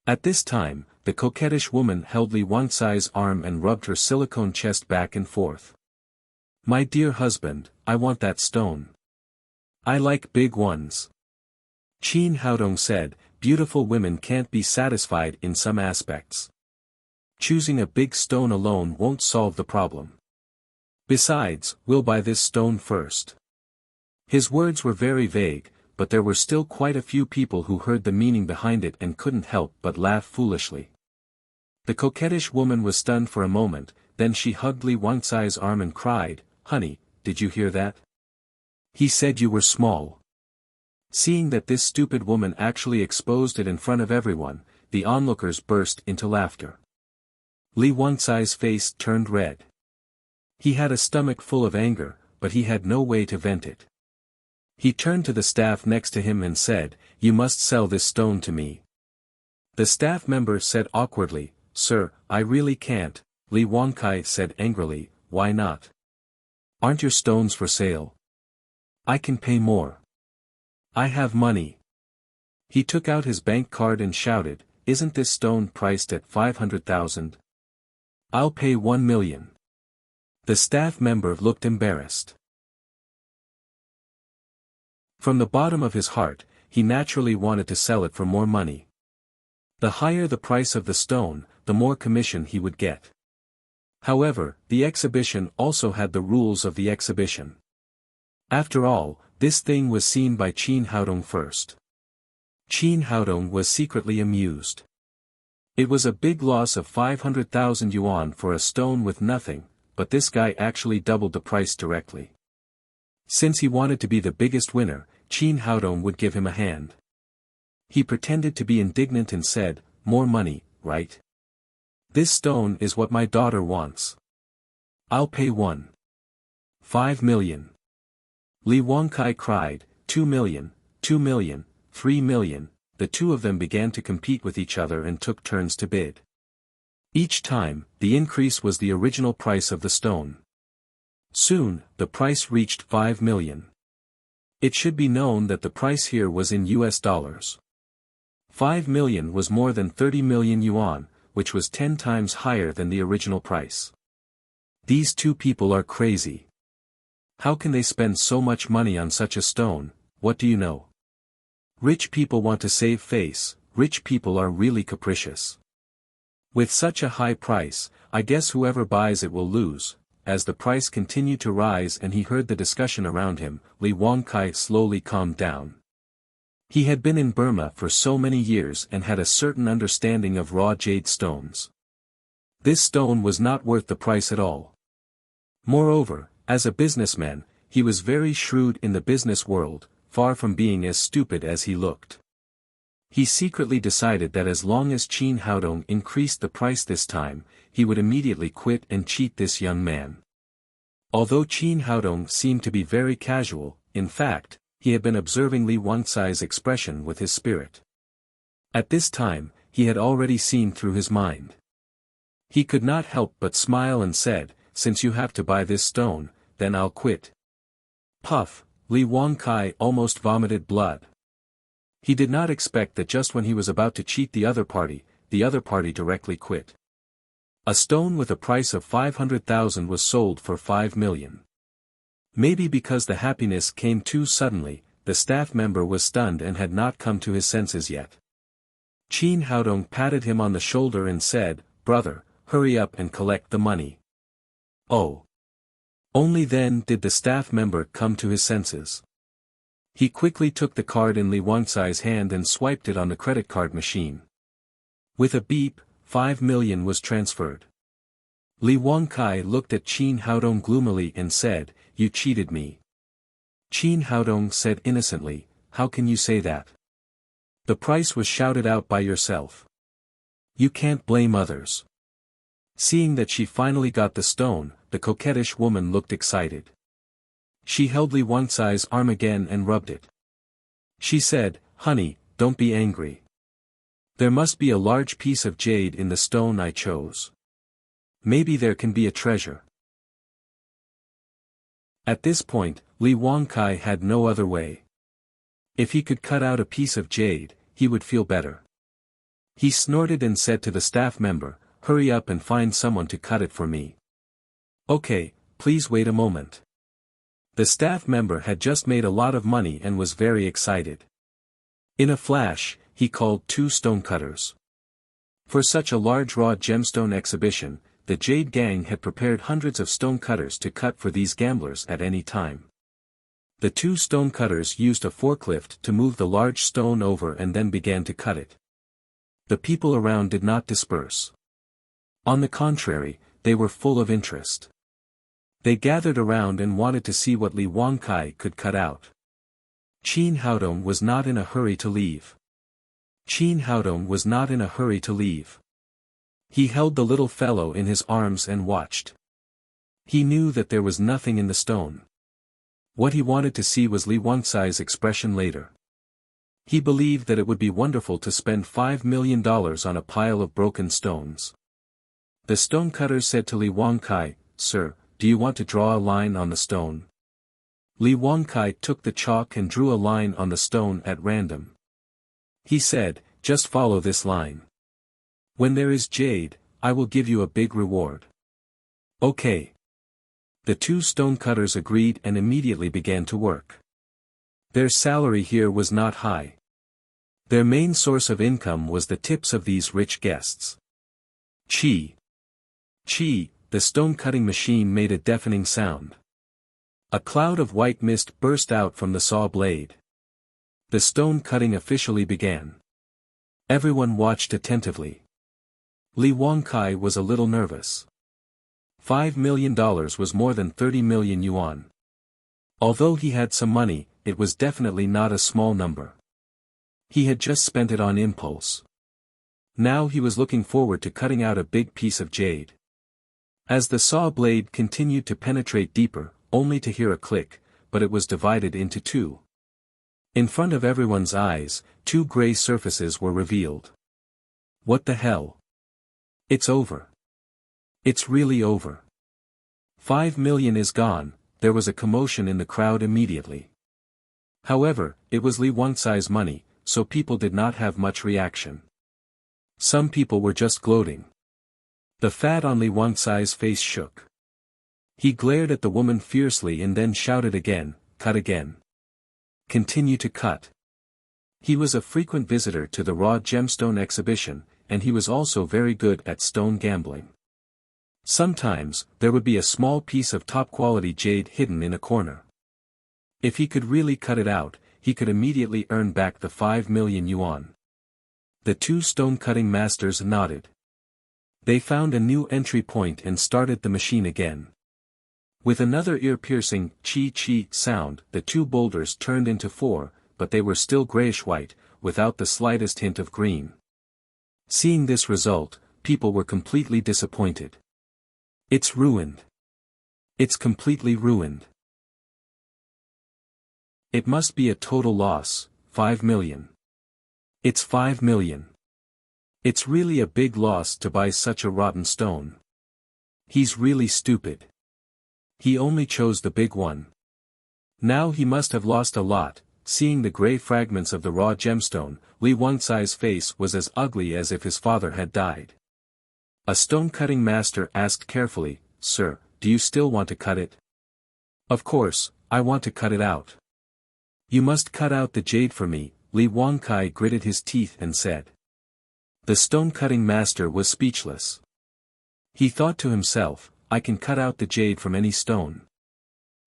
At this time, the coquettish woman held Li Wangcai's arm and rubbed her silicone chest back and forth. My dear husband, I want that stone. I like big ones. Qin Haodong said, beautiful women can't be satisfied in some aspects. Choosing a big stone alone won't solve the problem. Besides, we'll buy this stone first. His words were very vague, but there were still quite a few people who heard the meaning behind it and couldn't help but laugh foolishly. The coquettish woman was stunned for a moment, then she hugged Li Wangcai's arm and cried, Honey, did you hear that? He said you were small. Seeing that this stupid woman actually exposed it in front of everyone, the onlookers burst into laughter. Li Wangcai's face turned red. He had a stomach full of anger, but he had no way to vent it. He turned to the staff next to him and said, You must sell this stone to me. The staff member said awkwardly, Sir, I really can't. Li Wangcai said angrily, Why not? Aren't your stones for sale? I can pay more. I have money. He took out his bank card and shouted, Isn't this stone priced at 500,000? I'll pay 1 million. The staff member looked embarrassed. From the bottom of his heart, he naturally wanted to sell it for more money. The higher the price of the stone, the more commission he would get. However, the exhibition also had the rules of the exhibition. After all, this thing was seen by Qin Haodong first. Qin Haodong was secretly amused. It was a big loss of 500,000 yuan for a stone with nothing, but this guy actually doubled the price directly. Since he wanted to be the biggest winner, Qin Haodong would give him a hand. He pretended to be indignant and said, More money, right? This stone is what my daughter wants. I'll pay 1.5 million. Li Wangcai cried, 2 million, 2 million, 3 million, the two of them began to compete with each other and took turns to bid. Each time, the increase was the original price of the stone. Soon, the price reached 5 million. It should be known that the price here was in US dollars. 5 million was more than 30 million yuan, which was 10 times higher than the original price. These two people are crazy. How can they spend so much money on such a stone? What do you know? Rich people want to save face, rich people are really capricious. With such a high price, I guess whoever buys it will lose. As the price continued to rise and he heard the discussion around him, Li Wangcai slowly calmed down. He had been in Burma for so many years and had a certain understanding of raw jade stones. This stone was not worth the price at all. Moreover, as a businessman, he was very shrewd in the business world, far from being as stupid as he looked. He secretly decided that as long as Qin Haodong increased the price this time, he would immediately quit and cheat this young man. Although Qin Haodong seemed to be very casual, in fact, he had been observing Li Wangcai's expression with his spirit. At this time, he had already seen through his mind. He could not help but smile and said, Since you have to buy this stone, then I'll quit. Puff, Li Wangcai almost vomited blood. He did not expect that just when he was about to cheat the other party directly quit. A stone with a price of 500,000 was sold for 5 million. Maybe because the happiness came too suddenly, the staff member was stunned and had not come to his senses yet. Qin Haodong patted him on the shoulder and said, Brother, hurry up and collect the money. Oh. Only then did the staff member come to his senses. He quickly took the card in Li Wangcai's hand and swiped it on the credit card machine. With a beep, 5 million was transferred. Li Wangkai looked at Qin Haodong gloomily and said, "You cheated me." Qin Haodong said innocently, "How can you say that? The price was shouted out by yourself. You can't blame others." Seeing that she finally got the stone, the coquettish woman looked excited. She held Li Wangcai's arm again and rubbed it. She said, "Honey, don't be angry. There must be a large piece of jade in the stone I chose. Maybe there can be a treasure." At this point, Li Wangkai had no other way. If he could cut out a piece of jade, he would feel better. He snorted and said to the staff member, "Hurry up and find someone to cut it for me." "Okay, please wait a moment." The staff member had just made a lot of money and was very excited. In a flash, he called 2 stonecutters. For such a large raw gemstone exhibition, the Jade Gang had prepared hundreds of stonecutters to cut for these gamblers at any time. The 2 stonecutters used a forklift to move the large stone over and then began to cut it. The people around did not disperse. On the contrary, they were full of interest. They gathered around and wanted to see what Li Wangkai could cut out. Qin Haodong was not in a hurry to leave. Qin Haodong was not in a hurry to leave. He held the little fellow in his arms and watched. He knew that there was nothing in the stone. What he wanted to see was Li Wangcai's expression later. He believed that it would be wonderful to spend $5 million on a pile of broken stones. The stonecutter said to Li Wangkai, "Sir, do you want to draw a line on the stone?" Li Wangkai took the chalk and drew a line on the stone at random. He said, "Just follow this line. When there is jade, I will give you a big reward." "Okay." The 2 stonecutters agreed and immediately began to work. Their salary here was not high. Their main source of income was the tips of these rich guests. Chi! Chi! The stone-cutting machine made a deafening sound. A cloud of white mist burst out from the saw blade. The stone cutting officially began. Everyone watched attentively. Li Wangkai was a little nervous. $5 million was more than 30 million yuan. Although he had some money, it was definitely not a small number. He had just spent it on impulse. Now he was looking forward to cutting out a big piece of jade. As the saw blade continued to penetrate deeper, only to hear a click, but it was divided into 2. In front of everyone's eyes, 2 gray surfaces were revealed. What the hell? It's over. It's really over. 5 million is gone. There was a commotion in the crowd immediately. However, it was Li Wangcai's money, so people did not have much reaction. Some people were just gloating. The fat on Li Wangcai's face shook. He glared at the woman fiercely and then shouted again, "Cut again. Continue to cut." He was a frequent visitor to the raw gemstone exhibition, and he was also very good at stone gambling. Sometimes, there would be a small piece of top-quality jade hidden in a corner. If he could really cut it out, he could immediately earn back the 5 million yuan. The 2 stone-cutting masters nodded. They found a new entry point and started the machine again. With another ear-piercing "chi-chi" sound, the 2 boulders turned into 4, but they were still grayish-white, without the slightest hint of green. Seeing this result, people were completely disappointed. It's ruined. It's completely ruined. It must be a total loss, 5 million. It's 5 million. It's really a big loss to buy such a rotten stone. He's really stupid. He only chose the big one. Now he must have lost a lot. Seeing the gray fragments of the raw gemstone, Li Wangcai's face was as ugly as if his father had died. A stone-cutting master asked carefully, "Sir, do you still want to cut it?" "Of course, I want to cut it out." "You must cut out the jade for me," Li Wangkai gritted his teeth and said. The stone-cutting master was speechless. He thought to himself, "I can cut out the jade from any stone.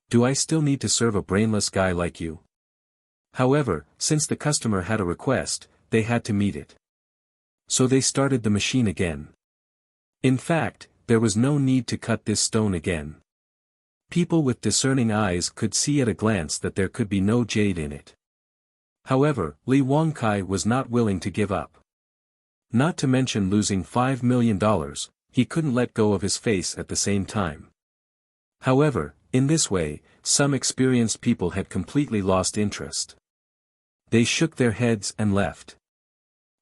Do I still need to serve a brainless guy like you?" However, since the customer had a request, they had to meet it. So they started the machine again. In fact, there was no need to cut this stone again. People with discerning eyes could see at a glance that there could be no jade in it. However, Li Wangkai was not willing to give up. Not to mention losing $5 million, he couldn't let go of his face at the same time. However, in this way, some experienced people had completely lost interest. They shook their heads and left.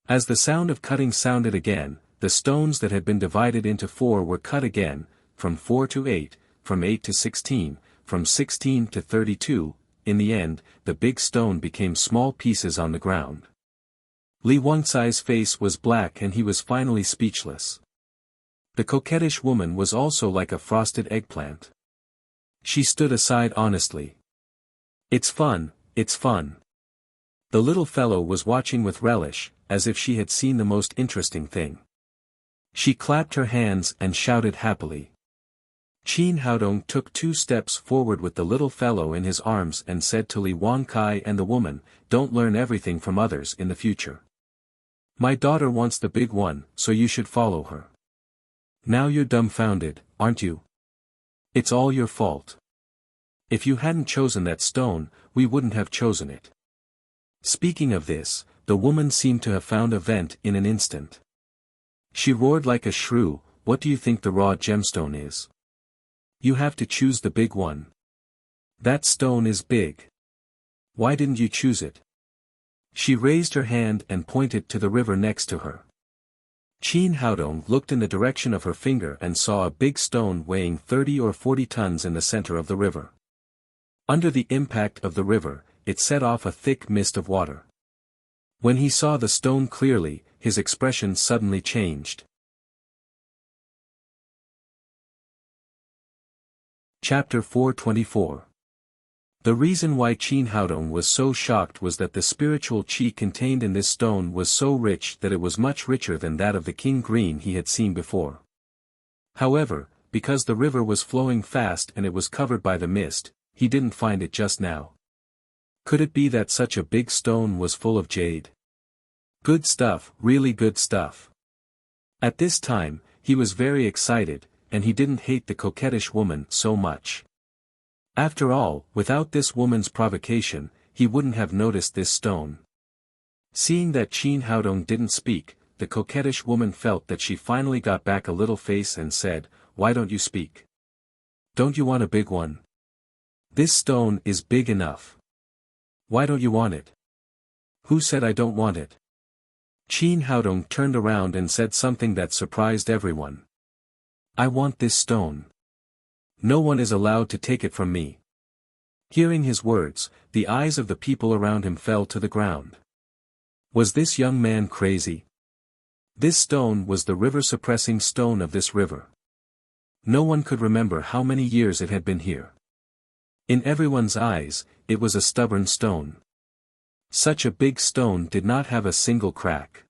As the sound of cutting sounded again, the stones that had been divided into 4 were cut again, from 4 to 8, from 8 to 16, from 16 to 32, in the end, the big stone became small pieces on the ground. Li Wangcai's face was black and he was finally speechless. The coquettish woman was also like a frosted eggplant. She stood aside honestly. It's fun, it's fun. The little fellow was watching with relish, as if she had seen the most interesting thing. She clapped her hands and shouted happily. Qin Haodong took 2 steps forward with the little fellow in his arms and said to Li Wangkai and the woman, "Don't learn everything from others in the future. My daughter wants the big one, so you should follow her. Now you're dumbfounded, aren't you? It's all your fault. If you hadn't chosen that stone, we wouldn't have chosen it." Speaking of this, the woman seemed to have found a vent in an instant. She roared like a shrew, "What do you think the raw gemstone is? You have to choose the big one. That stone is big. Why didn't you choose it?" She raised her hand and pointed to the river next to her. Qin Haodong looked in the direction of her finger and saw a big stone weighing 30 or 40 tons in the center of the river. Under the impact of the river, it set off a thick mist of water. When he saw the stone clearly, his expression suddenly changed. Chapter 424. The reason why Qin Haodong was so shocked was that the spiritual qi contained in this stone was so rich that it was much richer than that of the king green he had seen before. However, because the river was flowing fast and it was covered by the mist, he didn't find it just now. Could it be that such a big stone was full of jade? Good stuff, really good stuff. At this time, he was very excited, and he didn't hate the coquettish woman so much. After all, without this woman's provocation, he wouldn't have noticed this stone. Seeing that Qin Haodong didn't speak, the coquettish woman felt that she finally got back a little face and said, "Why don't you speak? Don't you want a big one? This stone is big enough. Why don't you want it?" "Who said I don't want it?" Qin Haodong turned around and said something that surprised everyone. "I want this stone. No one is allowed to take it from me." Hearing his words, the eyes of the people around him fell to the ground. Was this young man crazy? This stone was the river-suppressing stone of this river. No one could remember how many years it had been here. In everyone's eyes, it was a stubborn stone. Such a big stone did not have a single crack.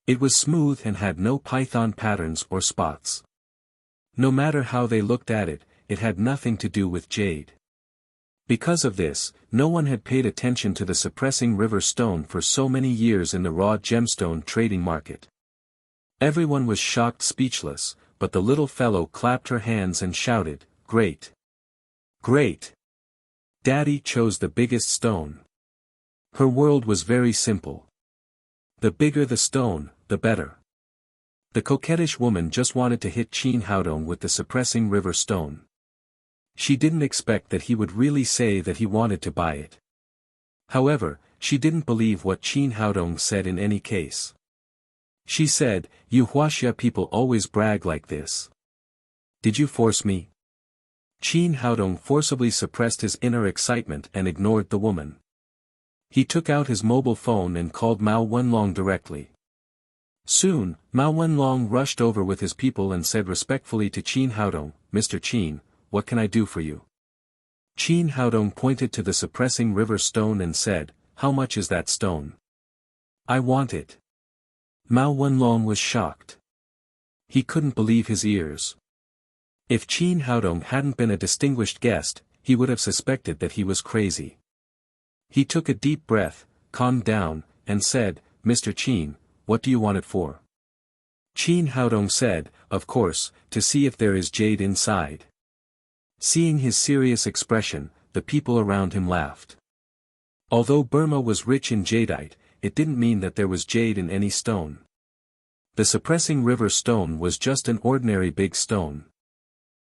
It was smooth and had no python patterns or spots. No matter how they looked at it, it had nothing to do with jade. Because of this, no one had paid attention to the suppressing river stone for so many years in the raw gemstone trading market. Everyone was shocked speechless, but the little fellow clapped her hands and shouted, "Great! Great! Daddy chose the biggest stone." Her world was very simple. The bigger the stone, the better. The coquettish woman just wanted to hit Qin Haodong with the suppressing river stone. She didn't expect that he would really say that he wanted to buy it. However, she didn't believe what Qin Haodong said in any case. She said, "You Wuxia people always brag like this. Did you force me?" Qin Haodong forcibly suppressed his inner excitement and ignored the woman. He took out his mobile phone and called Mao Wenlong directly. Soon, Mao Wenlong rushed over with his people and said respectfully to Qin Haodong, "Mr. Qin, what can I do for you?" Qin Haodong pointed to the suppressing river stone and said, "How much is that stone? I want it." Mao Wenlong was shocked. He couldn't believe his ears. If Qin Haodong hadn't been a distinguished guest, he would have suspected that he was crazy. He took a deep breath, calmed down, and said, "Mr. Qin, what do you want it for? Qin Haodong said, of course, to see if there is jade inside. Seeing his serious expression, the people around him laughed. Although Burma was rich in jadeite, it didn't mean that there was jade in any stone. The suppressing river stone was just an ordinary big stone.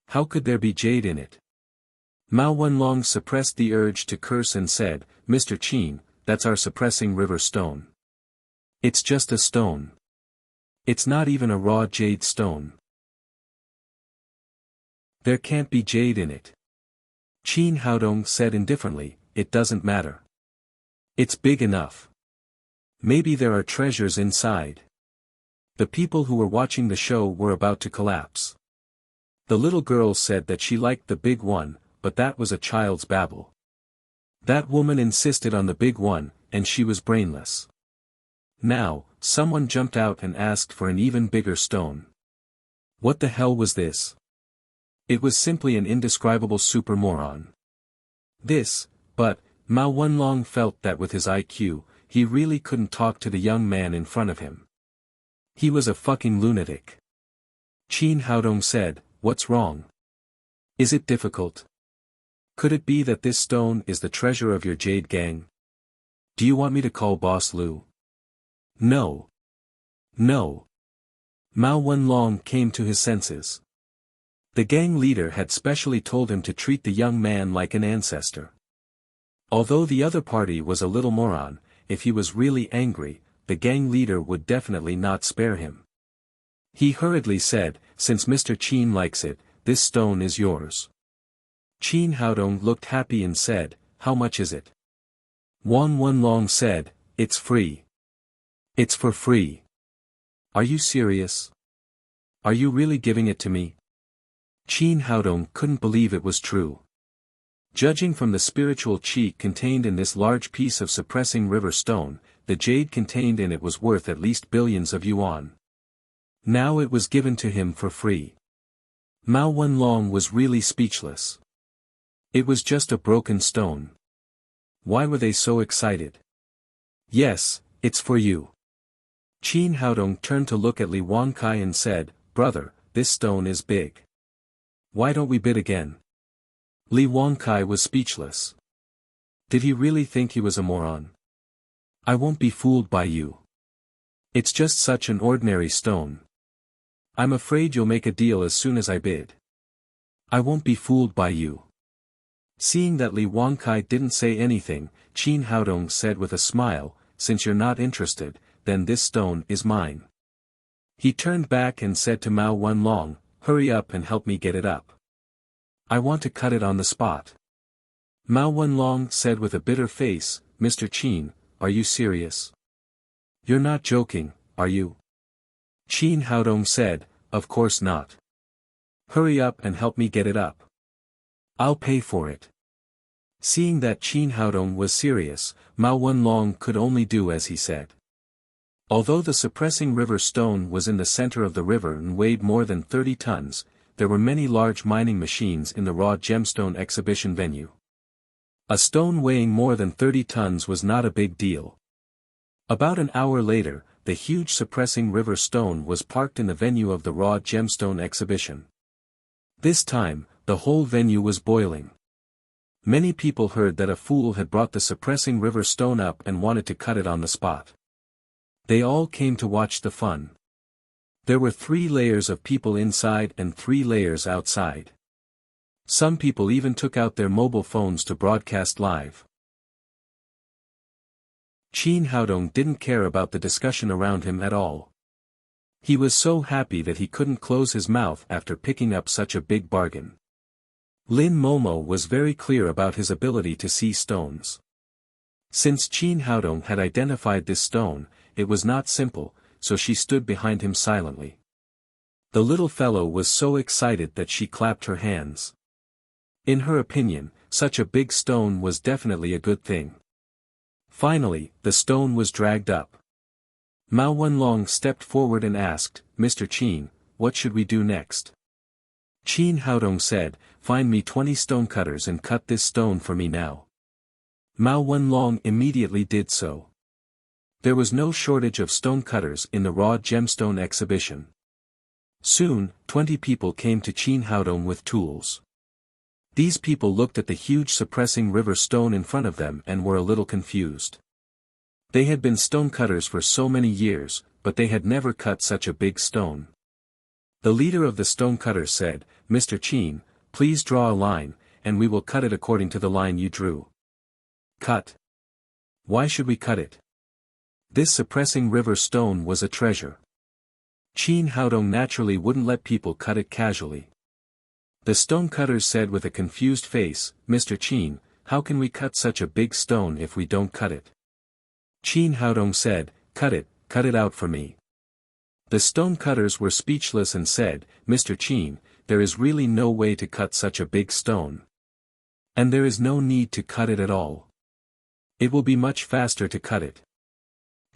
How could there be jade in it? Mao Wenlong suppressed the urge to curse and said, Mr. Qin, that's our suppressing river stone. It's just a stone. It's not even a raw jade stone. There can't be jade in it. Qin Haodong said indifferently, it doesn't matter. It's big enough. Maybe there are treasures inside. The people who were watching the show were about to collapse. The little girl said that she liked the big one, but that was a child's babble. That woman insisted on the big one, and she was brainless. Now, someone jumped out and asked for an even bigger stone. What the hell was this? It was simply an indescribable super moron. But, Mao Wenlong felt that with his IQ, he really couldn't talk to the young man in front of him. He was a fucking lunatic. Qin Haodong said, what's wrong? Is it difficult? Could it be that this stone is the treasure of your jade gang? Do you want me to call Boss Lu? No. No. Mao Wenlong came to his senses. The gang leader had specially told him to treat the young man like an ancestor. Although the other party was a little moron, if he was really angry, the gang leader would definitely not spare him. He hurriedly said, since Mr. Qin likes it, this stone is yours. Qin Haodong looked happy and said, how much is it? Wang Wenlong said, it's free. It's for free. Are you serious? Are you really giving it to me? Qin Haodong couldn't believe it was true. Judging from the spiritual qi contained in this large piece of suppressing river stone, the jade contained in it was worth at least billions of yuan. Now it was given to him for free. Mao Wenlong was really speechless. It was just a broken stone. Why were they so excited? Yes, it's for you. Qin Haodong turned to look at Li Wangkai and said, brother, this stone is big. Why don't we bid again? Li Wangkai was speechless. Did he really think he was a moron? I won't be fooled by you. It's just such an ordinary stone. I'm afraid you'll make a deal as soon as I bid. I won't be fooled by you. Seeing that Li Wangkai didn't say anything, Qin Haodong said with a smile, since you're not interested, then this stone is mine. He turned back and said to Mao Wenlong, hurry up and help me get it up. I want to cut it on the spot. Mao Wenlong said with a bitter face, Mr. Qin, are you serious? You're not joking, are you? Qin Haodong said, of course not. Hurry up and help me get it up. I'll pay for it. Seeing that Qin Haodong was serious, Mao Wenlong could only do as he said. Although the suppressing river stone was in the center of the river and weighed more than 30 tons, there were many large mining machines in the raw gemstone exhibition venue. A stone weighing more than 30 tons was not a big deal. About an hour later, the huge suppressing river stone was parked in the venue of the raw gemstone exhibition. This time, the whole venue was boiling. Many people heard that a fool had brought the suppressing river stone up and wanted to cut it on the spot. They all came to watch the fun. There were 3 layers of people inside and 3 layers outside. Some people even took out their mobile phones to broadcast live. Qin Haodong didn't care about the discussion around him at all. He was so happy that he couldn't close his mouth after picking up such a big bargain. Lin Momo was very clear about his ability to see stones. Since Qin Haodong had identified this stone, it was not simple, so she stood behind him silently. The little fellow was so excited that she clapped her hands. In her opinion, such a big stone was definitely a good thing. Finally, the stone was dragged up. Mao Wenlong stepped forward and asked, Mr. Qin, what should we do next? Qin Haodong said, find me 20 stonecutters and cut this stone for me now. Mao Wenlong immediately did so. There was no shortage of stonecutters in the raw gemstone exhibition. Soon, 20 people came to Qin Haodong with tools. These people looked at the huge suppressing river stone in front of them and were a little confused. They had been stonecutters for so many years, but they had never cut such a big stone. The leader of the stonecutters said, "Mr. Qin, please draw a line, and we will cut it according to the line you drew." Cut? Why should we cut it? This suppressing river stone was a treasure. Qin Haodong naturally wouldn't let people cut it casually. The stonecutters said with a confused face, "Mr. Qin, how can we cut such a big stone if we don't cut it?" Qin Haodong said, cut it out for me." The stonecutters were speechless and said, "Mr. Qin, there is really no way to cut such a big stone. And there is no need to cut it at all. It will be much faster to cut it."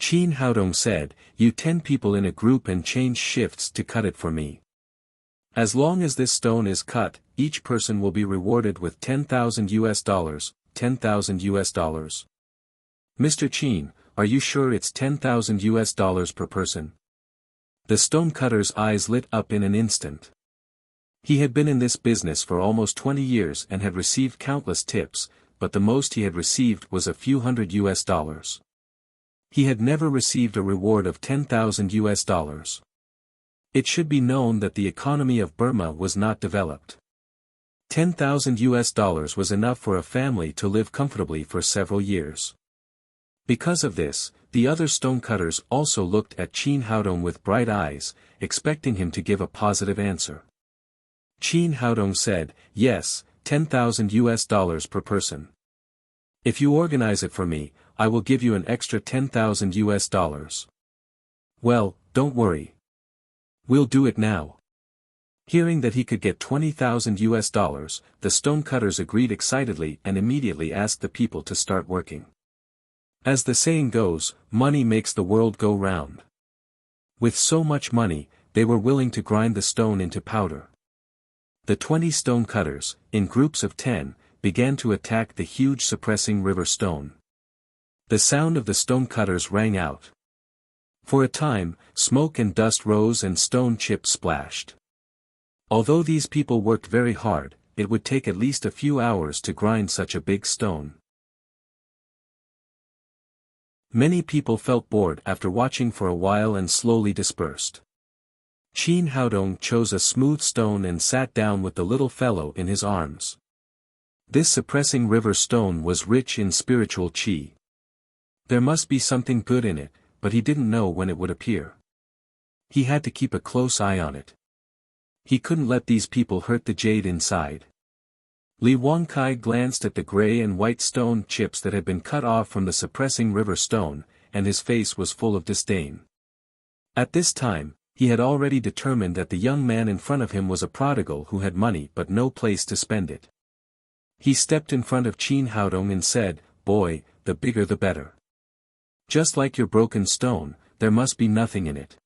Qin Haodong said, "You 10 people in a group and change shifts to cut it for me. As long as this stone is cut, each person will be rewarded with $10,000, $10,000. Mr. Qin, are you sure it's $10,000 per person?" The stonecutter's eyes lit up in an instant. He had been in this business for almost 20 years and had received countless tips, but the most he had received was a few $100. He had never received a reward of $10,000. It should be known that the economy of Burma was not developed. $10,000 was enough for a family to live comfortably for several years. Because of this, the other stonecutters also looked at Qin Haodong with bright eyes, expecting him to give a positive answer. Qin Haodong said, "Yes, $10,000 per person. If you organize it for me, I will give you an extra $10,000. Well, don't worry. We'll do it now." Hearing that he could get $20,000, the stonecutters agreed excitedly and immediately asked the people to start working. As the saying goes, money makes the world go round. With so much money, they were willing to grind the stone into powder. The 20 stonecutters, in groups of 10, began to attack the huge suppressing river stone. The sound of the stonecutters rang out. For a time, smoke and dust rose and stone chips splashed. Although these people worked very hard, it would take at least a few hours to grind such a big stone. Many people felt bored after watching for a while and slowly dispersed. Qin Haodong chose a smooth stone and sat down with the little fellow in his arms. This suppressing river stone was rich in spiritual qi. There must be something good in it, but he didn't know when it would appear. He had to keep a close eye on it. He couldn't let these people hurt the jade inside. Li Wangkai glanced at the gray and white stone chips that had been cut off from the suppressing river stone, and his face was full of disdain. At this time, he had already determined that the young man in front of him was a prodigal who had money but no place to spend it. He stepped in front of Qin Haodong and said, "Boy, the bigger the better. Just like your broken stone, there must be nothing in it."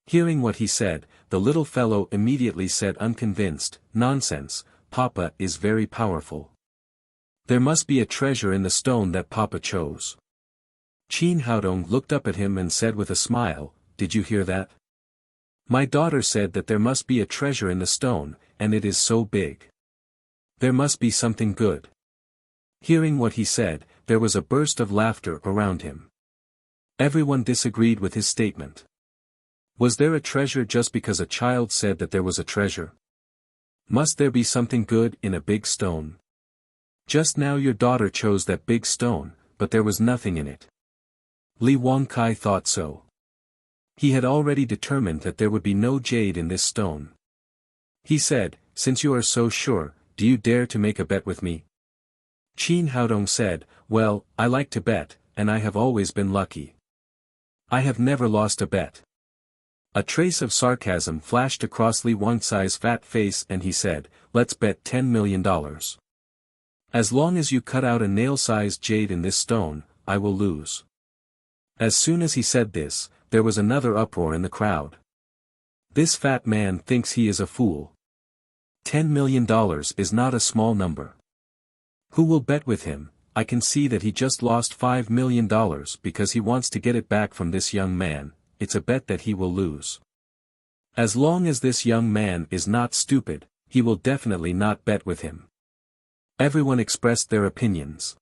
Hearing what he said, the little fellow immediately said unconvinced, "Nonsense, Papa is very powerful. There must be a treasure in the stone that Papa chose." Qin Haodong looked up at him and said with a smile, "Did you hear that? My daughter said that there must be a treasure in the stone, and it is so big. There must be something good." Hearing what he said, there was a burst of laughter around him. Everyone disagreed with his statement. Was there a treasure just because a child said that there was a treasure? Must there be something good in a big stone? Just now your daughter chose that big stone, but there was nothing in it. Li Wangkai thought so. He had already determined that there would be no jade in this stone. He said, "Since you are so sure, do you dare to make a bet with me?" Qin Haodong said, "Well, I like to bet, and I have always been lucky. I have never lost a bet." A trace of sarcasm flashed across Li Wangcai's fat face and he said, "Let's bet $10 million. As long as you cut out a nail-sized jade in this stone, I will lose." As soon as he said this, there was another uproar in the crowd. This fat man thinks he is a fool. $10 million is not a small number. Who will bet with him? I can see that he just lost $5 million because he wants to get it back from this young man. It's a bet that he will lose. As long as this young man is not stupid, he will definitely not bet with him. Everyone expressed their opinions.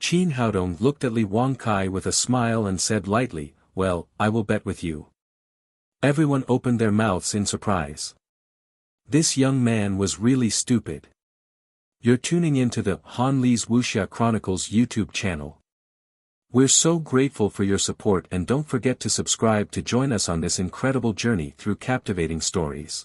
Qin Haodong looked at Li Wangkai with a smile and said lightly, "Well, I will bet with you." Everyone opened their mouths in surprise. This young man was really stupid. You're tuning into the Han Li's Wuxia Chronicles YouTube channel. We're so grateful for your support, and don't forget to subscribe to join us on this incredible journey through captivating stories.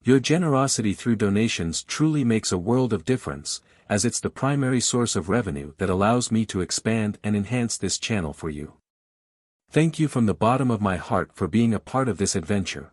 Your generosity through donations truly makes a world of difference, as it's the primary source of revenue that allows me to expand and enhance this channel for you. Thank you from the bottom of my heart for being a part of this adventure.